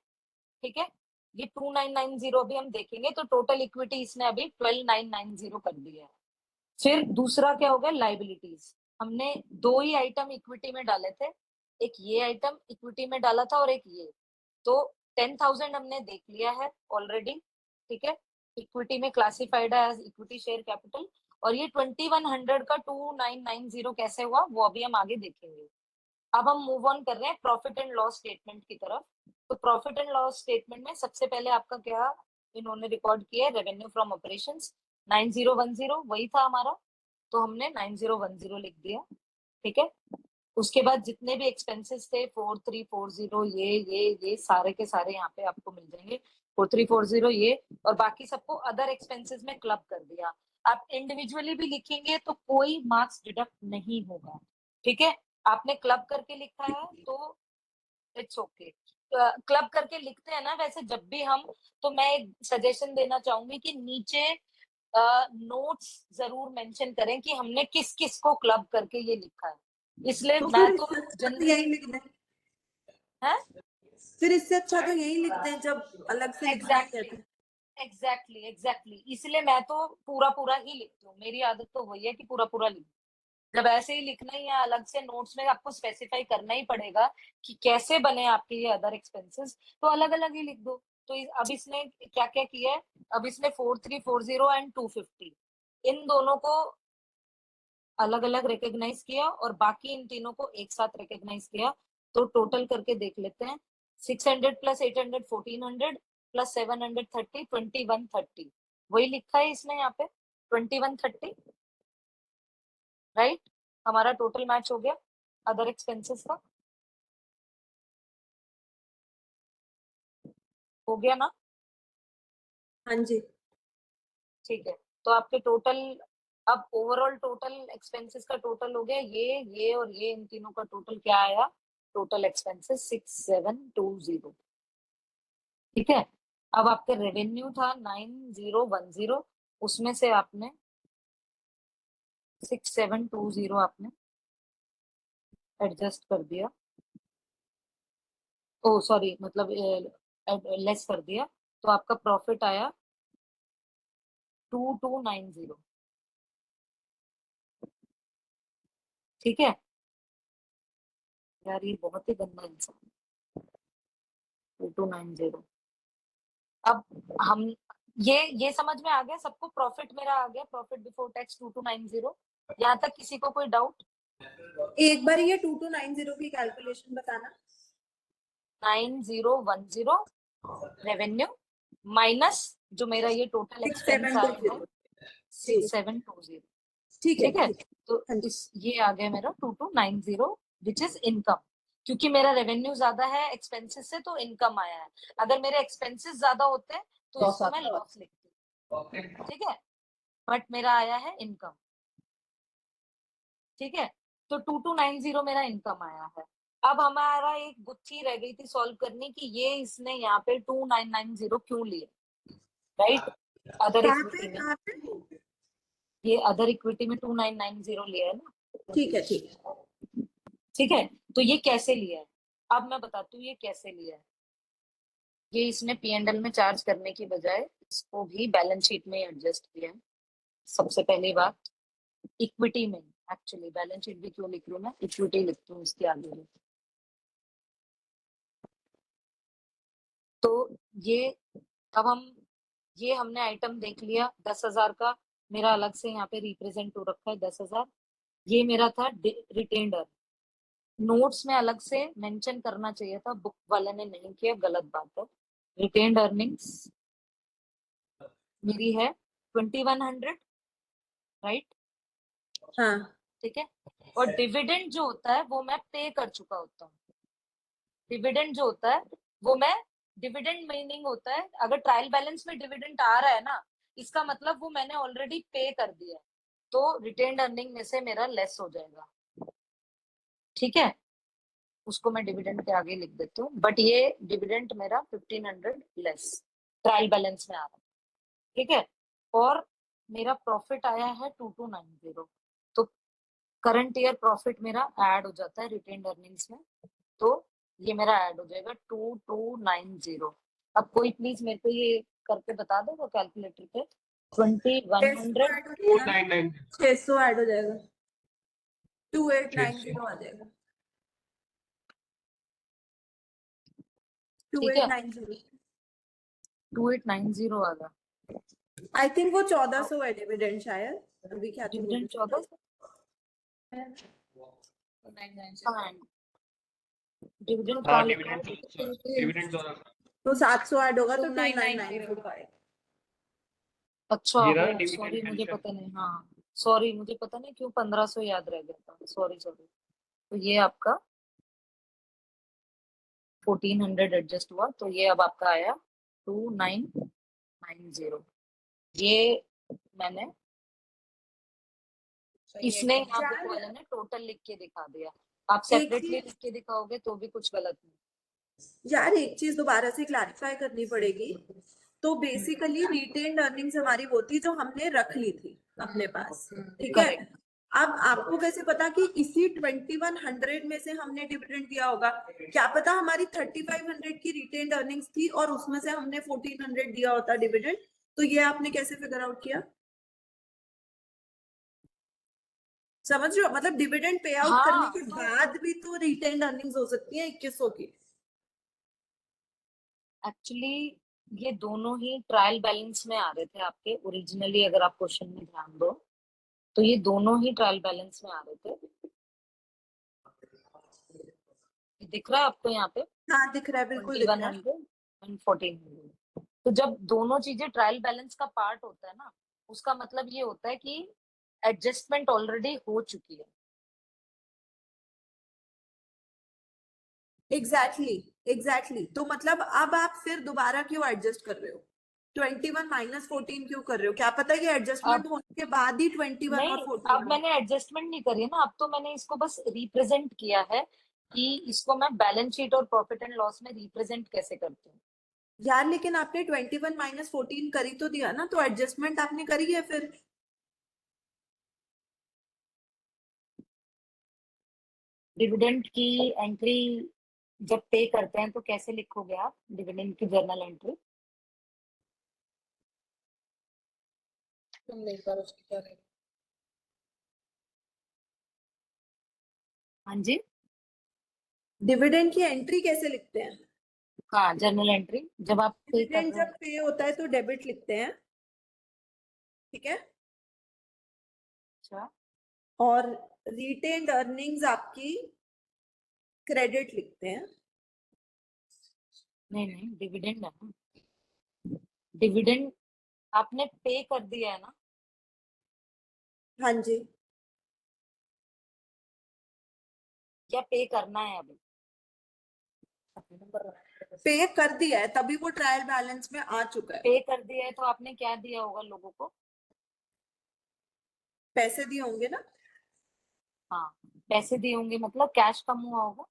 ठीक है, ये 2990 अभी हम देखेंगे, तो टोटल इक्विटी इसने अभी 12990 कर दिया है। फिर दूसरा क्या होगा, लाइबिलिटीज। हमने दो ही आइटम इक्विटी में डाले थे, एक ये आइटम इक्विटी में डाला था और एक ये। तो 10,000 हमने देख लिया है ऑलरेडी। ठीक है, इक्विटी में क्लासिफाइड है एज इक्विटी शेयर कैपिटल। और ये 2100 का 2990 कैसे हुआ वो अभी हम आगे देखेंगे। अब हम मूव ऑन कर रहे हैं प्रॉफिट एंड लॉस स्टेटमेंट की तरफ। तो प्रॉफिट एंड लॉस स्टेटमेंट में सबसे पहले आपका क्या इन्होंने रिकॉर्ड किया है, रेवेन्यू फ्रॉम ऑपरेशंस 9010 वही था हमारा, तो हमने 9010 लिख दिया। ठीक है, उसके बाद जितने भी एक्सपेंसेस थे 4340, ये सारे के सारे यहाँ पे आपको मिल जाएंगे। 4340 ये, और बाकी सबको अदर एक्सपेंसेस में क्लब कर दिया। आप इंडिविजुअली भी लिखेंगे तो कोई मार्क्स डिडक्ट नहीं होगा। ठीक है, आपने क्लब करके लिखा है तो इट्स ओके। क्लब करके लिखते हैं ना वैसे जब भी हम, तो मैं एक सजेशन देना चाहूंगी कि नीचे नोट्स जरूर मेंशन करें कि हमने किस किस को क्लब करके ये लिखा है। इसलिए तो मैं फिर तो इससे अच्छा तो जनरली यही लिख दें। है फिर इससे अच्छा तो यही लिख दें जब अलग से लिखना ही है एग्जैक्टली तो। एग्जैक्टली इसलिए मैं तो पूरा पूरा ही लिखती हूँ। मेरी आदत तो वही है कि पूरा पूरा लिख, जब ऐसे ही लिखना ही है अलग से नोट्स में आपको स्पेसिफाई करना ही पड़ेगा कि कैसे बने आपके ये अदर एक्सपेंसेस, तो अलग अलग ही लिख दो। तो अब इसने क्या क्या किया है, अब इसने 4340 एंड 250 इन दोनों को अलग अलग रिकॉग्नाइज किया और बाकी इन तीनों को एक साथ रिकॉग्नाइज किया। तो टोटल करके देख लेते हैं, 600 प्लस 800 1400 प्लस 730 2130 वही लिखा है इसने यहाँ पे 2130, राइट। हमारा टोटल मैच हो गया अदर एक्सपेंसेस का, हो गया ना? हाँ जी। ठीक है, तो आपके टोटल, अब ओवरऑल टोटल एक्सपेंसेस का टोटल हो गया ये और ये, इन तीनों का टोटल क्या आया? Total expenses 6720। ठीक है, अब आपके रेवेन्यू था 9010, उसमें से आपने 6720 आपने एडजस्ट कर दिया, ओ सॉरी, मतलब लेस कर दिया, तो आपका प्रॉफिट आया 2290। ठीक है यार, ये बहुत ही गंदा इंसान, 2290। अब हम ये समझ में आ गया सबको, प्रॉफिट मेरा आ गया, प्रॉफिट बिफोर टैक्स 2290। यहाँ तक किसी को कोई डाउट? एक बार ये 2290 की कैलकुलेशन बताना। 9010 रेवेन्यू माइनस जो मेरा ये टोटल एक्सपेंस आया है 6720। ठीक है ठीक है, ठीक है। तो हाँ जी। इस ये आ गया मेरा 2290 विच इज इनकम, क्योंकि मेरा रेवेन्यू ज्यादा है एक्सपेंसेस से, तो इनकम आया है। अगर मेरे एक्सपेंसेस ज्यादा होते तो इसको मैं लॉस लिखती, ठीक है, बट मेरा आया है इनकम। ठीक है, तो 2290 मेरा इनकम आया है। अब हमारा एक गुत्थी रह गई थी सॉल्व करनी की, ये इसने यहाँ पे 2990 क्यों लिए, राइट। अदर कहाँ इक्विटी पे में, कहाँ पे? ये अदर इक्विटी में 2990 लिया है ना। ठीक है ठीक है। ठीक है, तो ये कैसे लिया है, अब मैं बताती हूँ ये कैसे लिया है। ये इसने P&L में चार्ज करने की बजाय इसको भी बैलेंस शीट में एडजस्ट किया है। सबसे पहली बात, इक्विटी में, एक्चुअली बैलेंस शीट भी क्यों लिख रही हूँ मैं, इक्विटी लिखती हूँ इसके आगे में। तो ये, अब हम, ये हमने आइटम देख लिया 10,000 का, मेरा अलग से यहाँ पे रिप्रेजेंट हो रखा है 10,000। ये मेरा था रिटेन्ड अर्निंग, नोट्स में अलग से मेंशन करना चाहिए था, बुक वाले ने नहीं किया, गलत बात है। रिटेन्ड अर्निंग्स मेरी है 2100, राइट। हाँ ठीक है, और डिविडेंड जो होता है वो मैं पे कर चुका होता हूँ। डिविडेंड जो होता है वो मैं, डिविडेंड मीनिंग होता है अगर ट्रायल बैलेंस में डिविडेंड आ रहा है ना, इसका मतलब वो मैंने ऑलरेडी पे कर दिया है, तो रिटेन्ड अर्निंग में से मेरा लेस हो जाएगा। ठीक है, उसको मैं डिविडेंड के आगे लिख देती हूँ, बट ये डिविडेंड मेरा 1500 लेस ट्रायल बैलेंस में आ रहा है। ठीक है, और मेरा प्रॉफिट आया है 2290, तो करंट ईयर प्रॉफिट मेरा ऐड हो जाता है रिटेन्ड अर्निंग्स में, तो ये मेरा ऐड हो जाएगा 2290। अब कोई प्लीज मेरे को ये करके बता दो वो कैलकुलेटर पे, 2100 499 600 ऐड हो जाएगा, 600 2890 आ जाएगा, ठीक है, 2890। 2890 आ गया। आई थिंक वो 1400 है डिविडेंड शायद, अभी क्या तो डिविडेंड 14 डिविडेंड हाँ कहाँ लिखा है? डिविडेंड 1400। तो 700 ऐड होगा तो 2990 आएगा। अच्छा, ये रहा ओ डिविडेंड सॉरी, मुझे मेंशन। पता नहीं, हाँ सॉरी, मुझे पता नहीं क्यों 1500 याद रह गया था, सॉरी सॉरी। तो ये आपका 1400 एडजस्ट हुआ, तो ये अब आपका आया 2990। ये मैंने, इसने यहाँ बुक वाले ने टोटल लिख के दिखा दिया, आप एक सेपरेटली चीज लिख के दिखाओगे तो भी कुछ गलत नहीं। यार, एक चीज दोबारा से क्लैरिफाई करनी पड़ेगी। तो बेसिकली रिटेन्ड अर्निंग्स हमारी वो थी जो हमने रख ली थी अपने पास, ठीक है। करेक्ट, अब आपको कैसे पता कि इसी 2100 में से हमने डिविडेंड दिया होगा? क्या पता हमारी 3500 की रिटेन्ड अर्निंग्स थी और उसमें से हमने 1400 दिया होता डिविडेंड। तो ये आपने कैसे फिगर आउट किया? समझ रहे हो, मतलब डिविडेंड पे आउट करने हाँ के तो बाद भी तो रिटेन्ड अर्निंग्स हो सकती है 2100 की। एक्चुअली ये दोनों ही ट्रायल बैलेंस में आ रहे थे आपके ओरिजिनली, अगर आप क्वेश्चन में ध्यान दो तो ये दोनों ही ट्रायल बैलेंस में आ रहे थे। ये दिख रहा है आपको यहाँ पे हाँ दिख रहा है, बिल्कुल दिख रहा है। 2100 एंड 1400। तो जब दोनों चीजें ट्रायल बैलेंस का पार्ट होता है ना, उसका मतलब ये होता है कि एडजस्टमेंट ऑलरेडी हो चुकी है। एग्जैक्टली तो मतलब अब आप फिर दोबारा क्यों एडजस्ट कर रहे हो? 21 माइनस 14 क्यों कर रहे हो? क्या पता ये एडजस्टमेंट अब होने के बाद ही 21 और नहीं, 14 अब हो। मैंने एडजस्टमेंट नहीं करी है ना, अब तो मैंने इसको बस रिप्रेजेंट किया है कि इसको मैं बैलेंस शीट और प्रॉफिट एंड लॉस में रिप्रेजेंट कैसे करती हूँ। यार लेकिन आपने 21 माइनस 14 करी तो दिया ना, तो एडजस्टमेंट आपने करी है फिर। डिविडेंड की एंट्री जब पे करते हैं तो कैसे लिखोगे आप डिविडेंड की जर्नल एंट्री? तुम नहीं पर उसकी क्या रहेगी? हाँ जी, डिविडेंड की एंट्री कैसे लिखते हैं? हाँ, जर्नल एंट्री जब आप पे कर डिविडेंड रहे जब हो। पे होता है तो डेबिट लिखते हैं, ठीक है। अच्छा, और रिटेन्ड अर्निंग्स आपकी क्रेडिट लिखते हैं। नहीं नहीं, डिविडेंड है ना, डिविडेंड आपने पे कर दिया है ना। हाँ जी, क्या पे करना है अभी? पे कर दिया है तभी वो ट्रायल बैलेंस में आ चुका है। पे कर दिया है तो आपने क्या दिया होगा लोगों को? पैसे दिए होंगे ना। हाँ, पैसे दिए होंगे, मतलब कैश कम हुआ होगा।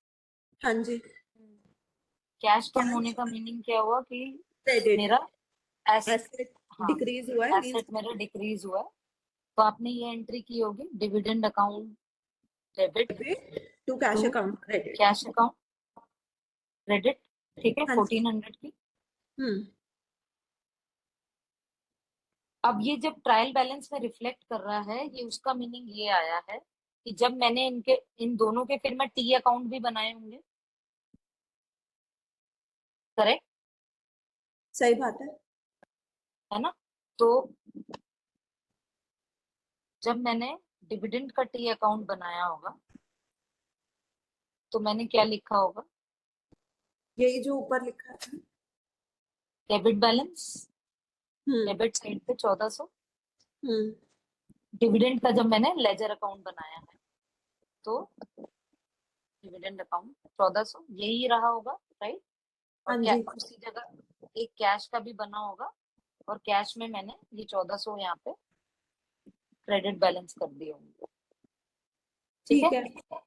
हाँ जी, कैश कम कैश होने का मीनिंग क्या हुआ कि क्रेडिट, मेरा एस एसेट हाँ, डिक्रीज हुआ है मींस एसेट मेरा डिक्रीज हुआ है। तो आपने ये एंट्री की होगी, dividend account debit debit to cash to account credit. Cash account credit, ठीक है, हाँ जी। 1400 की। हम्म। अब ये जब ट्रायल बैलेंस में रिफ्लेक्ट कर रहा है, ये उसका मीनिंग ये आया है कि जब मैंने इन दोनों के फिर मैं टी अकाउंट भी बनाए होंगे, करेक्ट सही बात है। है ना? तो जब मैंने डिविडेंड का टी अकाउंट बनाया होगा तो मैंने क्या लिखा होगा? यही जो ऊपर लिखा है। डेबिट बैलेंस, हम्म। डेबिट साइड पे 1400। हम्म। डिविडेंड का जब मैंने लेजर अकाउंट बनाया है तो डिविडेंड अकाउंट 1400 यही रहा होगा, राइट? और हाँ क्या जी, उसी जगह एक कैश का भी बना होगा, और कैश में मैंने ये 1400 यहाँ पे क्रेडिट बैलेंस कर दिए होंगे, ठीक है। ठीक है।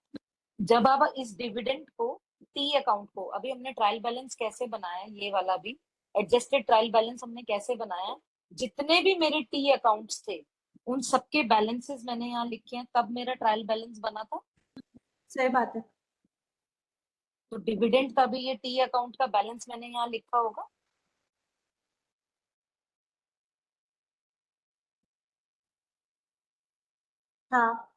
जब आप इस डिविडेंड को टी अकाउंट को, अभी हमने ट्रायल बैलेंस कैसे बनाया है, ये वाला भी एडजस्टेड ट्रायल बैलेंस हमने कैसे बनाया है, जितने भी मेरे टी अकाउंट्स थे उन सबके बैलेंसेस मैंने यहाँ लिखे हैं, तब मेरा ट्रायल बैलेंस बना था। सही बात है। तो डिविडेंड का भी ये टी अकाउंट का बैलेंस मैंने यहाँ लिखा होगा। हाँ,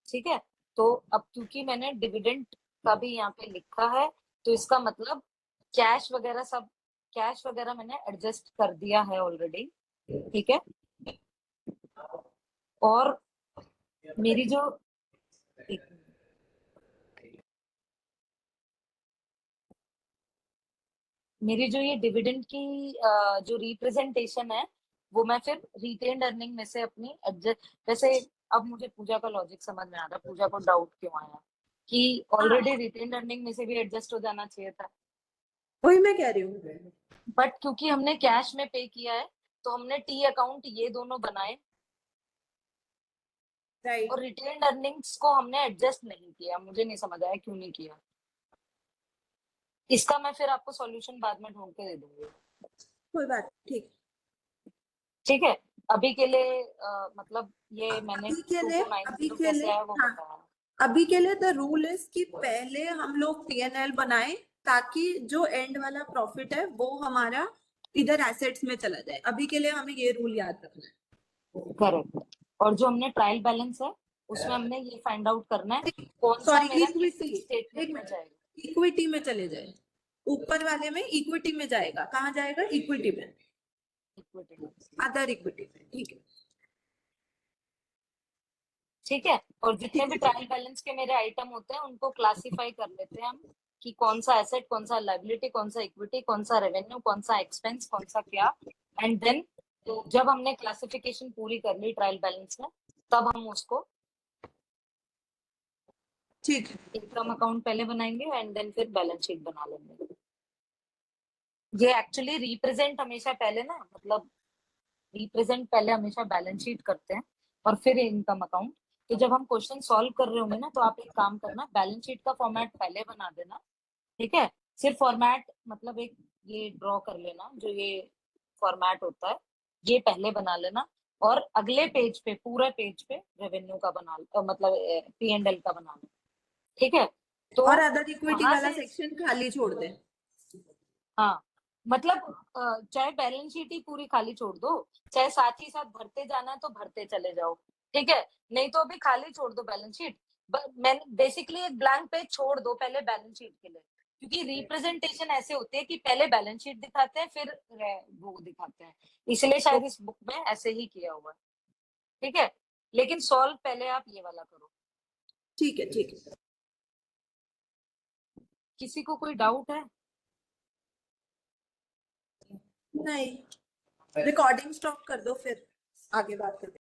ठीक है, तो अब क्योंकि मैंने डिविडेंड का भी यहाँ पे लिखा है, तो इसका मतलब कैश वगैरह मैंने एडजस्ट कर दिया है ऑलरेडी, ठीक है। और मेरी जो एक मेरी जो ये डिविडेंड की जो रिप्रेजेंटेशन है, वो मैं फिर रिटेन्ड अर्निंग में से अपनी एडजस्ट, वैसे अब मुझे पूजा का लॉजिक समझ में आ रहा है, पूजा को डाउट क्यों आया कि ऑलरेडी रिटेन्ड अर्निंग में से भी एडजस्ट हो जाना चाहिए था, वही मैं कह रही हूँ। बट क्योंकि हमने कैश में पे किया है तो हमने टी अकाउंट ये दोनों बनाए, राइट। और रिटेन्ड अर्निंग्स को हमने एडजस्ट नहीं किया, मुझे नहीं समझ आया क्यों नहीं किया। इसका मैं फिर आपको सॉल्यूशन बाद में ढूंढ के दे दूंगी, कोई बात नहीं, ठीक। ठीक है। अभी के लिए मतलब ये मैंने अभी के लिए, 2290 कैसे आया वो हाँ, बताया। अभी के लिए द रूल इज कि पहले हम लोग पीएनएल बनाए ताकि जो एंड वाला प्रॉफिट है वो हमारा इधर एसेट्स में चला जाए। अभी के लिए हमें ये रूल याद रखना है। करेक्ट, और जो हमने ट्रायल बैलेंस है उसमें हमने ये फाइंड आउट करना है कौन सा सॉरी, मेरा किस इक्विटी, स्टेटमेंट एक में मिनट, जाएगा। इक्विटी में चले जाए। ऊपर वाले में इक्विटी में जाएगा, कहाँ जाएगा? इक्विटी में, इक्विटी, अदर इक्विटी में, ठीक है। ठीक है। और जितने ठीक भी है, ठीक ट्रायल बैलेंस के मेरे आइटम होते हैं उनको क्लासिफाई कर लेते हैं हम कि कौन सा एसेट, कौन सा लाइबिलिटी, कौन सा इक्विटी, कौन सा रेवेन्यू, कौन सा एक्सपेंस, कौन सा क्या, एंड देन जब हमने क्लासिफिकेशन पूरी कर ली ट्रायल बैलेंस में, तब हम उसको ठीक है। इनकम अकाउंट पहले बनाएंगे एंड देन फिर बैलेंस शीट बना लेंगे। ये एक्चुअली रिप्रेजेंट हमेशा पहले ना, मतलब रिप्रेजेंट पहले हमेशा बैलेंस शीट करते हैं और फिर इनकम अकाउंट। तो जब हम क्वेश्चन सॉल्व कर रहे होंगे ना, तो आप एक काम करना, बैलेंस शीट का फॉर्मेट पहले बना देना, ठीक है। सिर्फ फॉर्मेट मतलब एक ये ड्रॉ कर लेना, जो ये फॉर्मेट होता है ये पहले बना लेना, और अगले पेज पे, पूरे पेज पे रेवेन्यू का बना मतलब P&L का बना लो, ठीक है। तो और अदर इक्विटी वहां वाला से सेक्शन खाली छोड़ दे। हाँ, मतलब चाहे बैलेंस शीट ही पूरी खाली छोड़ दो, चाहे साथ ही साथ भरते जाना है तो भरते चले जाओ, ठीक है। नहीं तो अभी खाली छोड़ दो बैलेंस शीट। मैंने बेसिकली एक ब्लैंक पेज छोड़ दो पहले बैलेंस शीट के लिए, क्योंकि रिप्रेजेंटेशन ऐसे होती है कि पहले बैलेंस शीट दिखाते हैं फिर वो दिखाते हैं, इसलिए शायद इस बुक में ऐसे ही किया हुआ है, ठीक है। लेकिन सॉल्व पहले आप ये वाला करो। ठीक है, ठीक है। किसी को कोई डाउट है? नहीं, रिकॉर्डिंग स्टॉप कर दो, फिर आगे बात करते हैं।